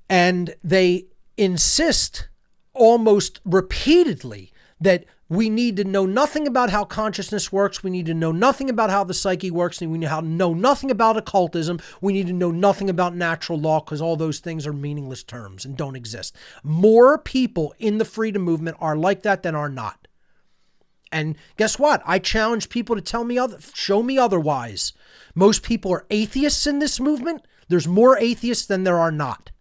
And they insist almost repeatedly that we need to know nothing about how consciousness works. We need to know nothing about how the psyche works. And we need to know nothing about occultism. We need to know nothing about natural law because all those things are meaningless terms and don't exist. More people in the freedom movement are like that than are not. And guess what? I challenge people to show me otherwise. Most people are atheists in this movement. There's more atheists than there are not.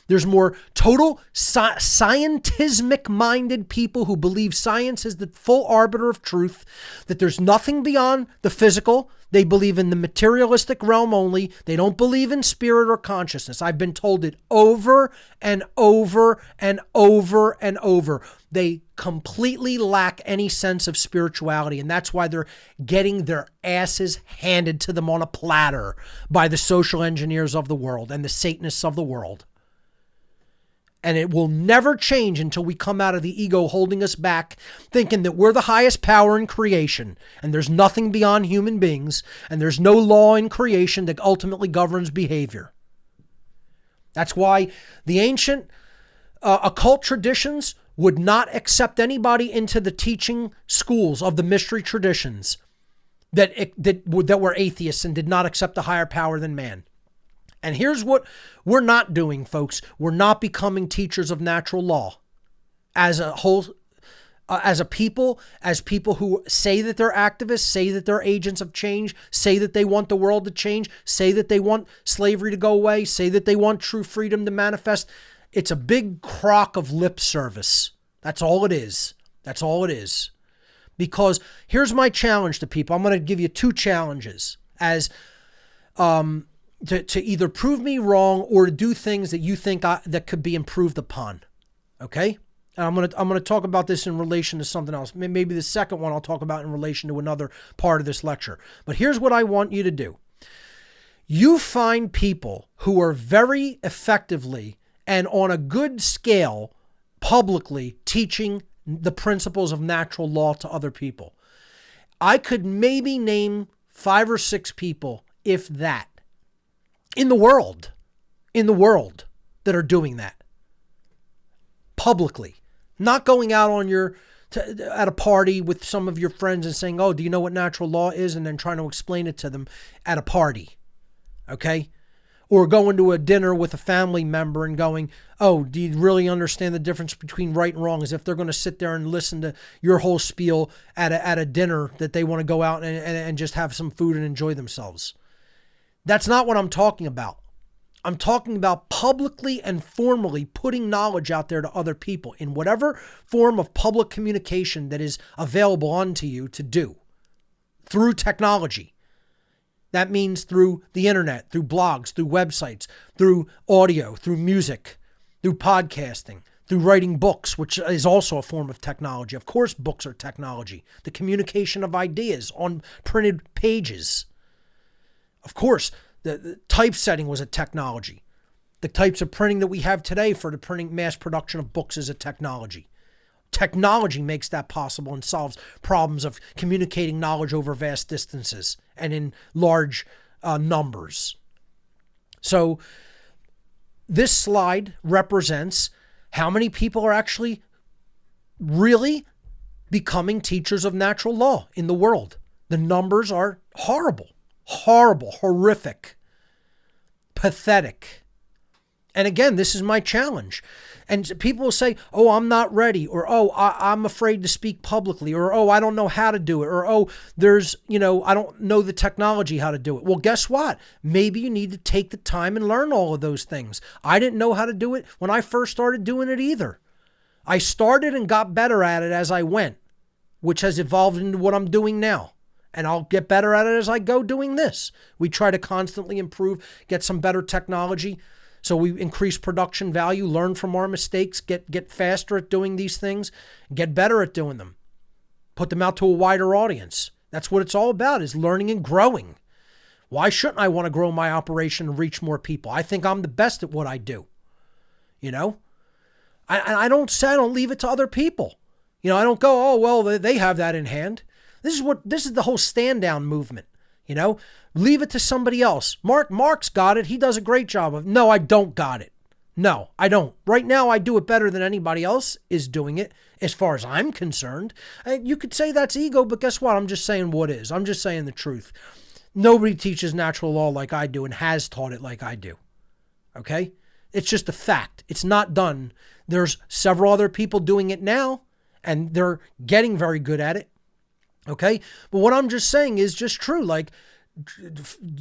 There's more total scientismic-minded people who believe science is the full arbiter of truth, that there's nothing beyond the physical. They believe in the materialistic realm only. They don't believe in spirit or consciousness. I've been told it over and over and over and over. They completely lack any sense of spirituality, and that's why they're getting their asses handed to them on a platter by the social engineers of the world and the Satanists of the world. And it will never change until we come out of the ego holding us back, thinking that we're the highest power in creation, and there's nothing beyond human beings, and there's no law in creation that ultimately governs behavior. That's why the ancient occult traditions would not accept anybody into the teaching schools of the mystery traditions that were atheists and did not accept a higher power than man. And here's what we're not doing, folks. We're not becoming teachers of natural law as a whole, as people who say that they're activists, say that they're agents of change, say that they want the world to change, say that they want slavery to go away, say that they want true freedom to manifest. It's a big crock of lip service. That's all it is. That's all it is. Because here's my challenge to people. I'm going to give you two challenges as to either prove me wrong or to do things that you think that could be improved upon. Okay? And I'm going to talk about this in relation to something else. Maybe the second one I'll talk about in relation to another part of this lecture. But here's what I want you to do. You find people who are very effectively and on a good scale publicly teaching the principles of natural law to other people. I could maybe name 5 or 6 people, if that, in the world that are doing that publicly, not going out on at a party with some of your friends and saying, oh, do you know what natural law is? And then trying to explain it to them at a party. Okay. Or going to a dinner with a family member and going, oh, do you really understand the difference between right and wrong? As if they're going to sit there and listen to your whole spiel at a dinner that they want to go out and just have some food and enjoy themselves. That's not what I'm talking about. I'm talking about publicly and formally putting knowledge out there to other people in whatever form of public communication that is available unto you to do through technology. That means through the internet, through blogs, through websites, through audio, through music, through podcasting, through writing books, which is also a form of technology. Of course, books are technology. The communication of ideas on printed pages. Of course, the typesetting was a technology. The types of printing that we have today for the printing mass production of books is a technology. Technology makes that possible and solves problems of communicating knowledge over vast distances and in large numbers. So this slide represents how many people are actually really becoming teachers of natural law in the world. The numbers are horrible, horrific, pathetic. And again, this is my challenge. And people will say, oh, I'm not ready, or, oh, I'm afraid to speak publicly, or, oh, I don't know how to do it, or, oh, I don't know the technology how to do it. Well, guess what? Maybe you need to take the time and learn all of those things. I didn't know how to do it when I first started doing it either. I started and got better at it as I went, which has evolved into what I'm doing now. And I'll get better at it as I go doing this. We try to constantly improve, get some better technology. So we increase production value, learn from our mistakes, get faster at doing these things, get better at doing them, put them out to a wider audience. That's what it's all about, is learning and growing. Why shouldn't I want to grow my operation and reach more people? I think I'm the best at what I do. I don't leave it to other people. I don't go, oh, well, they have that in hand. This is the whole stand down movement. Leave it to somebody else. Mark's got it. He does a great job of it. No, I don't got it. No, I don't. Right now, I do it better than anybody else is doing it, as far as I'm concerned. You could say that's ego, but guess what? I'm just saying what is. I'm just saying the truth. Nobody teaches natural law like I do and has taught it like I do. Okay? It's just a fact. It's not done. There's several other people doing it now, and they're getting very good at it. Okay? But what I'm just saying is just true. Like,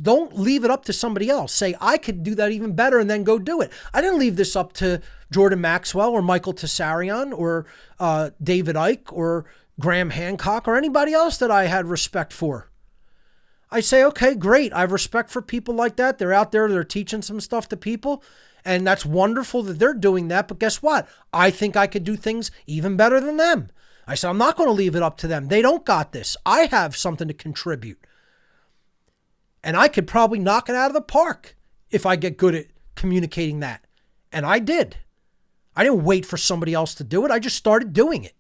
don't leave it up to somebody else. Say, I could do that even better, and then go do it. I didn't leave this up to Jordan Maxwell or Michael Tessarion or David Icke or Graham Hancock or anybody else that I had respect for. I say, okay, great. I have respect for people like that. They're out there. They're teaching some stuff to people. And that's wonderful that they're doing that. But guess what? I think I could do things even better than them. I said, I'm not going to leave it up to them. They don't got this. I have something to contribute. And I could probably knock it out of the park if I get good at communicating that. And I did. I didn't wait for somebody else to do it. I just started doing it.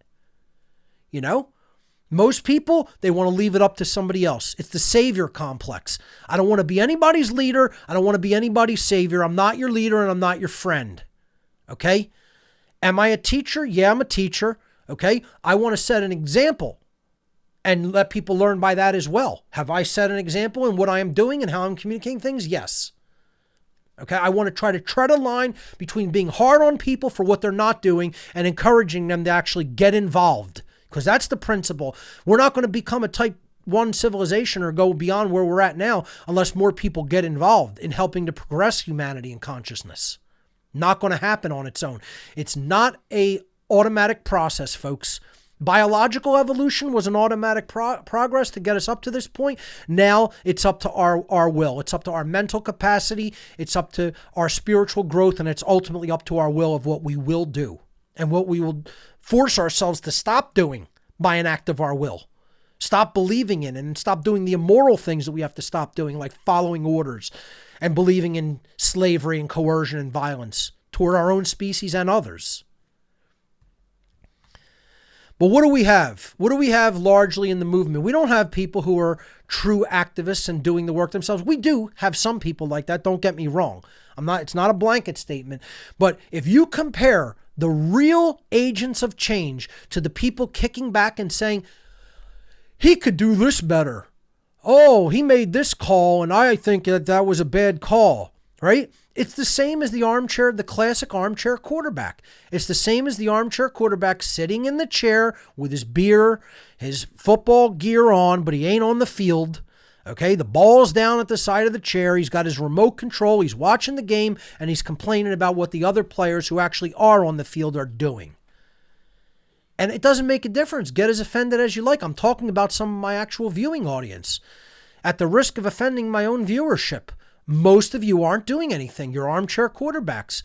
Most people, they want to leave it up to somebody else. It's the savior complex. I don't want to be anybody's leader. I don't want to be anybody's savior. I'm not your leader and I'm not your friend. Okay? Am I a teacher? Yeah, I'm a teacher. Okay? I want to set an example and let people learn by that as well. Have I set an example in what I am doing and how I'm communicating things? Yes. Okay, I want to try to tread a line between being hard on people for what they're not doing and encouraging them to actually get involved. Because that's the principle. We're not going to become a type 1 civilization or go beyond where we're at now unless more people get involved in helping to progress humanity and consciousness. Not going to happen on its own. It's not a automatic process, folks. Biological evolution was an automatic progress to get us up to this point. Now it's up to our will. It's up to our mental capacity. It's up to our spiritual growth. And it's ultimately up to our will of what we will do and what we will force ourselves to stop doing by an act of our will. Stop believing in and stop doing the immoral things that we have to stop doing, like following orders and believing in slavery and coercion and violence toward our own species and others. But what do we have? What do we have largely in the movement? We don't have people who are true activists and doing the work themselves. We do have some people like that. Don't get me wrong. It's not a blanket statement. But if you compare the real agents of change to the people kicking back and saying, he could do this better. Oh, he made this call and I think that was a bad call, right? It's the same as the classic armchair quarterback. It's the same as the armchair quarterback sitting in the chair with his beer, his football gear on, but he ain't on the field. Okay, the ball's down at the side of the chair. He's got his remote control. He's watching the game and he's complaining about what the other players who actually are on the field are doing. And it doesn't make a difference. Get as offended as you like. I'm talking about some of my actual viewing audience. At the risk of offending my own viewership, most of you aren't doing anything. You're armchair quarterbacks.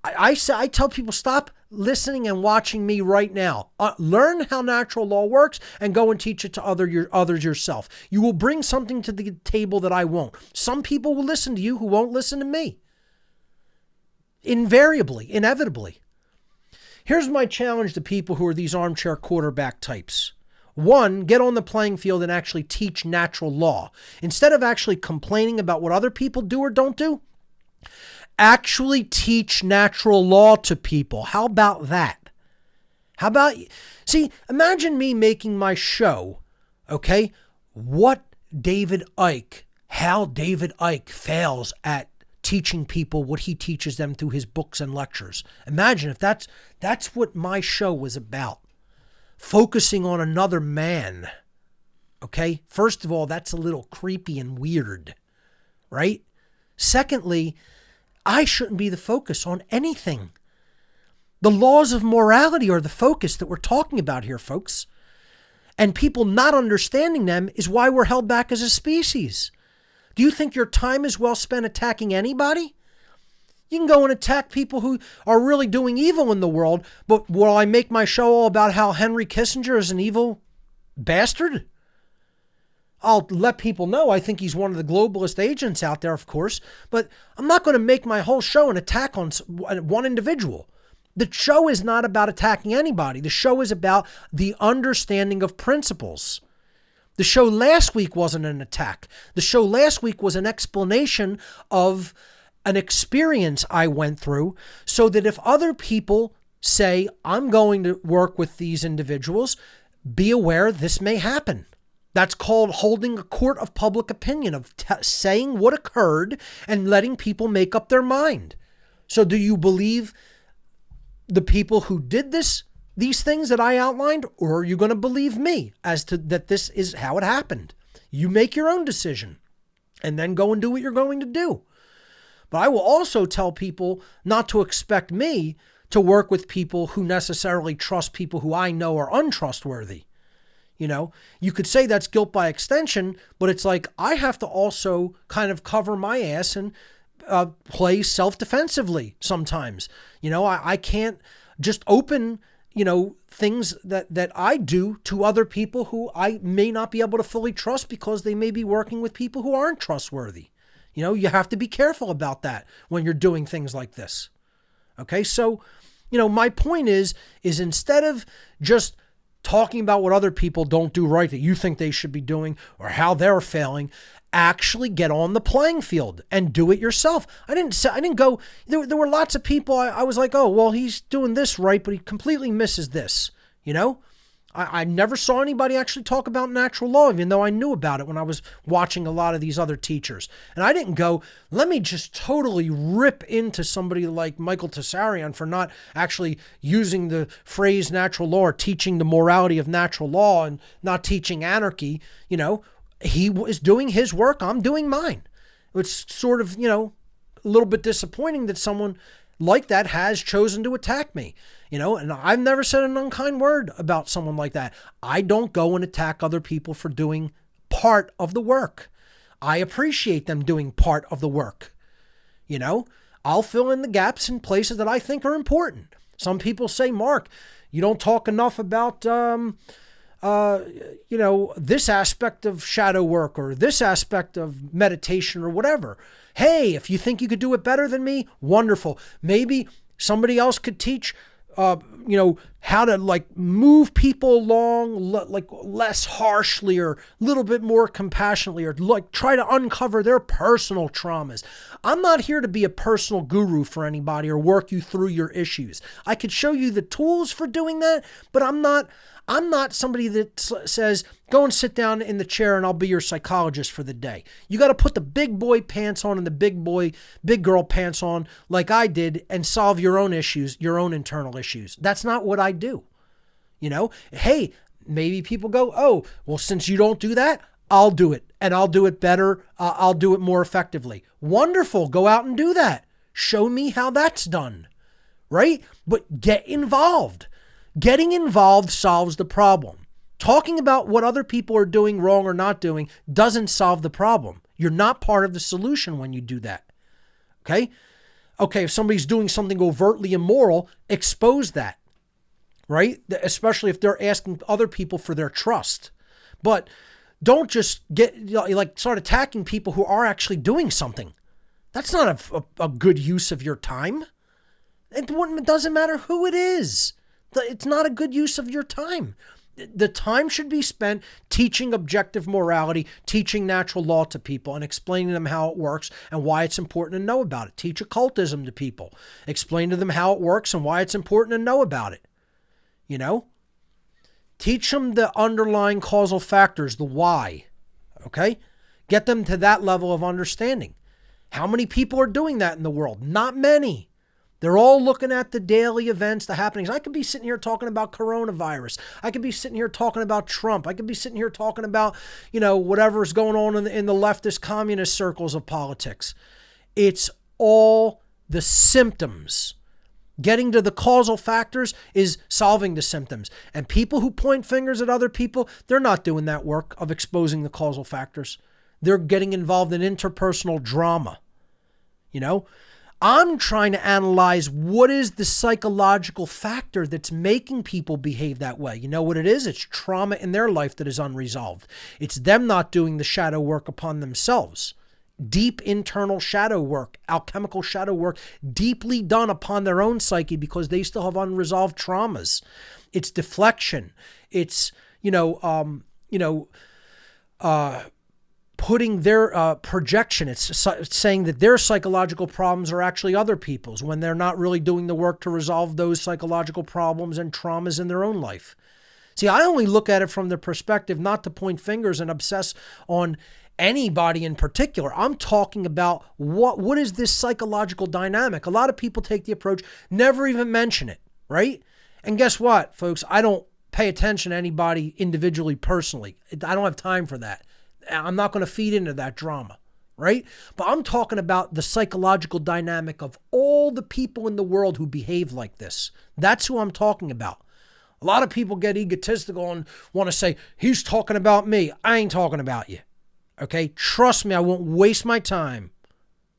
I tell people, stop listening and watching me right now. Learn how natural law works and go and teach it to others yourself. You will bring something to the table that I won't. Some people will listen to you who won't listen to me. Invariably, inevitably. Here's my challenge to people who are these armchair quarterback types. One, get on the playing field and actually teach natural law. Instead of actually complaining about what other people do or don't do, actually teach natural law to people. How about that? Imagine me making my show, okay? How David Icke fails at teaching people what he teaches them through his books and lectures. Imagine if that's what my show was about. Focusing on another man. Okay? First of all, that's a little creepy and weird, right? Secondly, I shouldn't be the focus on anything. The laws of morality are the focus that we're talking about here, folks. And people not understanding them is why we're held back as a species. Do you think your time is well spent attacking anybody? You can go and attack people who are really doing evil in the world, but will I make my show all about how Henry Kissinger is an evil bastard? I'll let people know I think he's one of the globalist agents out there, of course, but I'm not going to make my whole show an attack on one individual. The show is not about attacking anybody. The show is about the understanding of principles. The show last week wasn't an attack. The show last week was an explanation of an experience I went through so that if other people say, I'm going to work with these individuals, be aware this may happen. That's called holding a court of public opinion, of saying what occurred and letting people make up their mind. So do you believe the people who did these things that I outlined, or are you going to believe me as to that this is how it happened? You make your own decision and then go and do what you're going to do. But I will also tell people not to expect me to work with people who necessarily trust people who I know are untrustworthy. You know, you could say that's guilt by extension, but it's like I have to also kind of cover my ass and play self-defensively sometimes. You know, I can't just open, things that I do to other people who I may not be able to fully trust because they may be working with people who aren't trustworthy. You have to be careful about that when you're doing things like this. Okay, so, my point is instead of just talking about what other people don't do right that you think they should be doing or how they're failing. Actually get on the playing field and do it yourself. I didn't go, there were lots of people I was like, oh, well, he's doing this right, but he completely misses this, you know? I never saw anybody actually talk about natural law, even though I knew about it when I was watching a lot of these other teachers. And I didn't go, let me just totally rip into somebody like Michael Tessarion for not actually using the phrase natural law or teaching the morality of natural law and not teaching anarchy. You know, he was doing his work, I'm doing mine. It's sort of, a little bit disappointing that someone like that has chosen to attack me. And I've never said an unkind word about someone like that. I don't go and attack other people for doing part of the work. I appreciate them doing part of the work. I'll fill in the gaps in places that I think are important. Some people say, Mark, you don't talk enough about, this aspect of shadow work or this aspect of meditation or whatever. Hey, if you think you could do it better than me, wonderful. Maybe somebody else could teach how to move people along less harshly or a little bit more compassionately or try to uncover their personal traumas. I'm not here to be a personal guru for anybody or work you through your issues. I could show you the tools for doing that, but I'm not somebody that says, go and sit down in the chair and I'll be your psychologist for the day. You got to put the big boy pants on and the big girl pants on like I did and solve your own issues, your own internal issues. That's not what I do. Hey, maybe people go, oh, well, since you don't do that, I'll do it and I'll do it better. I'll do it more effectively. Wonderful. Go out and do that. Show me how that's done. Right? But get involved. Getting involved solves the problem. Talking about what other people are doing wrong or not doing doesn't solve the problem. You're not part of the solution when you do that. Okay, if somebody's doing something overtly immoral, expose that, right? Especially if they're asking other people for their trust. But don't just start attacking people who are actually doing something. That's not a good use of your time. It doesn't matter who it is. It's not a good use of your time. The time should be spent teaching objective morality, teaching natural law to people and explaining to them how it works and why it's important to know about it. Teach occultism to people. Explain to them how it works and why it's important to know about it. Teach them the underlying causal factors, the why. Okay? Get them to that level of understanding. How many people are doing that in the world? Not many. They're all looking at the daily events, the happenings. I could be sitting here talking about coronavirus. I could be sitting here talking about Trump. I could be sitting here talking about, whatever's going on in the leftist communist circles of politics. It's all the symptoms. Getting to the causal factors is solving the symptoms. And people who point fingers at other people, they're not doing that work of exposing the causal factors. They're getting involved in interpersonal drama. I'm trying to analyze what is the psychological factor that's making people behave that way. You know what it is? It's trauma in their life that is unresolved. It's them not doing the shadow work upon themselves. Deep internal shadow work, alchemical shadow work, deeply done upon their own psyche because they still have unresolved traumas. It's deflection. It's, putting their projection. It's saying that their psychological problems are actually other people's when they're not really doing the work to resolve those psychological problems and traumas in their own life. See, I only look at it from the perspective not to point fingers and obsess on anybody in particular. I'm talking about what is this psychological dynamic? A lot of people take the approach, never even mention it, right? And guess what, folks? I don't pay attention to anybody individually, personally. I don't have time for that. I'm not going to feed into that drama, right? But I'm talking about the psychological dynamic of all the people in the world who behave like this. That's who I'm talking about. A lot of people get egotistical and want to say, he's talking about me. I ain't talking about you. Okay? Trust me, I won't waste my time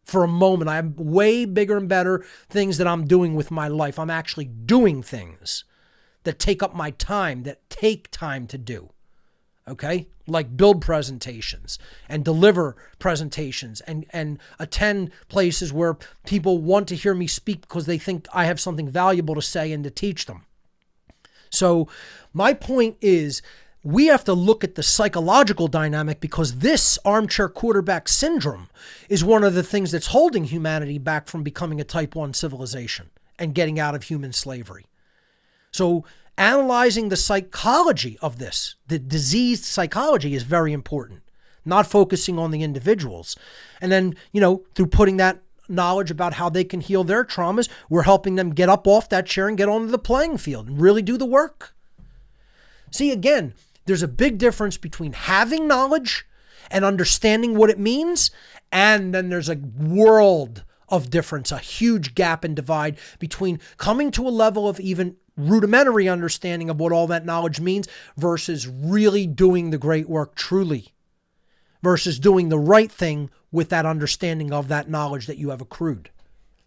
for a moment. I have way bigger and better things that I'm doing with my life. I'm actually doing things that take up my time, that take time to do. Okay? Like build presentations and deliver presentations and attend places where people want to hear me speak because they think I have something valuable to say and to teach them. So my point is, we have to look at the psychological dynamic, because this armchair quarterback syndrome is one of the things that's holding humanity back from becoming a type 1 civilization and getting out of human slavery. So analyzing the psychology of this, the diseased psychology, is very important, not focusing on the individuals. And then, through putting that knowledge about how they can heal their traumas, we're helping them get up off that chair and get onto the playing field and really do the work. See, again, there's a big difference between having knowledge and understanding what it means, and then there's a world of difference, a huge gap and divide between coming to a level of even rudimentary understanding of what all that knowledge means versus really doing the great work truly, versus doing the right thing with that understanding of that knowledge that you have accrued.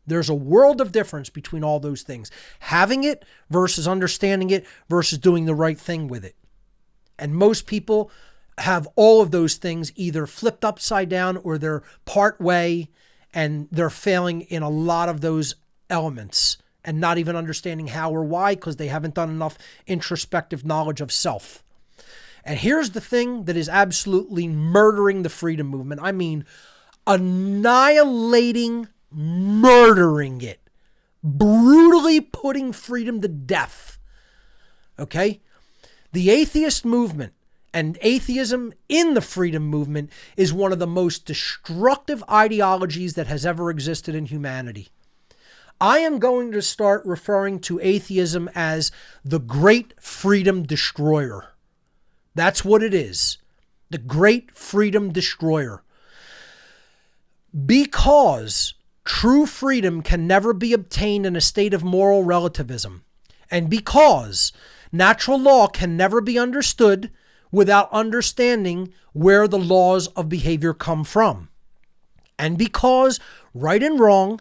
There's a world of difference between all those things. Having it versus understanding it versus doing the right thing with it. And most people have all of those things either flipped upside down or they're part way, and they're failing in a lot of those elements and not even understanding how or why, because they haven't done enough introspective knowledge of self. And here's the thing that is absolutely murdering the freedom movement. I mean, annihilating, murdering it, brutally putting freedom to death. Okay? The atheist movement and atheism in the freedom movement is one of the most destructive ideologies that has ever existed in humanity. I am going to start referring to atheism as the great freedom destroyer. That's what it is. The great freedom destroyer. Because true freedom can never be obtained in a state of moral relativism. And because natural law can never be understood without understanding where the laws of behavior come from. And because right and wrong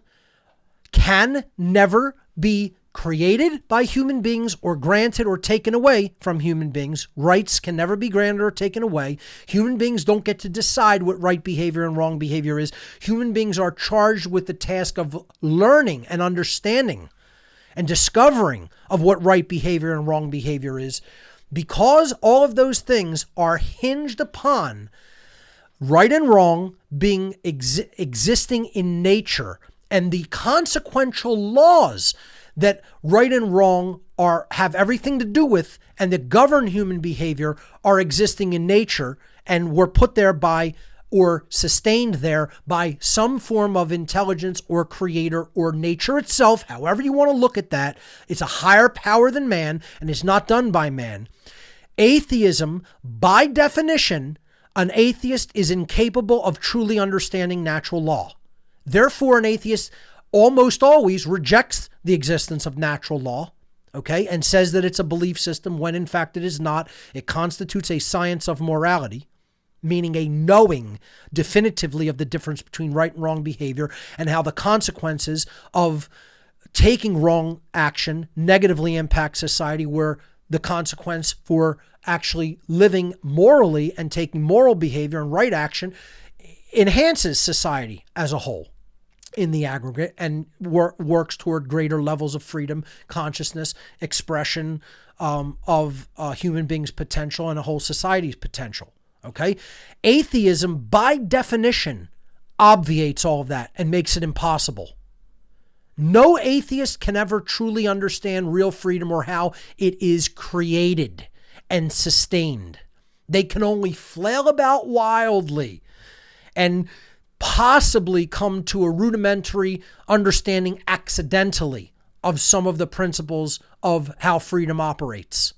can never be created by human beings or granted or taken away from human beings. Rights can never be granted or taken away. Human beings don't get to decide what right behavior and wrong behavior is. Human beings are charged with the task of learning and understanding and discovering of what right behavior and wrong behavior is. Because all of those things are hinged upon right and wrong being existing in nature, and the consequential laws that right and wrong have everything to do with and that govern human behavior are existing in nature and were put there by or sustained there by some form of intelligence or creator or nature itself, however you want to look at that. It's a higher power than man, and it's not done by man. Atheism, by definition, an atheist is incapable of truly understanding natural law. Therefore, an atheist almost always rejects the existence of natural law, okay, and says that it's a belief system when in fact it is not. It constitutes a science of morality, meaning a knowing definitively of the difference between right and wrong behavior and how the consequences of taking wrong action negatively impact society, where the consequence for actually living morally and taking moral behavior and right action enhances society as a whole in the aggregate and works toward greater levels of freedom, consciousness, expression of human beings' potential and a whole society's potential. Okay? Atheism, by definition, obviates all of that and makes it impossible. No atheist can ever truly understand real freedom or how it is created and sustained. They can only flail about wildly and possibly come to a rudimentary understanding accidentally of some of the principles of how freedom operates.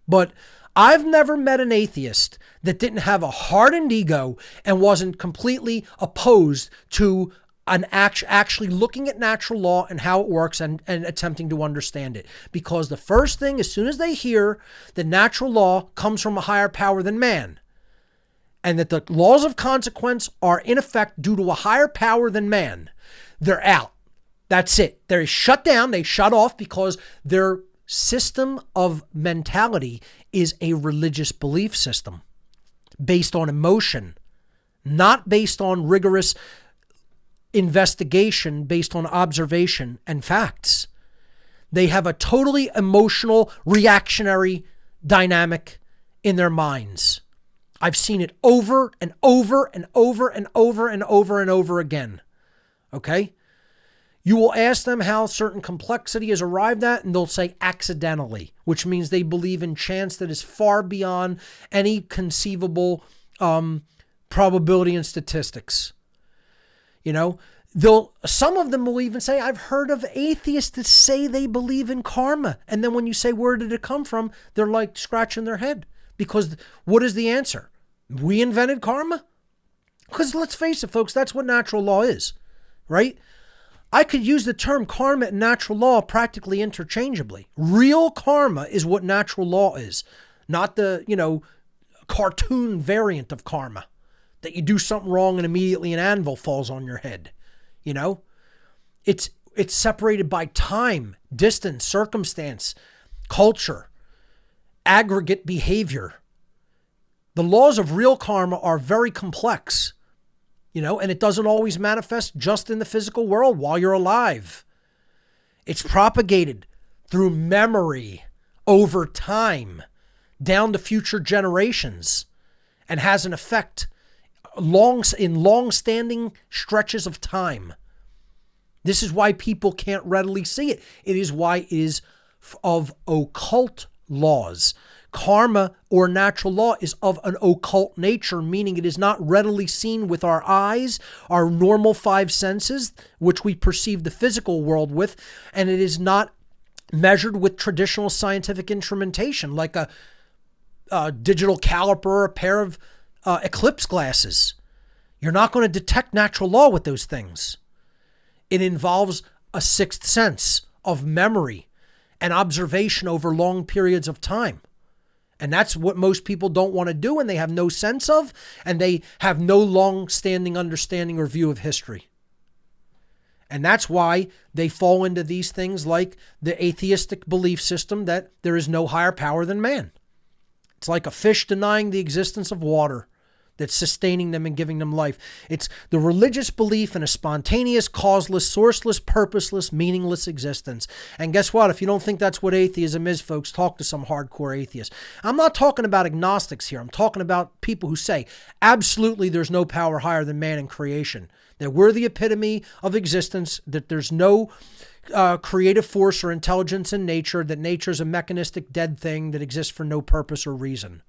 But I've never met an atheist that didn't have a hardened ego and wasn't completely opposed to actually looking at natural law and how it works and attempting to understand it. Because the first thing, as soon as they hear that natural law comes from a higher power than man, and that the laws of consequence are in effect due to a higher power than man, they're out. That's it. They're shut down. They shut off because their system of mentality is a religious belief system based on emotion, not based on rigorous investigation, based on observation and facts. They have a totally emotional, reactionary dynamic in their minds. I've seen it over and over and over and over and over and over again. Okay? You will ask them how certain complexity is arrived at, and they'll say accidentally, which means they believe in chance that is far beyond any conceivable probability and statistics. You know, some of them will even say, I've heard of atheists that say they believe in karma. And then when you say, where did it come from? They're like scratching their head. Because what is the answer? We invented karma? Because let's face it, folks, that's what natural law is, right? I could use the term karma and natural law practically interchangeably. Real karma is what natural law is, not the, cartoon variant of karma, that you do something wrong and immediately an anvil falls on your head. It's separated by time, distance, circumstance, culture, aggregate behavior. The laws of real karma are very complex, and it doesn't always manifest just in the physical world while you're alive. It's propagated through memory over time down to future generations and has an effect in long-standing stretches of time. This is why people can't readily see it. It is why it is of occult laws. Karma or natural law is of an occult nature, meaning it is not readily seen with our eyes, our normal five senses, which we perceive the physical world with, and it is not measured with traditional scientific instrumentation like a digital caliper or a pair of eclipse glasses. You're not going to detect natural law with those things. It involves a sixth sense of memory and observation over long periods of time. And that's what most people don't want to do, and they have no sense of, and they have no long-standing understanding or view of history. And that's why they fall into these things like the atheistic belief system that there is no higher power than man. It's like a fish denying the existence of water that's sustaining them and giving them life. It's the religious belief in a spontaneous, causeless, sourceless, purposeless, meaningless existence. And guess what? If you don't think that's what atheism is, folks, talk to some hardcore atheists. I'm not talking about agnostics here. I'm talking about people who say, absolutely, there's no power higher than man in creation. That we're the epitome of existence, that there's no creative force or intelligence in nature, that nature's a mechanistic dead thing that exists for no purpose or reason.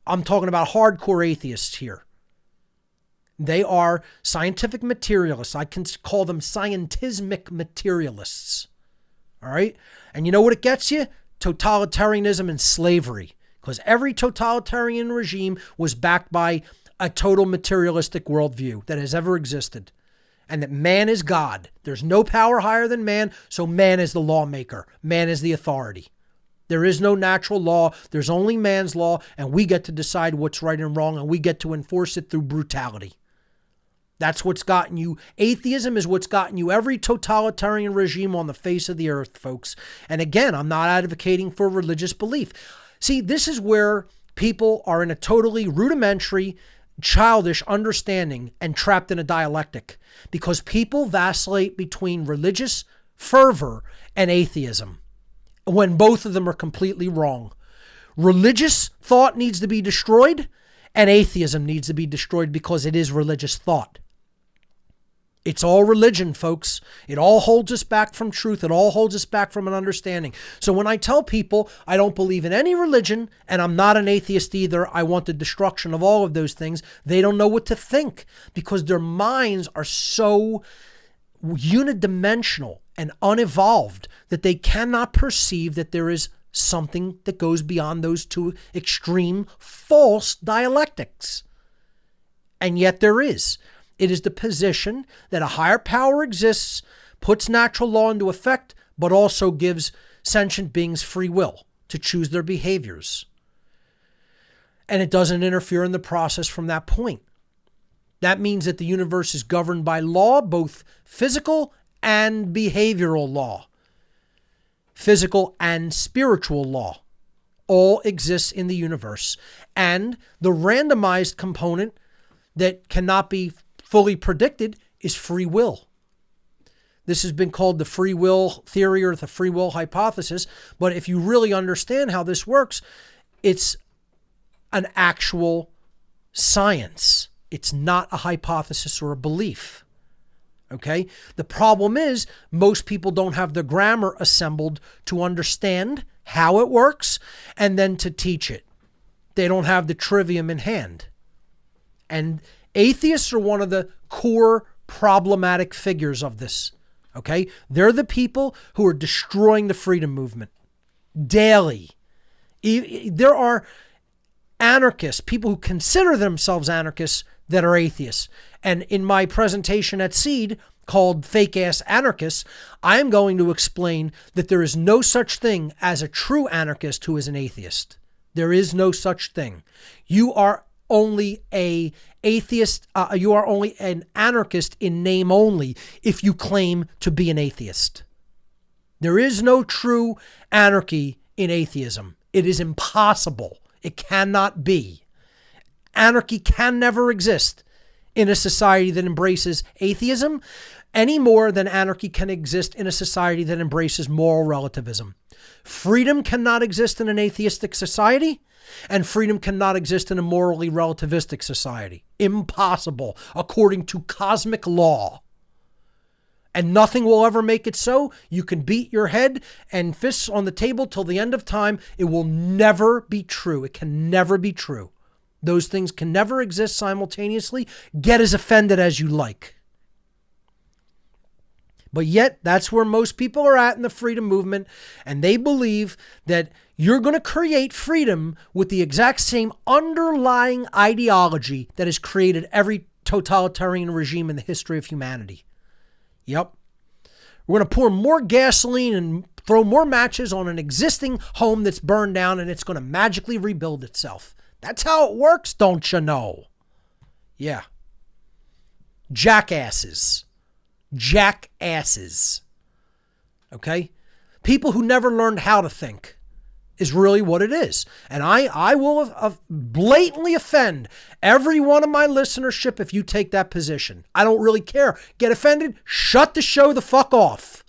I'm talking about hardcore atheists here. They are scientific materialists. I can call them scientismic materialists. All right? And you know what it gets you? Totalitarianism and slavery. Because every totalitarian regime was backed by a total materialistic worldview that has ever existed. And that man is God. There's no power higher than man, so man is the lawmaker. Man is the authority. There is no natural law. There's only man's law, and we get to decide what's right and wrong, and we get to enforce it through brutality. That's what's gotten you. Atheism is what's gotten you every totalitarian regime on the face of the earth, folks. And again, I'm not advocating for religious belief. See, this is where people are in a totally rudimentary, childish understanding and trapped in a dialectic, because people vacillate between religious fervor and atheism, when both of them are completely wrong. Religious thought needs to be destroyed, and atheism needs to be destroyed because it is religious thought. It's all religion, folks. It all holds us back from truth. It all holds us back from an understanding. So when I tell people I don't believe in any religion, and I'm not an atheist either, I want the destruction of all of those things, they don't know what to think, because their minds are so unidimensional and unevolved that they cannot perceive that there is something that goes beyond those two extreme false dialectics. And yet there is. It is the position that a higher power exists, puts natural law into effect, but also gives sentient beings free will to choose their behaviors. And it doesn't interfere in the process from that point. That means that the universe is governed by law, both physical and behavioral law. Physical and spiritual law all exists in the universe. And the randomized component that cannot be fully predicted is free will. This has been called the free will theory or the free will hypothesis. But if you really understand how this works, it's an actual science. It's not a hypothesis or a belief. Okay? The problem is most people don't have the grammar assembled to understand how it works and then to teach it. They don't have the trivium in hand. And atheists are one of the core problematic figures of this. Okay? They're the people who are destroying the freedom movement daily. There are anarchists, people who consider themselves anarchists, that are atheists. And in my presentation at Seed called Fake Ass Anarchists, I am going to explain that there is no such thing as a true anarchist who is an atheist. There is no such thing. You are only a atheist. You are only an anarchist in name only if you claim to be an atheist. There is no true anarchy in atheism. It is impossible. It cannot be. Anarchy can never exist in a society that embraces atheism any more than anarchy can exist in a society that embraces moral relativism. Freedom cannot exist in an atheistic society, and freedom cannot exist in a morally relativistic society. Impossible, according to cosmic law. And nothing will ever make it so. You can beat your head and fists on the table till the end of time. It will never be true. It can never be true. Those things can never exist simultaneously. Get as offended as you like. But yet, that's where most people are at in the freedom movement, and they believe that you're going to create freedom with the exact same underlying ideology that has created every totalitarian regime in the history of humanity. Yep. We're going to pour more gasoline and throw more matches on an existing home that's burned down, and it's going to magically rebuild itself. That's how it works, don't you know? Yeah. Jackasses. Jackasses. Okay? People who never learned how to think is really what it is. And I will blatantly offend every one of my listenership if you take that position. I don't really care. Get offended, shut the show the fuck off.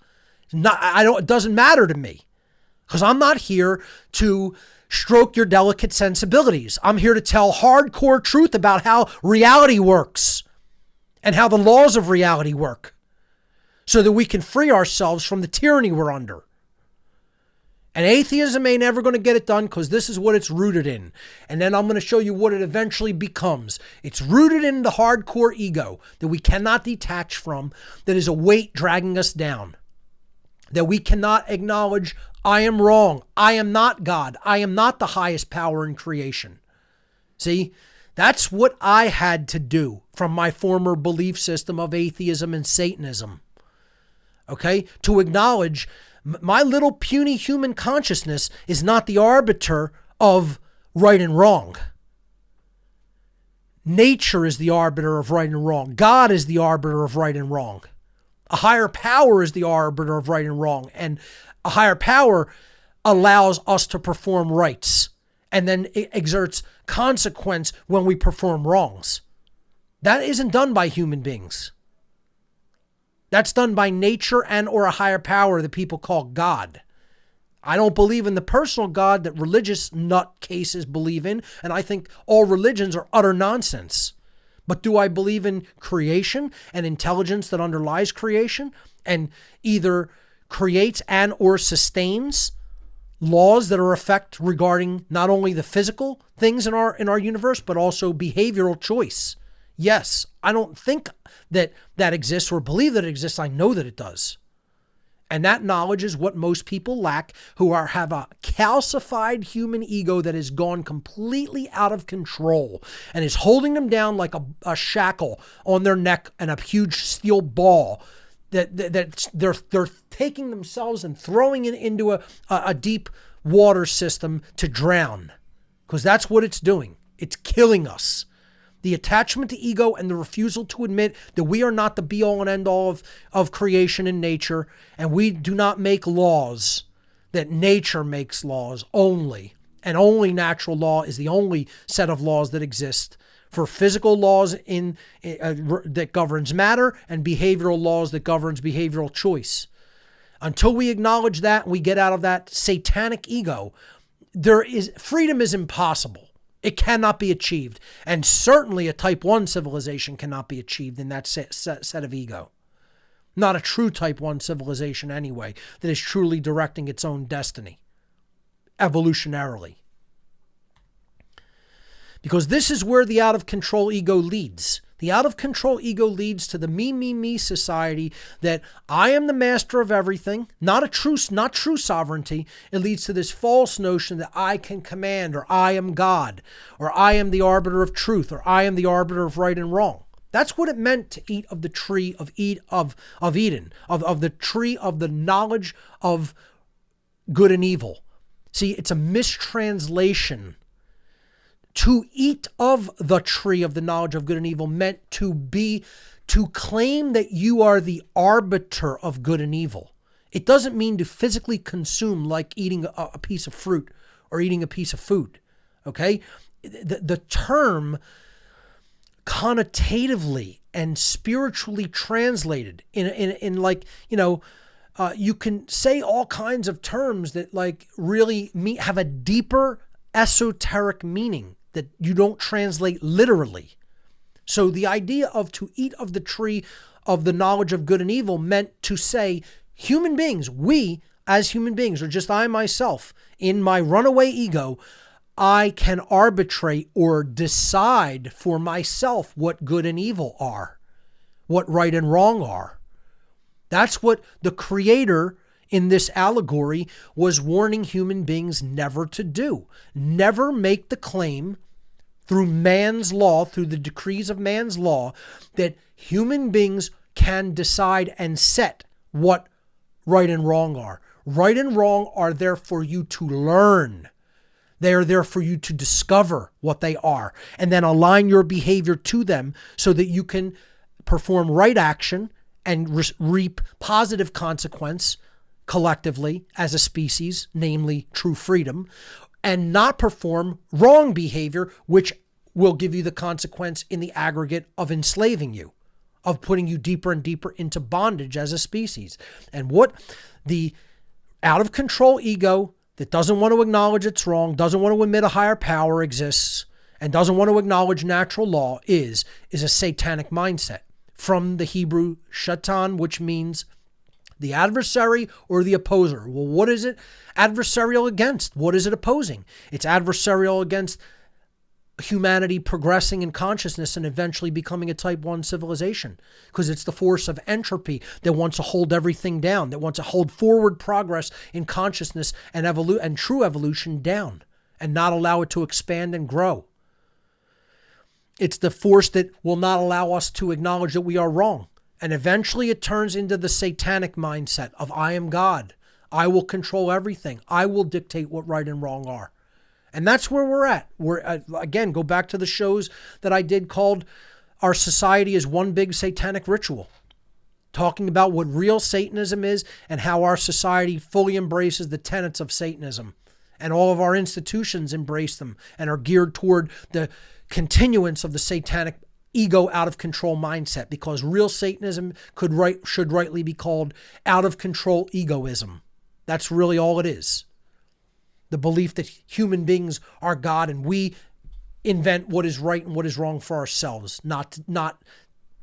It doesn't matter to me. Because I'm not here to stroke your delicate sensibilities. I'm here to tell hardcore truth about how reality works and how the laws of reality work so that we can free ourselves from the tyranny we're under. And atheism ain't ever going to get it done because this is what it's rooted in. And then I'm going to show you what it eventually becomes. It's rooted in the hardcore ego that we cannot detach from, that is a weight dragging us down, that we cannot acknowledge. I am wrong. I am not God. I am not the highest power in creation. See, that's what I had to do from my former belief system of atheism and Satanism. Okay? To acknowledge my little puny human consciousness is not the arbiter of right and wrong. Nature is the arbiter of right and wrong. God is the arbiter of right and wrong. A higher power is the arbiter of right and wrong. And a higher power allows us to perform rights and then it exerts consequence when we perform wrongs. That isn't done by human beings. That's done by nature and or a higher power that people call God. I don't believe in the personal God that religious nutcases believe in, and I think all religions are utter nonsense. But do I believe in creation and intelligence that underlies creation and either creates and or sustains laws that are effect regarding not only the physical things in our universe, but also behavioral choice? Yes, I don't think that exists or believe that it exists. I know that it does. And that knowledge is what most people lack who have a calcified human ego that has gone completely out of control and is holding them down like a shackle on their neck and a huge steel ball that they're taking themselves and throwing it into a deep water system to drown. Because that's what it's doing. It's killing us. The attachment to ego and the refusal to admit that we are not the be-all and end-all of creation and nature, and we do not make laws, that nature makes laws only, and only natural law is the only set of laws that exist for physical laws that governs matter and behavioral laws that governs behavioral choice. Until we acknowledge that and we get out of that satanic ego, freedom is impossible. It cannot be achieved. And certainly a type 1 civilization cannot be achieved in that set of ego. Not a true type 1 civilization anyway, that is truly directing its own destiny, evolutionarily. Because this is where the out-of-control ego leads. The out-of-control ego leads to the me society that I am the master of everything, not true sovereignty. It leads to this false notion that I can command, or I am God, or I am the arbiter of truth, or I am the arbiter of right and wrong. That's what it meant to eat of the tree of Eden, of the tree of the knowledge of good and evil. See, it's a mistranslation. To eat of the tree of the knowledge of good and evil meant to claim that you are the arbiter of good and evil. It doesn't mean to physically consume like eating a piece of fruit or eating a piece of food. Okay? The term connotatively and spiritually translated in like, you can say all kinds of terms that like really have a deeper esoteric meaning that you don't translate literally. So the idea of to eat of the tree of the knowledge of good and evil meant to say human beings, we as human beings, or just I myself in my runaway ego, I can arbitrate or decide for myself what good and evil are, what right and wrong are. That's what the creator in this allegory was warning human beings never to do. Never make the claim through man's law, through the decrees of man's law, that human beings can decide and set what right and wrong are. Right and wrong are there for you to learn. They are there for you to discover what they are and then align your behavior to them so that you can perform right action and reap positive consequence collectively as a species, namely true freedom, and not perform wrong behavior, which will give you the consequence in the aggregate of enslaving you, of putting you deeper and deeper into bondage as a species. And what the out-of-control ego that doesn't want to acknowledge it's wrong, doesn't want to admit a higher power exists, and doesn't want to acknowledge natural law is a satanic mindset. From the Hebrew shatan, which means the adversary or the opposer. Well, what is it adversarial against? What is it opposing? It's adversarial against humanity progressing in consciousness and eventually becoming a type 1 civilization, because it's the force of entropy that wants to hold everything down, that wants to hold forward progress in consciousness and true evolution down and not allow it to expand and grow. It's the force that will not allow us to acknowledge that we are wrong. And eventually it turns into the satanic mindset of I am God. I will control everything. I will dictate what right and wrong are. And that's where we're at. Again, go back to the shows that I did called Our Society is One Big Satanic Ritual. Talking about what real Satanism is and how our society fully embraces the tenets of Satanism. And all of our institutions embrace them and are geared toward the continuance of the satanic ego out of control mindset, because real Satanism should rightly be called out of control egoism. That's really all it is. The belief that human beings are God and we invent what is right and what is wrong for ourselves, not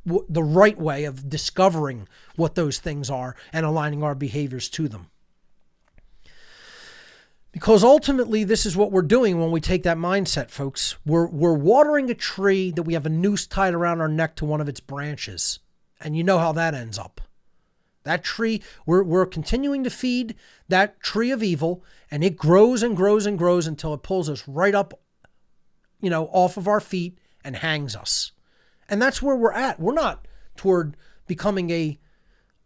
the right way of discovering what those things are and aligning our behaviors to them. Because ultimately, this is what we're doing when we take that mindset, folks. We're watering a tree that we have a noose tied around our neck to one of its branches. And you know how that ends up. That tree, we're continuing to feed that tree of evil, and it grows and grows and grows until it pulls us right up, off of our feet and hangs us. And that's where we're at. We're not toward becoming a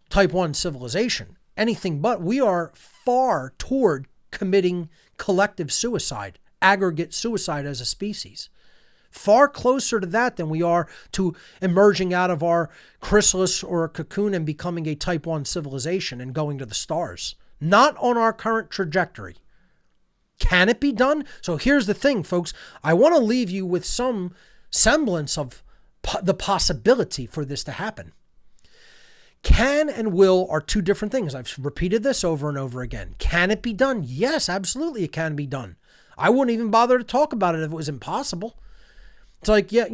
type 1 civilization, anything but. We are far toward committing collective suicide, aggregate suicide as a species. Far closer to that than we are to emerging out of our chrysalis or a cocoon and becoming a type 1 civilization and going to the stars. Not on our current trajectory. Can it be done? So here's the thing, folks. I want to leave you with some semblance of the possibility for this to happen. Can and will are two different things. I've repeated this over and over again. Can it be done? Yes, absolutely it can be done. I wouldn't even bother to talk about it if it was impossible. It's like, yeah,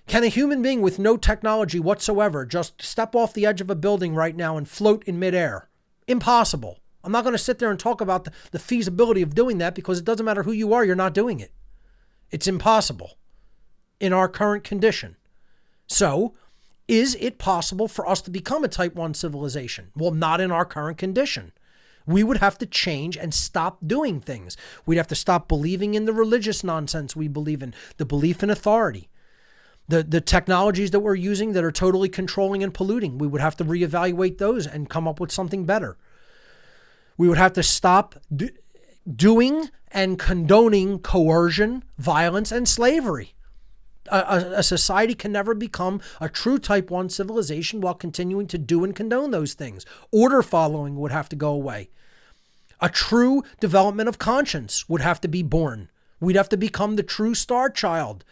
can a human being with no technology whatsoever just step off the edge of a building right now and float in midair? Impossible. I'm not going to sit there and talk about the feasibility of doing that, because it doesn't matter who you are, you're not doing it. It's impossible in our current condition. So, is it possible for us to become a type 1 civilization? Well, not in our current condition. We would have to change and stop doing things. We'd have to stop believing in the religious nonsense we believe in, the belief in authority, the technologies that we're using that are totally controlling and polluting. We would have to reevaluate those and come up with something better. We would have to stop doing and condoning coercion, violence, and slavery. A society can never become a true type 1 civilization while continuing to do and condone those things. Order following would have to go away. A true development of conscience would have to be born. We'd have to become the true star child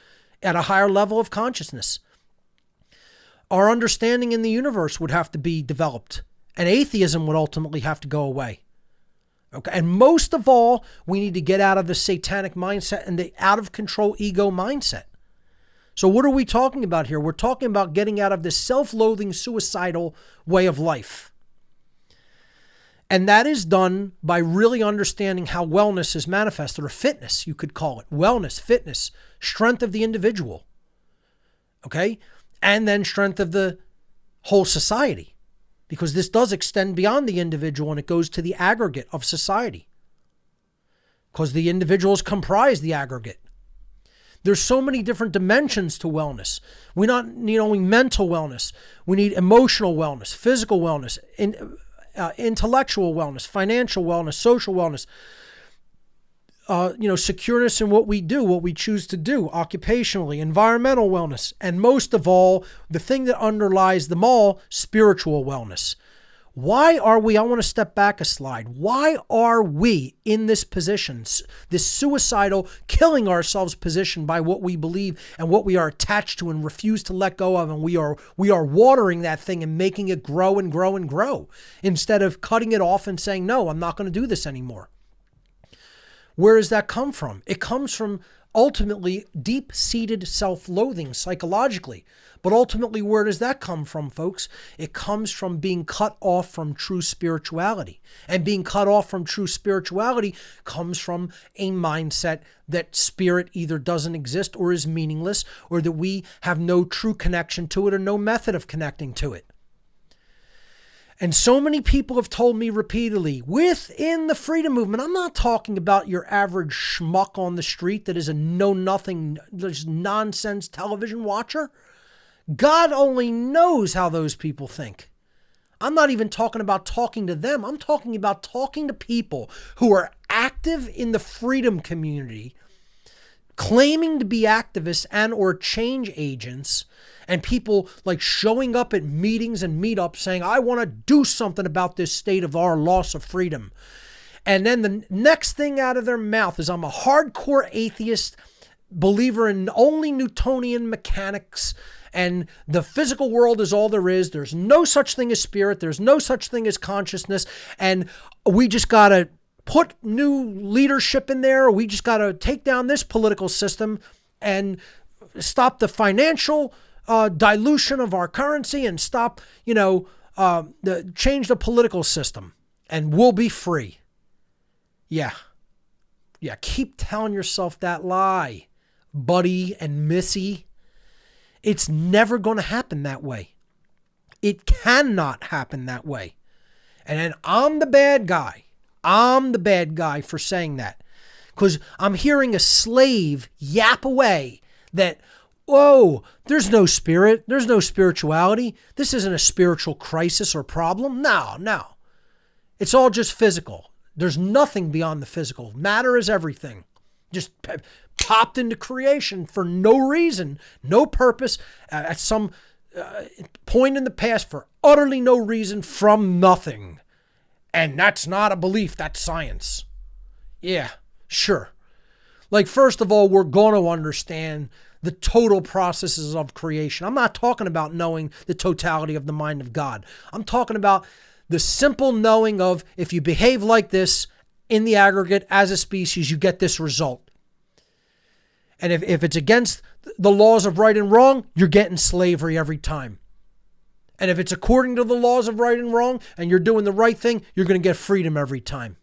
at a higher level of consciousness. Our understanding in the universe would have to be developed, and atheism would ultimately have to go away. Okay, and most of all, we need to get out of the satanic mindset and the out of control ego mindset. So what are we talking about here? We're talking about getting out of this self-loathing, suicidal way of life. And that is done by really understanding how wellness is manifested, or fitness, you could call it. Wellness, fitness, strength of the individual. Okay? And then strength of the whole society. Because this does extend beyond the individual and it goes to the aggregate of society. Because the individuals comprise the aggregate. There's so many different dimensions to wellness. We not need only mental wellness. We need emotional wellness, physical wellness, intellectual wellness, financial wellness, social wellness. Secureness in what we do, what we choose to do, occupationally, environmental wellness, and most of all, the thing that underlies them all, spiritual wellness. Why are we, I want to step back a slide. Why are we in this position, this suicidal, killing ourselves position by what we believe and what we are attached to and refuse to let go of, and we are watering that thing and making it grow and grow and grow instead of cutting it off and saying, no, I'm not going to do this anymore. Where does that come from? It comes from ultimately deep-seated self-loathing psychologically. But ultimately, where does that come from, folks? It comes from being cut off from true spirituality. And being cut off from true spirituality comes from a mindset that spirit either doesn't exist or is meaningless, or that we have no true connection to it or no method of connecting to it. And so many people have told me repeatedly, within the freedom movement, I'm not talking about your average schmuck on the street that is a know-nothing, just nonsense television watcher. God only knows how those people think. I'm not even talking about talking to them. I'm talking about talking to people who are active in the freedom community, claiming to be activists and or change agents, and people like showing up at meetings and meetups saying, I want to do something about this state of our loss of freedom. And then the next thing out of their mouth is, I'm a hardcore atheist, believer in only Newtonian mechanics, and the physical world is all there is. There's no such thing as spirit. There's no such thing as consciousness. And we just got to put new leadership in there. We just got to take down this political system and stop the financial dilution of our currency and stop, change the political system, and we'll be free. Yeah. Keep telling yourself that lie, buddy and missy. It's never going to happen that way. It cannot happen that way. And then I'm the bad guy. I'm the bad guy for saying that. Because I'm hearing a slave yap away that, whoa, there's no spirit. There's no spirituality. This isn't a spiritual crisis or problem. No. It's all just physical. There's nothing beyond the physical. Matter is everything. Just popped into creation for no reason, no purpose, at some point in the past for utterly no reason, from nothing. And that's not a belief, that's science. Yeah, sure. Like, first of all, we're going to understand the total processes of creation. I'm not talking about knowing the totality of the mind of God. I'm talking about the simple knowing of, if you behave like this in the aggregate as a species, you get this result. And if it's against the laws of right and wrong, you're getting slavery every time. And if it's according to the laws of right and wrong and you're doing the right thing, you're going to get freedom every time.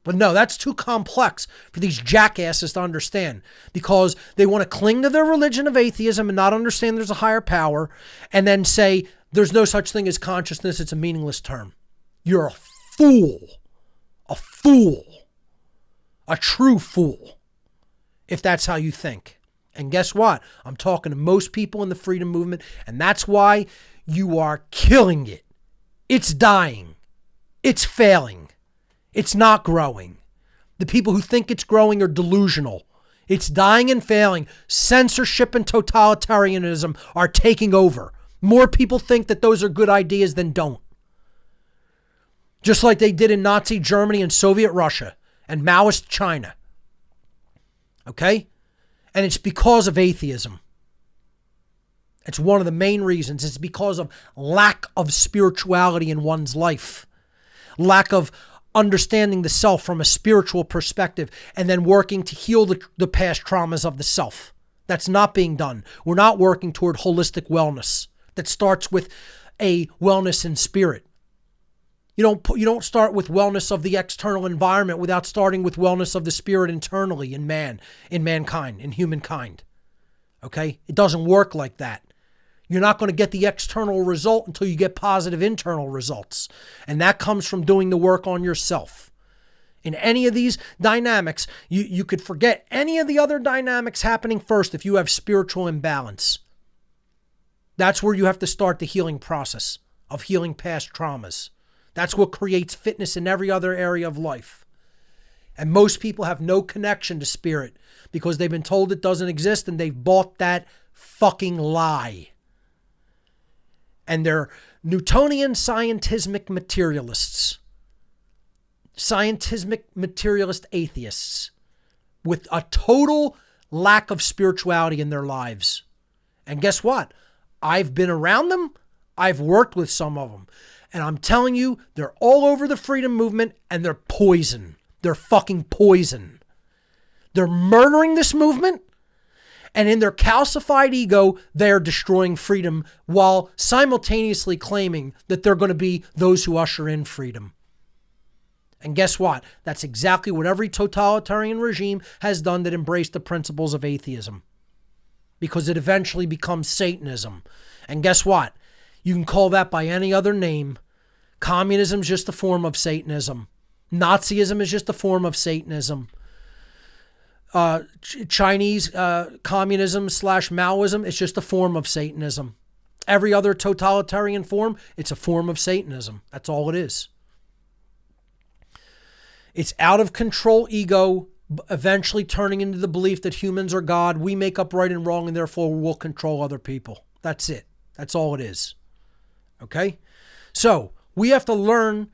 But no, that's too complex for these jackasses to understand, because they want to cling to their religion of atheism and not understand there's a higher power, and then say there's no such thing as consciousness. It's a meaningless term. You're a fool, a true fool, if that's how you think. And guess what? I'm talking to most people in the freedom movement, and that's why you are killing it. It's dying. It's failing. It's not growing. The people who think it's growing are delusional. It's dying and failing. Censorship and totalitarianism are taking over. More people think that those are good ideas than don't. Just like they did in Nazi Germany and Soviet Russia and Maoist China. Okay? And it's because of atheism. It's one of the main reasons. It's because of lack of spirituality in one's life. Lack of understanding the self from a spiritual perspective, and then working to heal the past traumas of the self. That's not being done. We're not working toward holistic wellness that starts with a wellness in spirit. You don't start with wellness of the external environment without starting with wellness of the spirit internally in mankind, in humankind. Okay? It doesn't work like that. You're not going to get the external result until you get positive internal results. And that comes from doing the work on yourself. In any of these dynamics, you could forget any of the other dynamics happening first if you have spiritual imbalance. That's where you have to start the healing process of healing past traumas. That's what creates fitness in every other area of life. And most people have no connection to spirit because they've been told it doesn't exist, and they've bought that fucking lie. And they're Newtonian scientismic materialists. Scientismic materialist atheists with a total lack of spirituality in their lives. And guess what? I've been around them. I've worked with some of them. And I'm telling you, they're all over the freedom movement, and they're poison. They're fucking poison. They're murdering this movement. And in their calcified ego, they're destroying freedom while simultaneously claiming that they're going to be those who usher in freedom. And guess what? That's exactly what every totalitarian regime has done that embraced the principles of atheism. Because it eventually becomes Satanism. And guess what? You can call that by any other name. Communism is just a form of Satanism. Nazism is just a form of Satanism. Chinese communism / Maoism, it's just a form of Satanism. Every other totalitarian form, it's a form of Satanism. That's all it is. It's out of control ego, eventually turning into the belief that humans are God. We make up right and wrong, and therefore we'll control other people. That's it. That's all it is. Okay? So we have to learn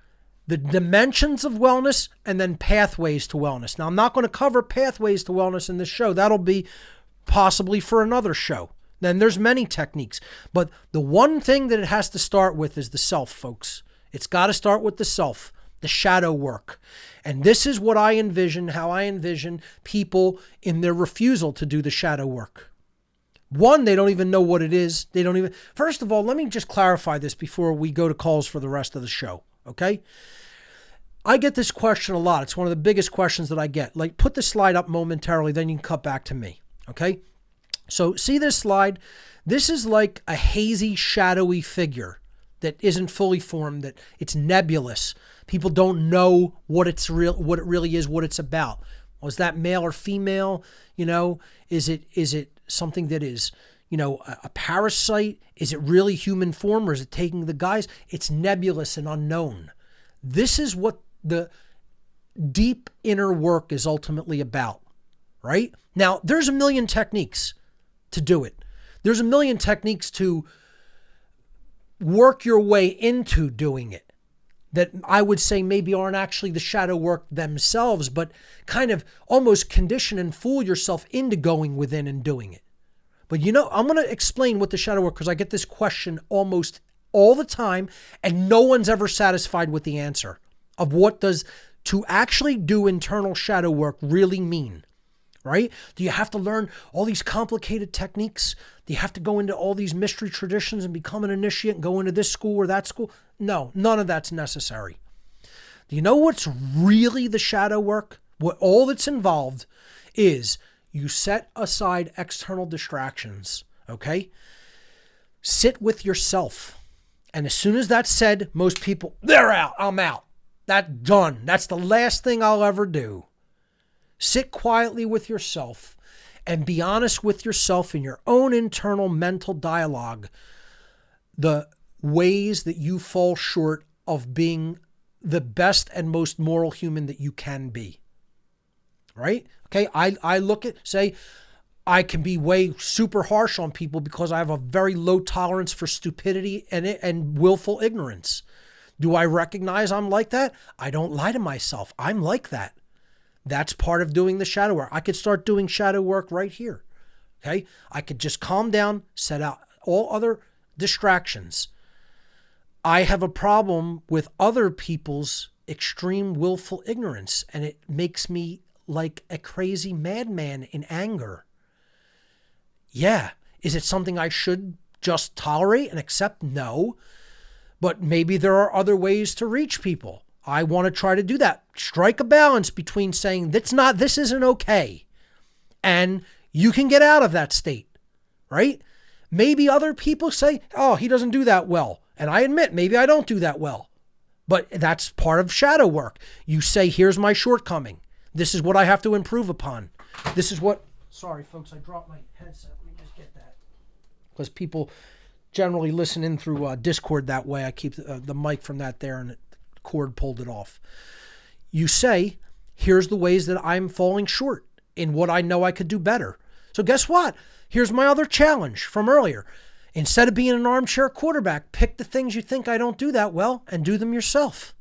the dimensions of wellness and then pathways to wellness. Now, I'm not going to cover pathways to wellness in this show. That'll be possibly for another show. Then there's many techniques. But the one thing that it has to start with is the self, folks. It's got to start with the self, the shadow work. And this is what I envision, how I envision people in their refusal to do the shadow work. One, they don't even know what it is. First of all, let me just clarify this before we go to calls for the rest of the show. Okay? I get this question a lot. It's one of the biggest questions that I get. Like, put the slide up momentarily, then you can cut back to me. Okay? So see this slide? This is like a hazy, shadowy figure that isn't fully formed, that it's nebulous. People don't know what it really is, what it's about. Was that male or female? Is it something that is, a parasite? Is it really human form, or is it taking the guise? It's nebulous and unknown. This is what the deep inner work is ultimately about, right? Now, there's a million techniques to do it. There's a million techniques to work your way into doing it that I would say maybe aren't actually the shadow work themselves, but kind of almost condition and fool yourself into going within and doing it. But I'm going to explain what the shadow work, because I get this question almost all the time, and no one's ever satisfied with the answer of what does to actually do internal shadow work really mean, right? Do you have to learn all these complicated techniques? Do you have to go into all these mystery traditions and become an initiate and go into this school or that school? No, none of that's necessary. Do you know what's really the shadow work? What all that's involved is you set aside external distractions, okay? Sit with yourself. And as soon as that's said, most people, they're out, I'm out. That's done. That's the last thing I'll ever do. Sit quietly with yourself and be honest with yourself in your own internal mental dialogue, the ways that you fall short of being the best and most moral human that you can be. Right? Okay, I look at, say, I can be way super harsh on people because I have a very low tolerance for stupidity and willful ignorance. Do I recognize I'm like that? I don't lie to myself. I'm like that. That's part of doing the shadow work. I could start doing shadow work right here. Okay, I could just calm down, set out all other distractions. I have a problem with other people's extreme willful ignorance, and it makes me like a crazy madman in anger. Yeah. Is it something I should just tolerate and accept? No. But maybe there are other ways to reach people. I want to try to do that. Strike a balance between saying this isn't okay, and you can get out of that state, right? Maybe other people say, oh, he doesn't do that well. And I admit, maybe I don't do that well. But that's part of shadow work. You say, here's my shortcoming. This is what I have to improve upon. This is what, sorry folks, I dropped my headset. Let me just get that. Because people generally listen in through Discord that way. I keep the mic from that there, and the cord pulled it off. You say, here's the ways that I'm falling short in what I know I could do better. So guess what? Here's my other challenge from earlier. Instead of being an armchair quarterback, pick the things you think I don't do that well and do them yourself.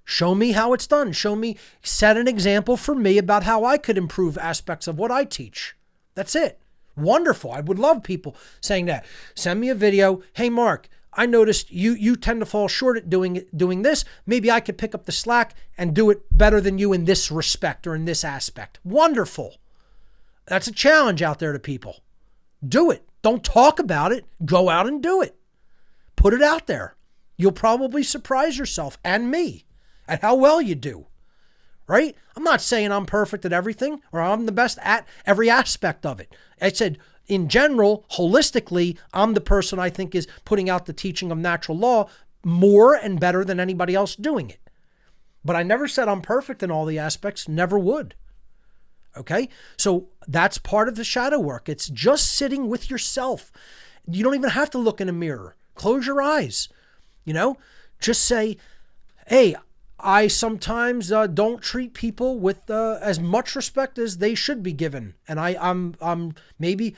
Show me how it's done. Set an example for me about how I could improve aspects of what I teach. That's it. Wonderful. I would love people saying that. Send me a video. Hey, Mark, I noticed you tend to fall short at doing this. Maybe I could pick up the slack and do it better than you in this respect or in this aspect. Wonderful. That's a challenge out there to people. Do it. Don't talk about it. Go out and do it. Put it out there. You'll probably surprise yourself and me at how well you do, right? I'm not saying I'm perfect at everything or I'm the best at every aspect of it. I said, in general, holistically, I'm the person I think is putting out the teaching of natural law more and better than anybody else doing it. But I never said I'm perfect in all the aspects, never would. Okay? So that's part of the shadow work. It's just sitting with yourself. You don't even have to look in a mirror. Close your eyes. Just say, hey, I sometimes don't treat people with as much respect as they should be given. And I'm maybe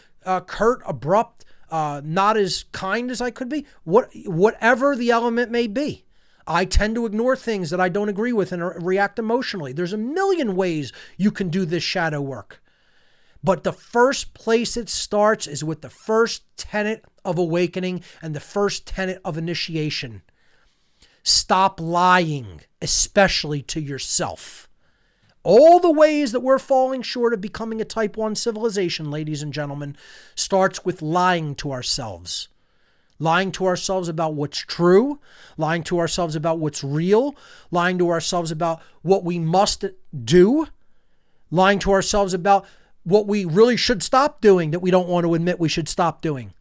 curt, abrupt, not as kind as I could be. Whatever the element may be. I tend to ignore things that I don't agree with and react emotionally. There's a million ways you can do this shadow work. But the first place it starts is with the first tenet of awakening and the first tenet of initiation. Stop lying, especially to yourself. All the ways that we're falling short of becoming a type 1 civilization, ladies and gentlemen, starts with lying to ourselves. Lying to ourselves about what's true, lying to ourselves about what's real, lying to ourselves about what we must do, lying to ourselves about what we really should stop doing that we don't want to admit we should stop doing.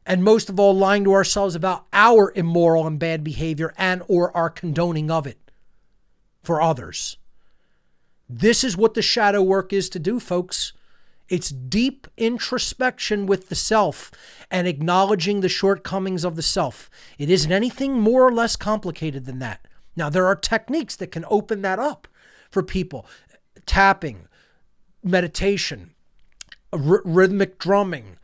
And most of all, lying to ourselves about our immoral and bad behavior and or our condoning of it for others. This is what the shadow work is to do, folks. It's deep introspection with the self and acknowledging the shortcomings of the self. It isn't anything more or less complicated than that. Now, there are techniques that can open that up for people. Tapping, meditation, rhythmic drumming,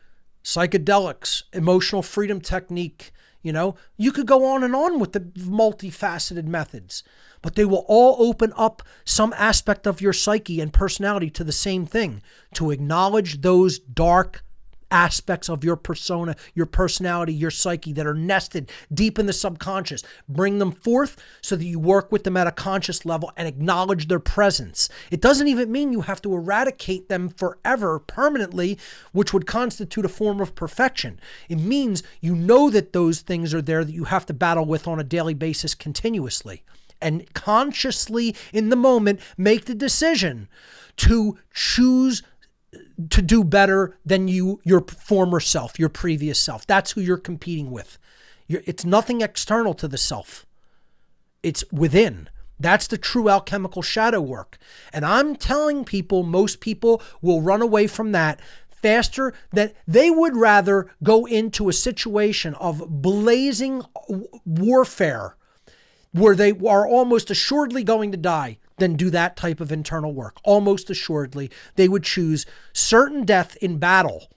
psychedelics, emotional freedom technique. You could go on and on with the multifaceted methods, but they will all open up some aspect of your psyche and personality to the same thing, to acknowledge those dark aspects of your persona, your personality, your psyche that are nested deep in the subconscious. Bring them forth so that you work with them at a conscious level and acknowledge their presence. It doesn't even mean you have to eradicate them forever, permanently, which would constitute a form of perfection. It means you know that those things are there that you have to battle with on a daily basis continuously. And consciously, in the moment, make the decision to choose to do better than your former self, your previous self. That's who you're competing with. It's nothing external to the self. It's within. That's the true alchemical shadow work. And I'm telling people, most people will run away from that faster, that they would rather go into a situation of blazing warfare where they are almost assuredly going to die than do that type of internal work. Almost assuredly, they would choose certain death in battle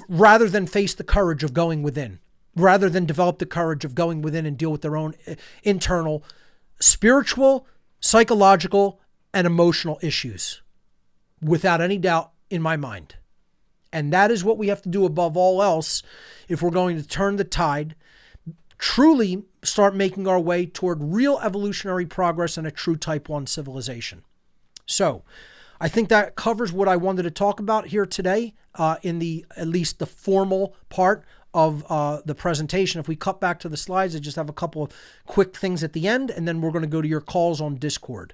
rather than face the courage of going within, rather than develop the courage of going within and deal with their own internal spiritual, psychological, and emotional issues, without any doubt in my mind. And that is what we have to do above all else if we're going to turn the tide, truly start making our way toward real evolutionary progress and a true type 1 civilization. So I think that covers what I wanted to talk about here today in at least the formal part of the presentation. If we cut back to the slides, I just have a couple of quick things at the end, and then we're going to go to your calls on Discord.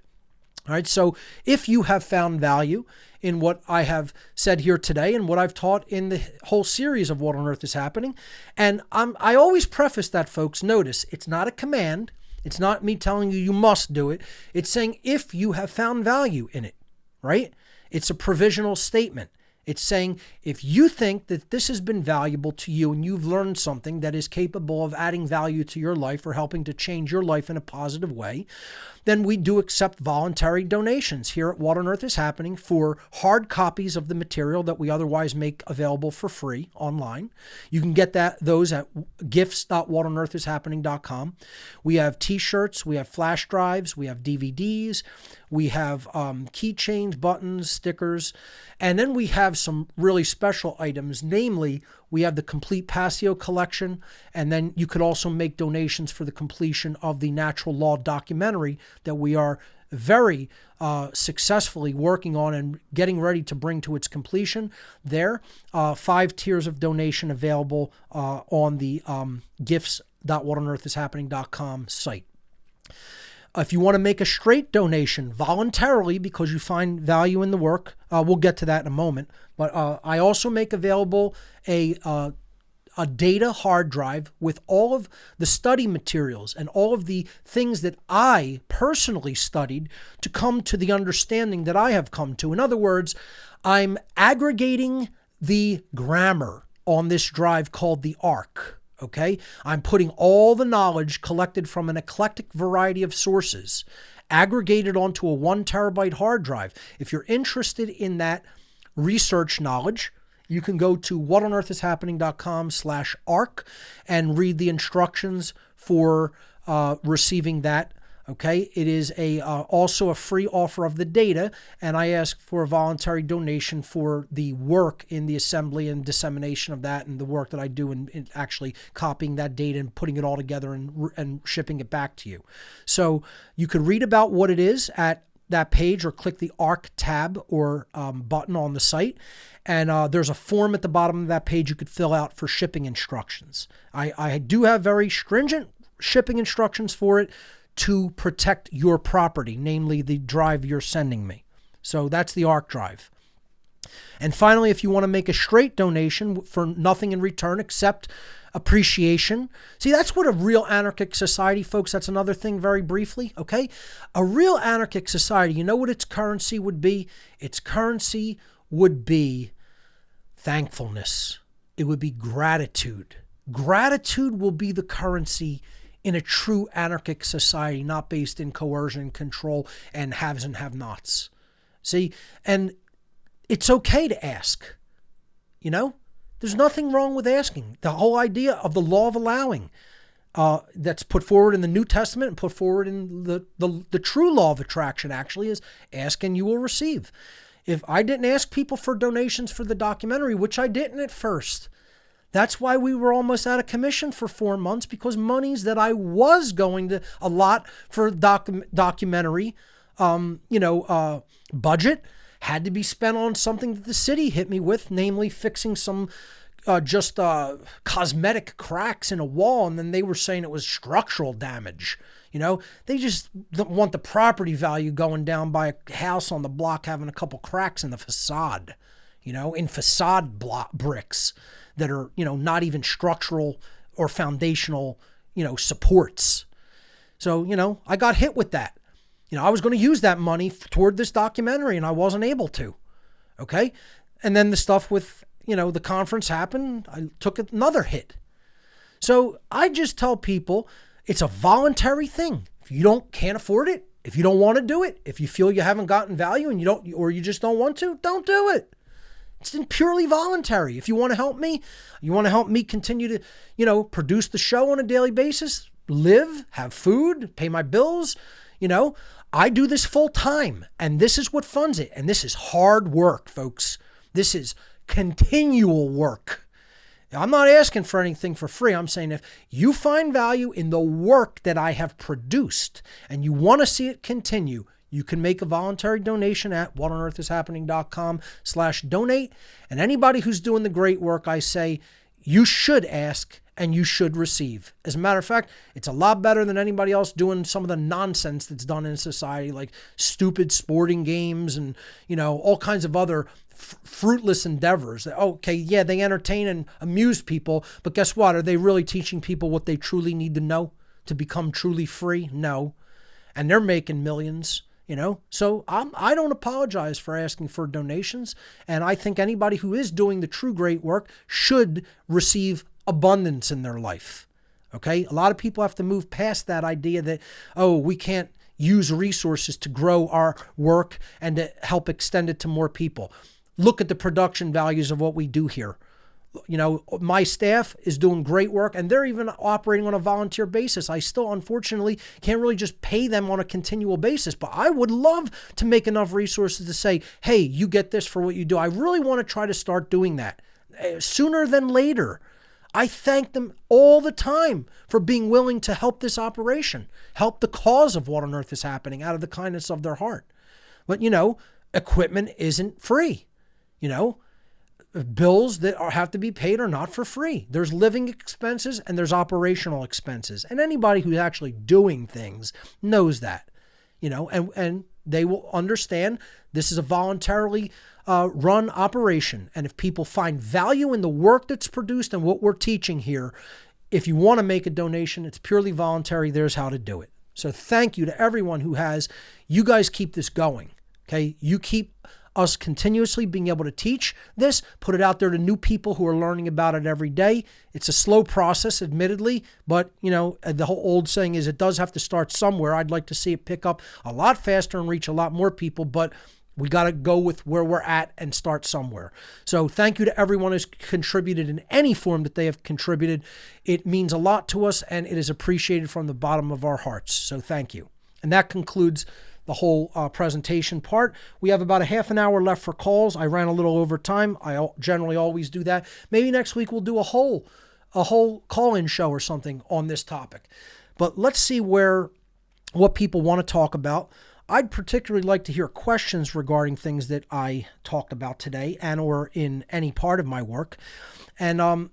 All right, so if you have found value in what I have said here today and what I've taught in the whole series of What on Earth is Happening, and I always preface that, folks, notice, it's not a command. It's not me telling you must do it. It's saying if you have found value in it, right? It's a provisional statement. It's saying if you think that this has been valuable to you and you've learned something that is capable of adding value to your life or helping to change your life in a positive way, then we do accept voluntary donations here at What on Earth is Happening for hard copies of the material that we otherwise make available for free online. You can get those at gifts.whatonearthishappening.com. We have t-shirts, we have flash drives, we have DVDs, we have keychains, buttons, stickers, and then we have some really special items. Namely, we have the complete Passio collection, and then you could also make donations for the completion of the Natural Law documentary that we are very successfully working on and getting ready to bring to its completion. There, 5 tiers of donation available on the gifts.whatonearthishappening.com site. If you want to make a straight donation voluntarily because you find value in the work, we'll get to that in a moment. But I also make available a data hard drive with all of the study materials and all of the things that I personally studied to come to the understanding that I have come to. In other words, I'm aggregating the grammar on this drive called the ARC. Okay, I'm putting all the knowledge collected from an eclectic variety of sources, aggregated onto a 1 terabyte hard drive. If you're interested in that research knowledge, you can go to whatonearthishappening.com/ARC and read the instructions for receiving that. Okay, it is also a free offer of the data, and I ask for a voluntary donation for the work in the assembly and dissemination of that, and the work that I do in actually copying that data and putting it all together and shipping it back to you. So you could read about what it is at that page, or click the ARC tab or button on the site, and there's a form at the bottom of that page you could fill out for shipping instructions. I do have very stringent shipping instructions for it, to protect your property, namely the drive you're sending me. So that's the ARC drive. And finally, if you want to make a straight donation for nothing in return except appreciation. See, that's what a real anarchic society, folks, that's another thing very briefly, okay? A real anarchic society, you know what its currency would be? Its currency would be thankfulness. It would be gratitude. Gratitude will be the currency in a true anarchic society, not based in coercion, control, and haves and have-nots. See, and it's okay to ask, you know? There's nothing wrong with asking. The whole idea of the law of allowing that's put forward in the New Testament and put forward in the true law of attraction actually is ask and you will receive. If I didn't ask people for donations for the documentary, which I didn't at first, that's why we were almost out of commission for 4 months, because monies that I was going to allot for documentary, budget had to be spent on something that the city hit me with, namely fixing some cosmetic cracks in a wall. And then they were saying it was structural damage. They just don't want the property value going down by a house on the block having a couple cracks in the facade, in facade bricks that are, not even structural or foundational, supports. So, I got hit with that. I was going to use that money toward this documentary and I wasn't able to. Okay. And then the stuff with, the conference happened. I took another hit. So I just tell people it's a voluntary thing. If you can't afford it, if you don't want to do it, if you feel you haven't gotten value and you just don't want to, don't do it. It's purely voluntary. If you want to help me, continue to, produce the show on a daily basis, live, have food, pay my bills, I do this full time and this is what funds it. And this is hard work, folks. This is continual work. I'm not asking for anything for free. I'm saying if you find value in the work that I have produced and you want to see it continue, you can make a voluntary donation at whatonearthishappening.com/donate. And anybody who's doing the great work, I say, you should ask and you should receive. As a matter of fact, it's a lot better than anybody else doing some of the nonsense that's done in society, like stupid sporting games and, all kinds of other fruitless endeavors. Okay, yeah, they entertain and amuse people, but guess what? Are they really teaching people what they truly need to know to become truly free? No. And they're making millions, So I don't apologize for asking for donations. And I think anybody who is doing the true great work should receive abundance in their life. Okay? A lot of people have to move past that idea that, we can't use resources to grow our work and to help extend it to more people. Look at the production values of what we do here. My staff is doing great work and they're even operating on a volunteer basis. I still, unfortunately, can't really just pay them on a continual basis, but I would love to make enough resources to say, hey, you get this for what you do. I really want to try to start doing that sooner than later. I thank them all the time for being willing to help this operation, help the cause of what on earth is happening out of the kindness of their heart. But, equipment isn't free. Bills that have to be paid are not for free. There's living expenses and there's operational expenses. And anybody who's actually doing things knows that, and they will understand this is a voluntarily run operation. And if people find value in the work that's produced and what we're teaching here, if you want to make a donation, it's purely voluntary. There's how to do it. So thank you to everyone who has. You guys keep this going. Okay. You keep us continuously being able to teach this, put it out there to new people who are learning about it every day. It's a slow process, admittedly, but the whole old saying is it does have to start somewhere. I'd like to see it pick up a lot faster and reach a lot more people, but we got to go with where we're at and start somewhere. So thank you to everyone who's contributed in any form that they have contributed. It means a lot to us and it is appreciated from the bottom of our hearts. So thank you. And that concludes the whole presentation part. We have about a half an hour left for calls. I ran a little over time. I generally always do that. Maybe next week we'll do a whole call-in show or something on this topic. But let's see what people want to talk about. I'd particularly like to hear questions regarding things that I talked about today and or in any part of my work. And I'm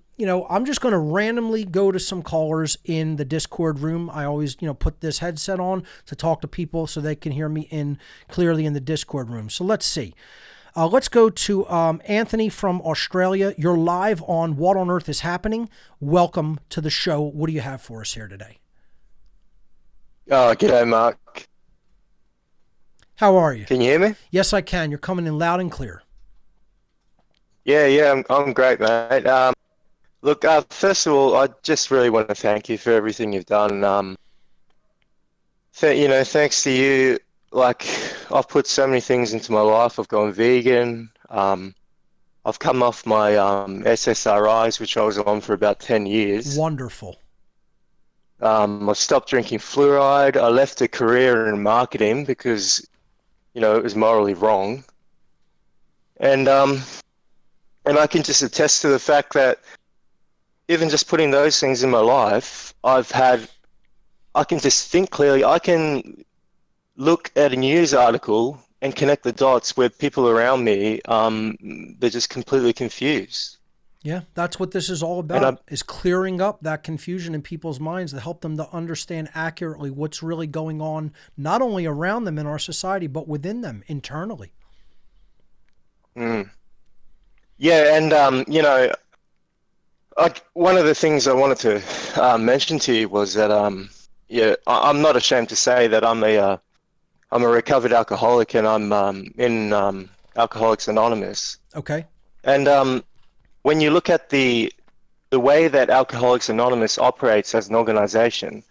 just going to randomly go to some callers in the Discord room. I always, put this headset on to talk to people so they can hear me clearly in the Discord room. So let's see. Let's go to Anthony from Australia. You're live on What on Earth is Happening. Welcome to the show. What do you have for us here today? G'day, Mark. How are you? Can you hear me? Yes, I can. You're coming in loud and clear. Yeah, I'm great, mate. Look, first of all, I just really want to thank you for everything you've done. Thanks to you, I've put so many things into my life. I've gone vegan. I've come off my SSRIs, which I was on for about 10 years. Wonderful. I stopped drinking fluoride. I left a career in marketing because, it was morally wrong. And I can just attest to the fact that even just putting those things in my life, I can just think clearly. I can look at a news article and connect the dots where people around me, they're just completely confused. Yeah, that's what this is all about, is clearing up that confusion in people's minds to help them to understand accurately what's really going on, not only around them in our society, but within them internally. Yeah, and, you know, one of the things I wanted to mention to you was that, yeah, I'm not ashamed to say that I'm a recovered alcoholic, and I'm in Alcoholics Anonymous. Okay. And when you look at the way that Alcoholics Anonymous operates as an organization,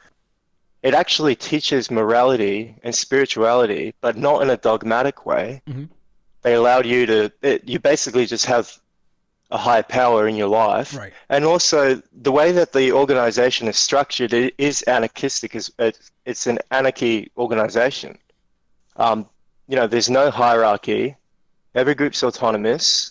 it actually teaches morality and spirituality, but not in a dogmatic way. Mm-hmm. They allow you to, you basically just have a higher power in your life. Right. And also the way that the organization is structured, it is anarchistic. It's an anarchy organization. You know, there's no hierarchy. Every group's autonomous.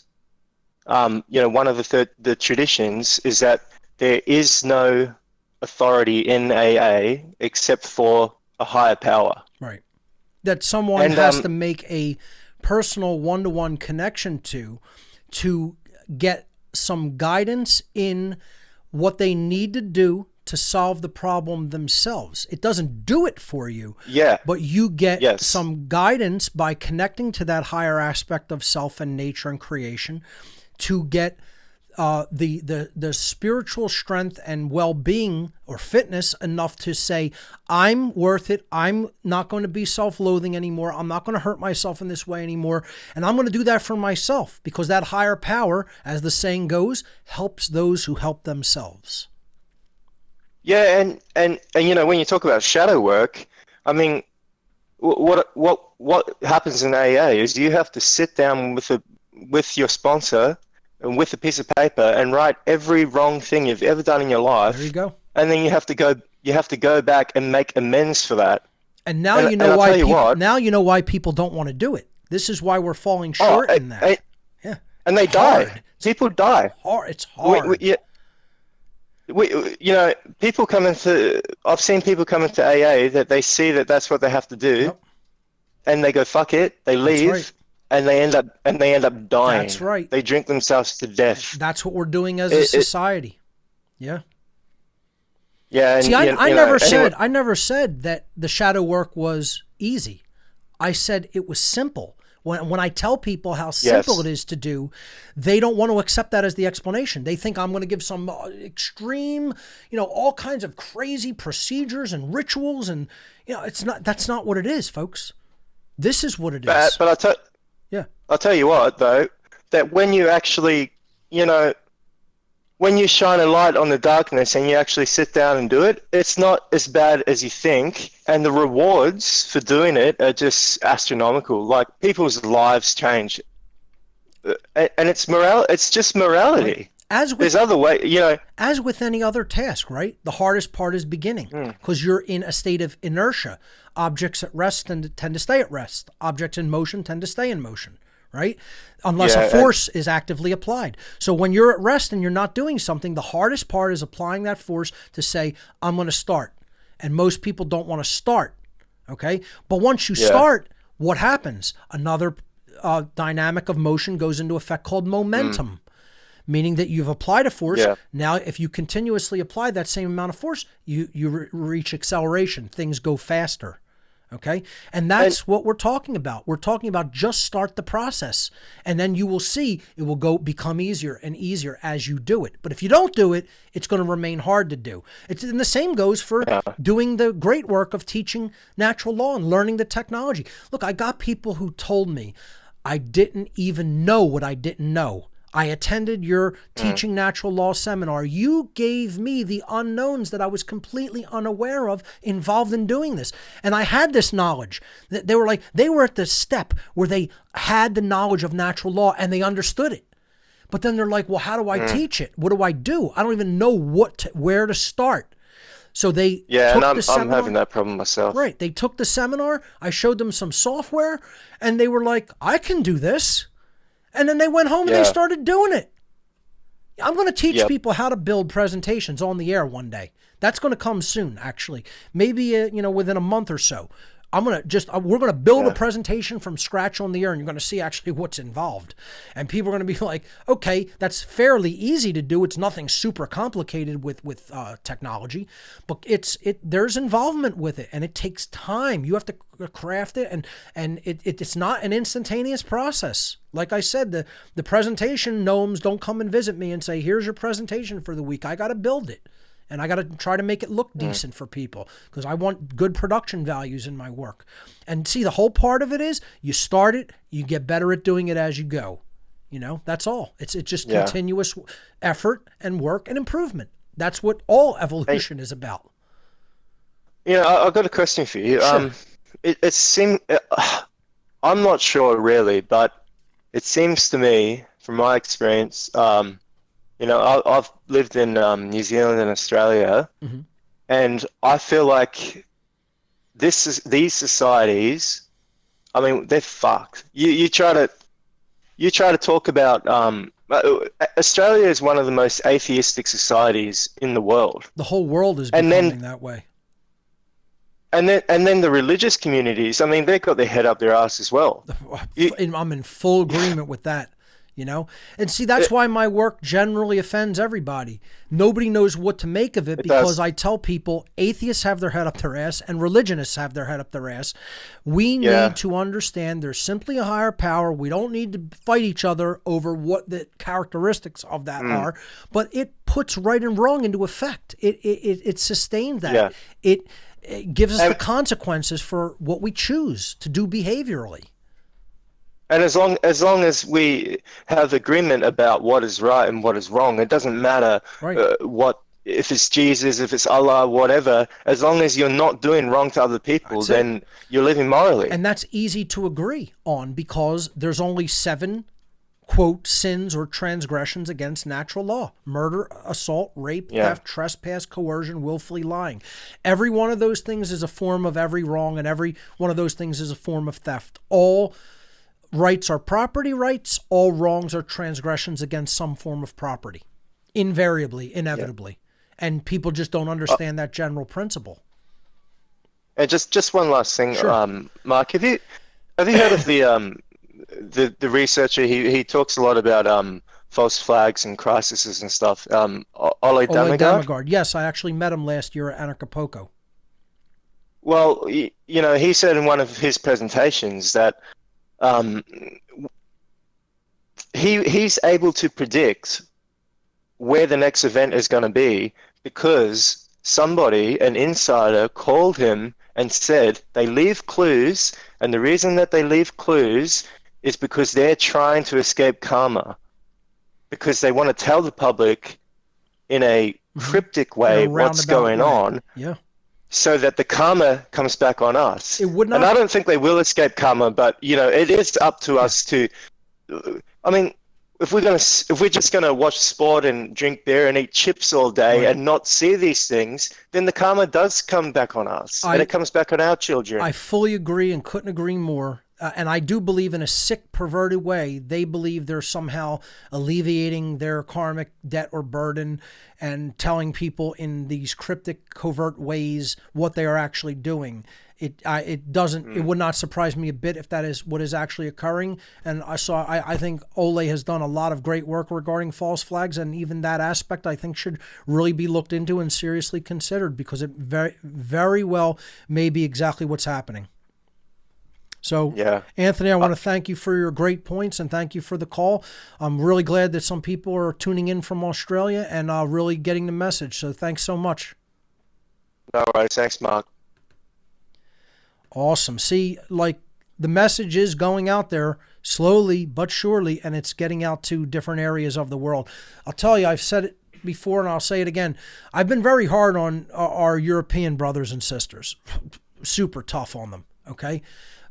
You know, one of the traditions is that there is no authority in AA except for a higher power. Right. That someone has to make a personal one-to-one connection to get some guidance in what they need to do to solve the problem themselves. It doesn't do it for you. Yeah. But you get some guidance by connecting to that higher aspect of self and nature and creation to get the spiritual strength and well-being or fitness enough to say, I'm worth it. I'm not going to be self-loathing anymore. I'm not going to hurt myself in this way anymore. And I'm going to do that for myself, because that higher power, as the saying goes, helps those who help themselves. Yeah, and you know, when you talk about shadow work, I mean, what happens in AA is you have to sit down with your sponsor and with a piece of paper and write every wrong thing you've ever done in your life. There you go. And then you have to go back and make amends for that. And now you know why people don't want to do it. This is why we're falling short in that. Yeah. And they die. People die. It's hard. You know, people come into. I've seen people come into AA that they see that that's what they have to do, and they go fuck it. They leave. That's right. And they end up dying. That's right. They drink themselves to death. That's what we're doing as a society. Yeah. Yeah. And, see, I never said that the shadow work was easy. I said it was simple. When I tell people how simple it is to do, they don't want to accept that as the explanation. They think I'm going to give some extreme, you know, all kinds of crazy procedures and rituals, and you know, that's not what it is, folks. This is what it is. But I'll tell you what, though, that when you actually, you know, when you shine a light on the darkness and you actually sit down and do it, it's not as bad as you think. And the rewards for doing it are just astronomical. Like, people's lives change. And it's just morality. There's other way, you know. As with any other task, right? The hardest part is beginning, because you're in a state of inertia. Objects at rest tend to stay at rest. Objects in motion tend to stay in motion, right? Unless a force is actively applied. So when you're at rest and you're not doing something, the hardest part is applying that force to say, I'm going to start. And most people don't want to start, okay? But once you start, what happens? Another dynamic of motion goes into effect called momentum. Meaning that you've applied a force. Yeah. Now, if you continuously apply that same amount of force, you reach acceleration. Things go faster. Okay? And that's what we're talking about. We're talking about just start the process. And then you will see it will become easier and easier as you do it. But if you don't do it, it's going to remain hard to do. And the same goes for doing the great work of teaching natural law and learning the technology. Look, I got people who told me I didn't even know what I didn't know. I attended your teaching natural law seminar. You gave me the unknowns that I was completely unaware of involved in doing this. And I had this knowledge. They were at the step where they had the knowledge of natural law and they understood it. But then they're like, well, how do I teach it? What do I do? I don't even know where to start. So they took the seminar. I'm having that problem myself. Right. They took the seminar. I showed them some software and they were like, I can do this. And then they went home and they started doing it. I'm going to teach Yep. people how to build presentations on the air one day. That's going to come soon, actually. Maybe, within a month or so. We're going to build a presentation from scratch on the air, and you're going to see actually what's involved. And people are going to be like, okay, that's fairly easy to do. It's nothing super complicated with technology, but there's involvement with it, and it takes time. You have to craft it, and it's not an instantaneous process. Like I said, the presentation gnomes don't come and visit me and say, here's your presentation for the week. I got to build it. And I got to try to make it look decent for people because I want good production values in my work. And see, the whole part of it is you start it, you get better at doing it as you go. That's all. It's just continuous effort and work and improvement. That's what all evolution is about. I've got a question for you. Sure. It seems, I'm not sure really, but it seems to me, from my experience, I've lived in New Zealand and Australia, and I feel like these societies, I mean, they're fucked. You try to talk about Australia is one of the most atheistic societies in the world. The whole world is becoming that way. And then the religious communities, I mean, they've got their head up their ass as well. I'm in full agreement with that. And see, that's why my work generally offends everybody. Nobody knows what to make of it because I tell people atheists have their head up their ass and religionists have their head up their ass. We need to understand there's simply a higher power. We don't need to fight each other over what the characteristics of that are, but it puts right and wrong into effect. It sustains that. Yeah. It gives us the consequences for what we choose to do behaviorally. And as long as we have agreement about what is right and what is wrong, it doesn't matter if it's Jesus, if it's Allah, whatever. As long as you're not doing wrong to other people, then you're living morally. And that's easy to agree on because there's only 7, quote, sins or transgressions against natural law: murder, assault, rape, theft, trespass, coercion, willfully lying. Every one of those things is a form of every wrong, and every one of those things is a form of theft. All rights are property rights. All wrongs are transgressions against some form of property, invariably, inevitably. And people just don't understand that general principle. And just one last thing, Sure. Mark, have you heard of the researcher? He talks a lot about false flags and crises and stuff. Ole Damagard. Yes, I actually met him last year at Anarchapoco. Well, he said in one of his presentations that he's able to predict where the next event is going to be because somebody, an insider, called him and said they leave clues, and the reason that they leave clues is because they're trying to escape karma, because they want to tell the public in a cryptic way what's going on. Yeah. So that the karma comes back on us. It would not. And I don't think they will escape karma, but it is up to us to. I mean, if we're just gonna watch sport and drink beer and eat chips all day and not see these things, then the karma does come back on us, and it comes back on our children. I fully agree and couldn't agree more. And I do believe in a sick, perverted way, they believe they're somehow alleviating their karmic debt or burden and telling people in these cryptic, covert ways what they are actually doing. It would not surprise me a bit if that is what is actually occurring. And I think Ole has done a lot of great work regarding false flags, and even that aspect I think should really be looked into and seriously considered because it very, very well may be exactly what's happening. So, Anthony, I want to thank you for your great points and thank you for the call. I'm really glad that some people are tuning in from Australia and really getting the message. So thanks so much. No worries. Thanks, Mark. Awesome. See, like the message is going out there slowly but surely, and it's getting out to different areas of the world. I'll tell you, I've said it before and I'll say it again. I've been very hard on our European brothers and sisters. Super tough on them, okay?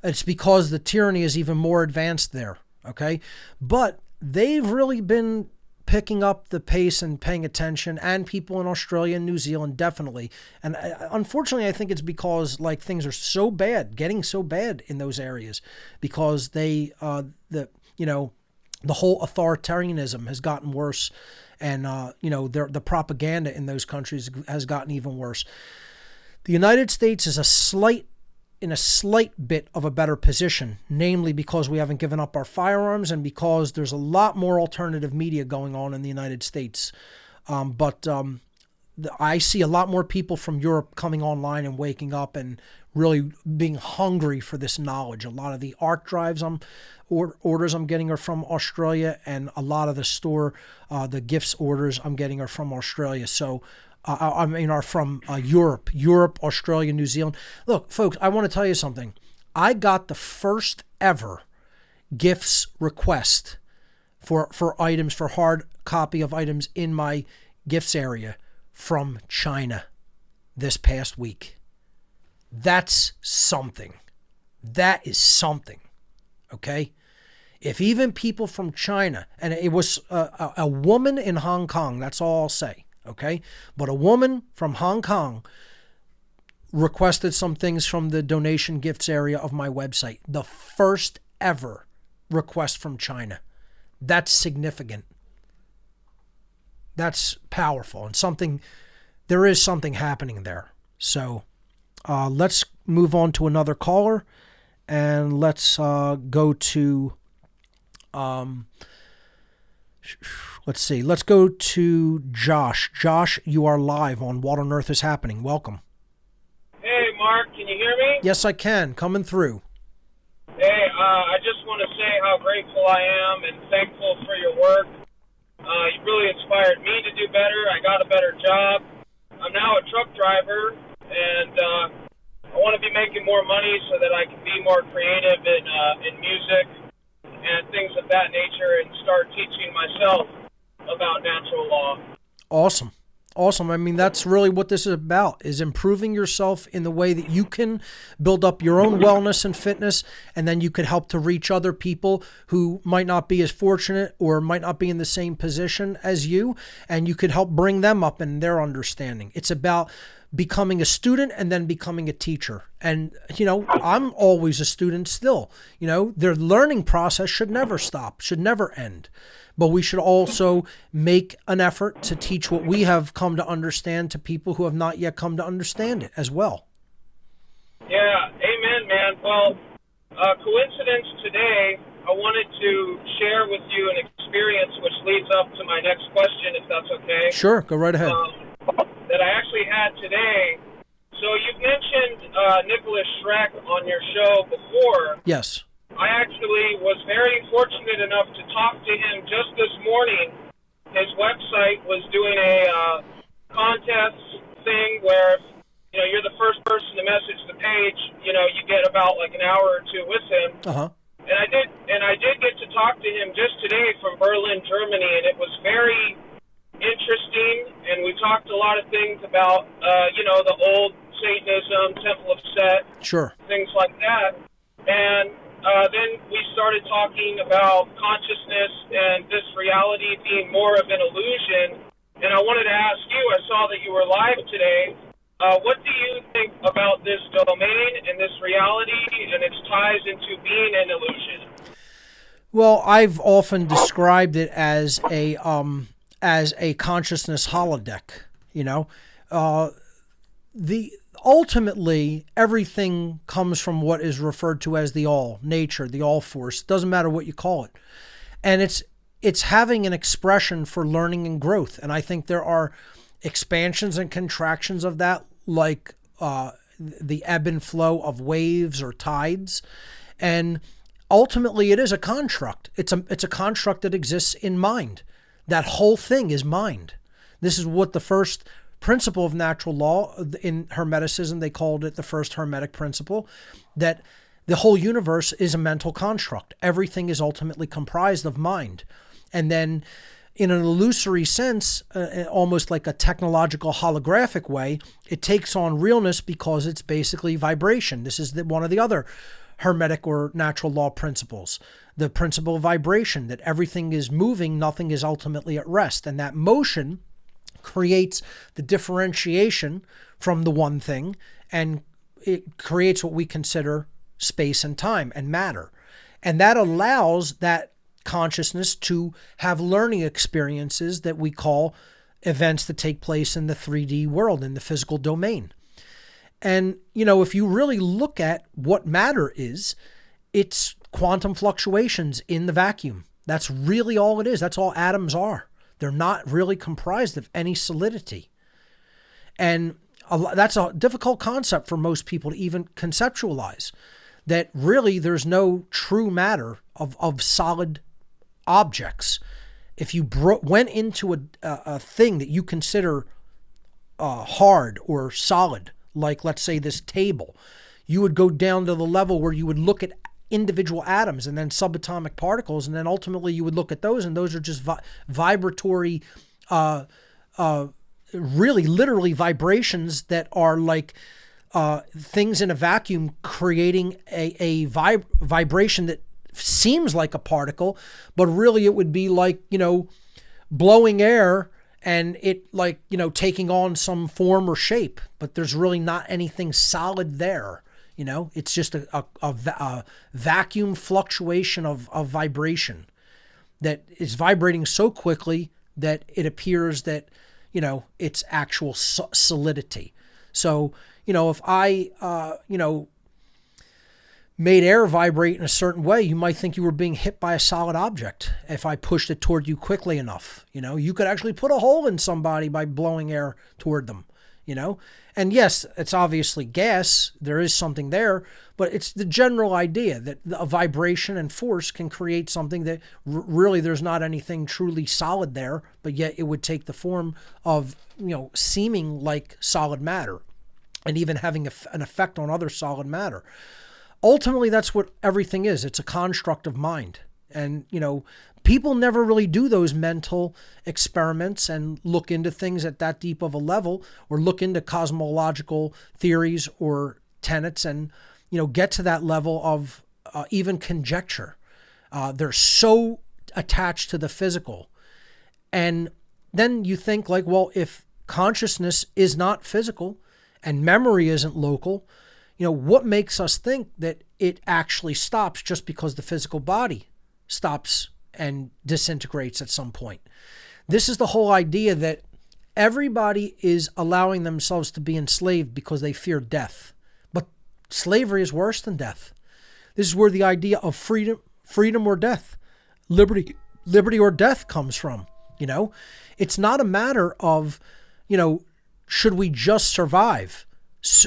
It's because the tyranny is even more advanced there, okay? But they've really been picking up the pace and paying attention, and people in Australia and New Zealand definitely. And unfortunately, I think it's because like things are so bad, getting so bad in those areas, because they, The whole authoritarianism has gotten worse, and the propaganda in those countries has gotten even worse. The United States is in a slight bit of a better position, namely because we haven't given up our firearms and because there's a lot more alternative media going on in the United States. I see a lot more people from Europe coming online and waking up and really being hungry for this knowledge. A lot of the ARC drives orders I'm getting are from Australia, and a lot of the gifts orders I'm getting are from Australia. So, are from Europe, Australia, New Zealand. Look, folks, I want to tell you something. I got the first ever gifts request for items, for hard copy of items in my gifts area from China this past week. That's something. That is something. Okay? If even people from China, and it was a woman in Hong Kong, that's all I'll say. Okay? But a woman from Hong Kong requested some things from the donation gifts area of my website. The first ever request from China. That's significant. That's powerful, and there is something happening there. So let's move on to another caller, and let's go to, let's go to Josh. Josh, you are live on What on Earth is Happening. Welcome. Hey, Mark, can you hear me? Yes, I can. Coming through. Hey, I just want to say how grateful I am and thankful for your work. You really inspired me to do better. I got a better job. I'm now a truck driver, and I want to be making more money so that I can be more creative in music and things of that nature, and start teaching myself about natural law. Awesome. I mean, that's really what this is about, is improving yourself in the way that you can build up your own wellness and fitness, and then you could help to reach other people who might not be as fortunate or might not be in the same position as you, and you could help bring them up in their understanding. It's about becoming a student and then becoming a teacher. And, I'm always a student still. Their learning process should never stop, should never end. But we should also make an effort to teach what we have come to understand to people who have not yet come to understand it as well. Yeah, amen, man. Well, coincidence today, I wanted to share with you an experience which leads up to my next question, if that's okay. Sure, go right ahead. That I actually had today. So you've mentioned Nicholas Schreck on your show before. Yes. I actually was very fortunate enough to talk to him just this morning. His website was doing a contest thing where, you're the first person to message the page, you get about like an hour or two with him. Uh-huh. And I did get to talk to him just today from Berlin, Germany, and it was very interesting. And we talked a lot of things about, the old Satanism, Temple of Set, sure, things like that. And then we started talking about consciousness and this reality being more of an illusion. And I wanted to ask you, I saw that you were live today. What do you think about this domain and this reality and its ties into being an illusion? Well, I've often described it as a consciousness holodeck. Ultimately, everything comes from what is referred to as the all, nature, the all force. It doesn't matter what you call it. And it's having an expression for learning and growth. And I think there are expansions and contractions of that, like the ebb and flow of waves or tides. And ultimately, it is a construct. It's a construct that exists in mind. That whole thing is mind. This is what the first principle of natural law in Hermeticism, they called it the first Hermetic principle, that the whole universe is a mental construct. Everything is ultimately comprised of mind. And then in an illusory sense, almost like a technological holographic way, it takes on realness because it's basically vibration. This is one of the other Hermetic or natural law principles, the principle of vibration, that everything is moving, nothing is ultimately at rest. And that motion creates the differentiation from the one thing, and it creates what we consider space and time and matter. And that allows that consciousness to have learning experiences that we call events that take place in the 3D world, in the physical domain. And, if you really look at what matter is, it's quantum fluctuations in the vacuum. That's really all it is. That's all atoms are. They're not really comprised of any solidity. And that's a difficult concept for most people to even conceptualize, that really there's no true matter of solid objects. If you went into a thing that you consider hard or solid, like let's say this table, you would go down to the level where you would look at individual atoms and then subatomic particles, and then ultimately you would look at those, and those are just vibratory, really literally vibrations that are like things in a vacuum creating a vibration that seems like a particle, but really it would be like, blowing air and it like, taking on some form or shape, but there's really not anything solid there. It's just a vacuum fluctuation of vibration that is vibrating so quickly that it appears that, it's actual solidity. So, if I, made air vibrate in a certain way, you might think you were being hit by a solid object if I pushed it toward you quickly enough. You could actually put a hole in somebody by blowing air toward them, And yes, it's obviously gas. There is something there, but it's the general idea that a vibration and force can create something that really there's not anything truly solid there, but yet it would take the form of, seeming like solid matter and even having an effect on other solid matter. Ultimately, that's what everything is. It's a construct of mind. And, people never really do those mental experiments and look into things at that deep of a level, or look into cosmological theories or tenets and, get to that level of even conjecture. They're so attached to the physical. And then you think like, well, if consciousness is not physical and memory isn't local, what makes us think that it actually stops just because the physical body stops and disintegrates at some point? This is the whole idea that everybody is allowing themselves to be enslaved because they fear death. But slavery is worse than death. This is where the idea of freedom or death, liberty or death comes from. It's not a matter of, should we just survive?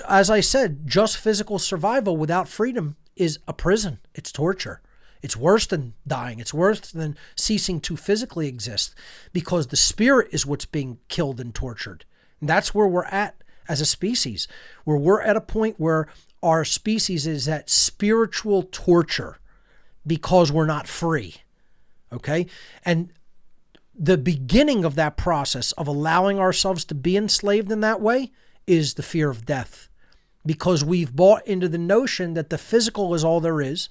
As I said, just physical survival without freedom is a prison. It's torture. It's worse than dying. It's worse than ceasing to physically exist, because the spirit is what's being killed and tortured. And that's where we're at as a species, where we're at a point where our species is at spiritual torture because we're not free. Okay? And the beginning of that process of allowing ourselves to be enslaved in that way is the fear of death, because we've bought into the notion that the physical is all there is,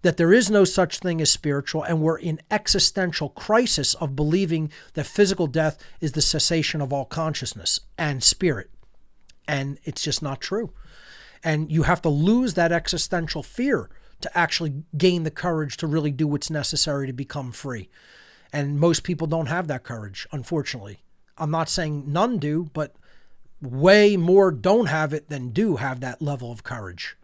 that there is no such thing as spiritual, and we're in existential crisis of believing that physical death is the cessation of all consciousness and spirit. And it's just not true. And you have to lose that existential fear to actually gain the courage to really do what's necessary to become free. And most people don't have that courage, unfortunately. I'm not saying none do, but way more don't have it than do have that level of courage.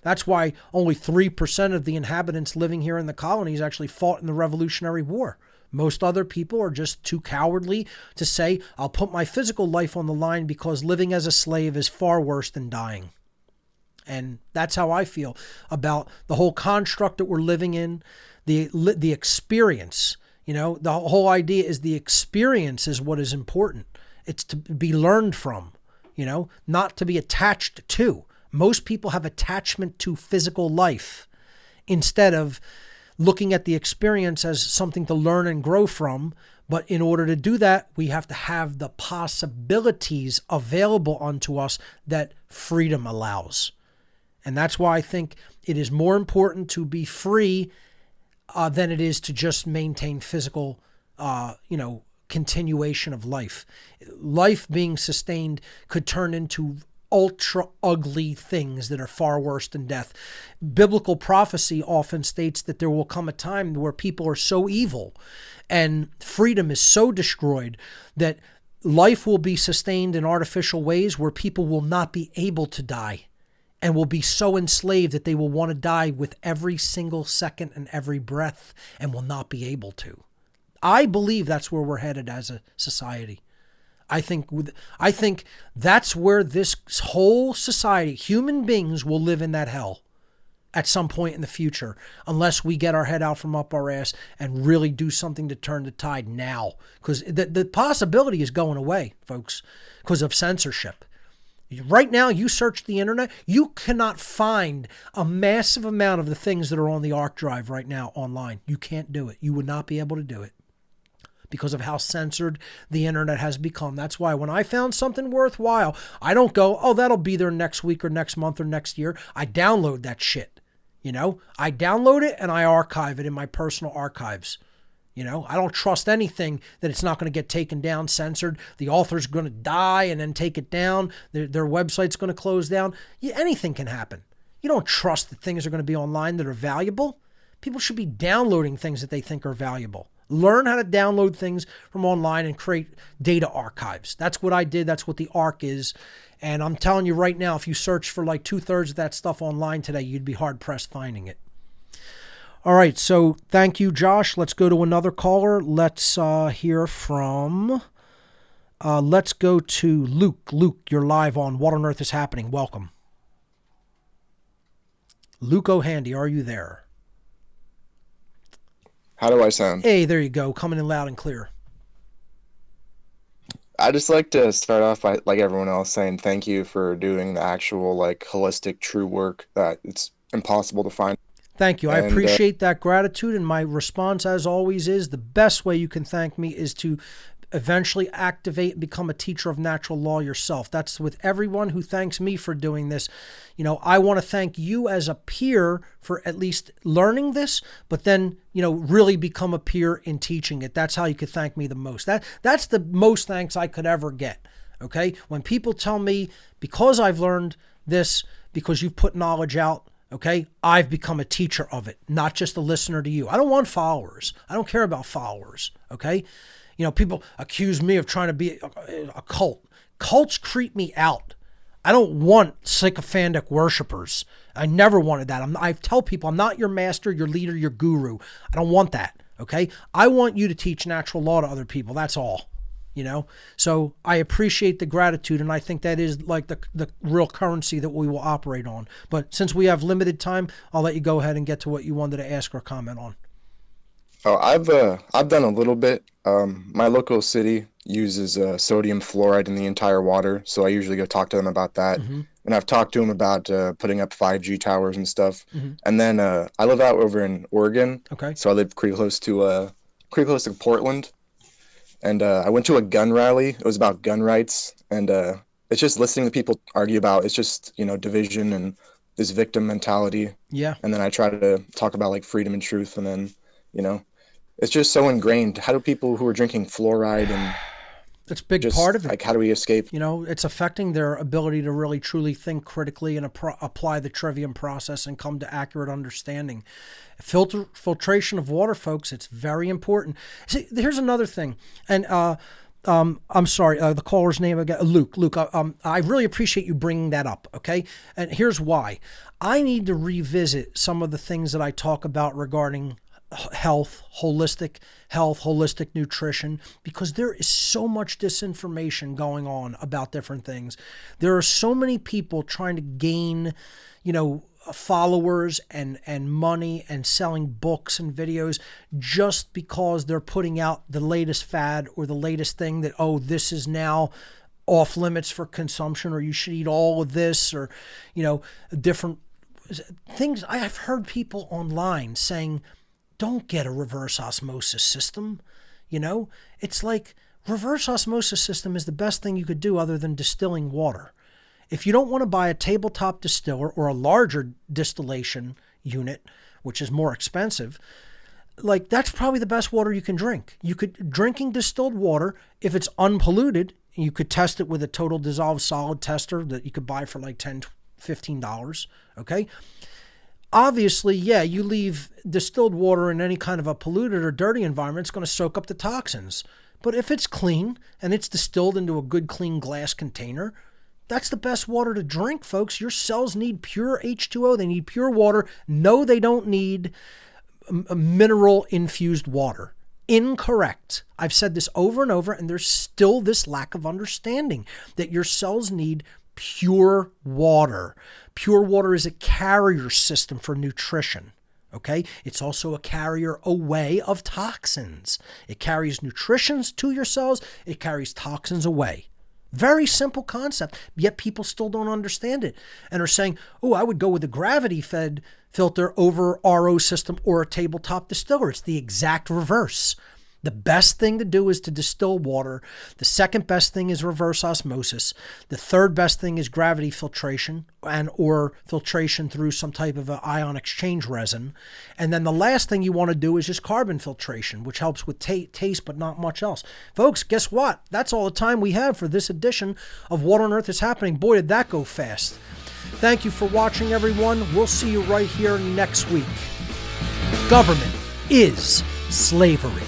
That's why only 3% of the inhabitants living here in the colonies actually fought in the Revolutionary War. Most other people are just too cowardly to say, I'll put my physical life on the line because living as a slave is far worse than dying. And that's how I feel about the whole construct that we're living in, the experience. The whole idea is the experience is what is important. It's to be learned from, not to be attached to. Most people have attachment to physical life instead of looking at the experience as something to learn and grow from. But in order to do that, we have to have the possibilities available unto us that freedom allows. And that's why I think it is more important to be free than it is to just maintain physical, continuation of life. Life being sustained could turn into ultra ugly things that are far worse than death. Biblical prophecy often states that there will come a time where people are so evil and freedom is so destroyed that life will be sustained in artificial ways where people will not be able to die and will be so enslaved that they will want to die with every single second and every breath and will not be able to. I believe that's where we're headed as a society. I think that's where this whole society, human beings, will live in that hell at some point in the future, unless we get our head out from up our ass and really do something to turn the tide now. Because the possibility is going away, folks, because of censorship. Right now, you search the internet, you cannot find a massive amount of the things that are on the arc drive right now online. You can't do it. You would not be able to do it, because of how censored the internet has become. That's why when I found something worthwhile, I don't go, oh, that'll be there next week or next month or next year. I download that shit. I download it and I archive it in my personal archives. I don't trust anything that it's not going to get taken down, censored. The author's going to die and then take it down. Their website's going to close down. Anything can happen. You don't trust that things are going to be online that are valuable. People should be downloading things that they think are valuable. Learn how to download things from online and create data archives. That's what I did. That's what the ARC is. And I'm telling you right now, if you search for like 2/3 of that stuff online today, you'd be hard-pressed finding it. All right, so thank you, Josh. Let's go to another caller. Let's hear from, let's go to Luke. Luke, you're live on What on Earth is Happening. Welcome. Luke O'Handy, are you there? How do I sound? Hey, there you go. Coming in loud and clear. I just like to start off by, like everyone else, saying thank you for doing the actual, holistic, true work that it's impossible to find. Thank you. I appreciate that gratitude. And my response, as always, is the best way you can thank me is to eventually activate and become a teacher of natural law yourself. That's with everyone who thanks me for doing this. I want to thank you as a peer for at least learning this, but then, really become a peer in teaching it. That's how you could thank me the most. That's the most thanks I could ever get. Okay. When people tell me, because I've learned this, because you've put knowledge out, okay, I've become a teacher of it, not just a listener to you. I don't want followers. I don't care about followers. Okay. People accuse me of trying to be a cult. Cults creep me out. I don't want sycophantic worshipers. I never wanted that. I tell people I'm not your master, your leader, your guru. I don't want that. Okay. I want you to teach natural law to other people. That's all. So I appreciate the gratitude, and I think that is like the real currency that we will operate on. But since we have limited time, I'll let you go ahead and get to what you wanted to ask or comment on. Oh, I've done a little bit. My local city uses sodium fluoride in the entire water, so I usually go talk to them about that. Mm-hmm. And I've talked to them about putting up 5G towers and stuff. Mm-hmm. And then I live out over in Oregon. Okay. So I live pretty close to Portland. And I went to a gun rally. It was about gun rights, and it's just listening to people argue about. It's just division and this victim mentality. Yeah. And then I try to talk about freedom and truth, and then it's just so ingrained. How do people who are drinking fluoride and it's a big part of it. How do we escape? It's affecting their ability to really truly think critically and apply the Trivium process and come to accurate understanding. Filtration of water, folks, it's very important. See, here's another thing. And I'm sorry, the caller's name again, Luke. Luke, I really appreciate you bringing that up, okay? And here's why. I need to revisit some of the things that I talk about regarding health, holistic nutrition, because there is so much disinformation going on about different things. There are so many people trying to gain, followers and money and selling books and videos just because they're putting out the latest fad or the latest thing that, this is now off limits for consumption, or you should eat all of this, or, different things. I have heard people online saying, don't get a reverse osmosis system. It's like reverse osmosis system is the best thing you could do other than distilling water. If you don't want to buy a tabletop distiller or a larger distillation unit, which is more expensive, that's probably the best water you can drink. Drinking distilled water, if it's unpolluted, You could test it with a total dissolved solid tester that you could buy for like $10, $15, okay? Obviously, yeah, you leave distilled water in any kind of a polluted or dirty environment, it's going to soak up the toxins. But if it's clean and it's distilled into a good, clean glass container, that's the best water to drink, folks. Your cells need pure H2O. They need pure water. No, they don't need mineral-infused water. Incorrect. I've said this over and over, and there's still this lack of understanding that your cells need pure water. Pure water is a carrier system for nutrition. Okay? It's also a carrier away of toxins. It carries nutrition to your cells. It carries toxins away. Very simple concept, yet people still don't understand it and are saying, oh, I would go with a gravity-fed filter over RO system or a tabletop distiller. It's the exact reverse. The best thing to do is to distill water. The second best thing is reverse osmosis. The third best thing is gravity filtration and or filtration through some type of an ion exchange resin. And then the last thing you want to do is just carbon filtration, which helps with taste but not much else. Folks, guess what? That's all the time we have for this edition of What on Earth is Happening. Boy, did that go fast. Thank you for watching, everyone. We'll see you right here next week. Government is slavery.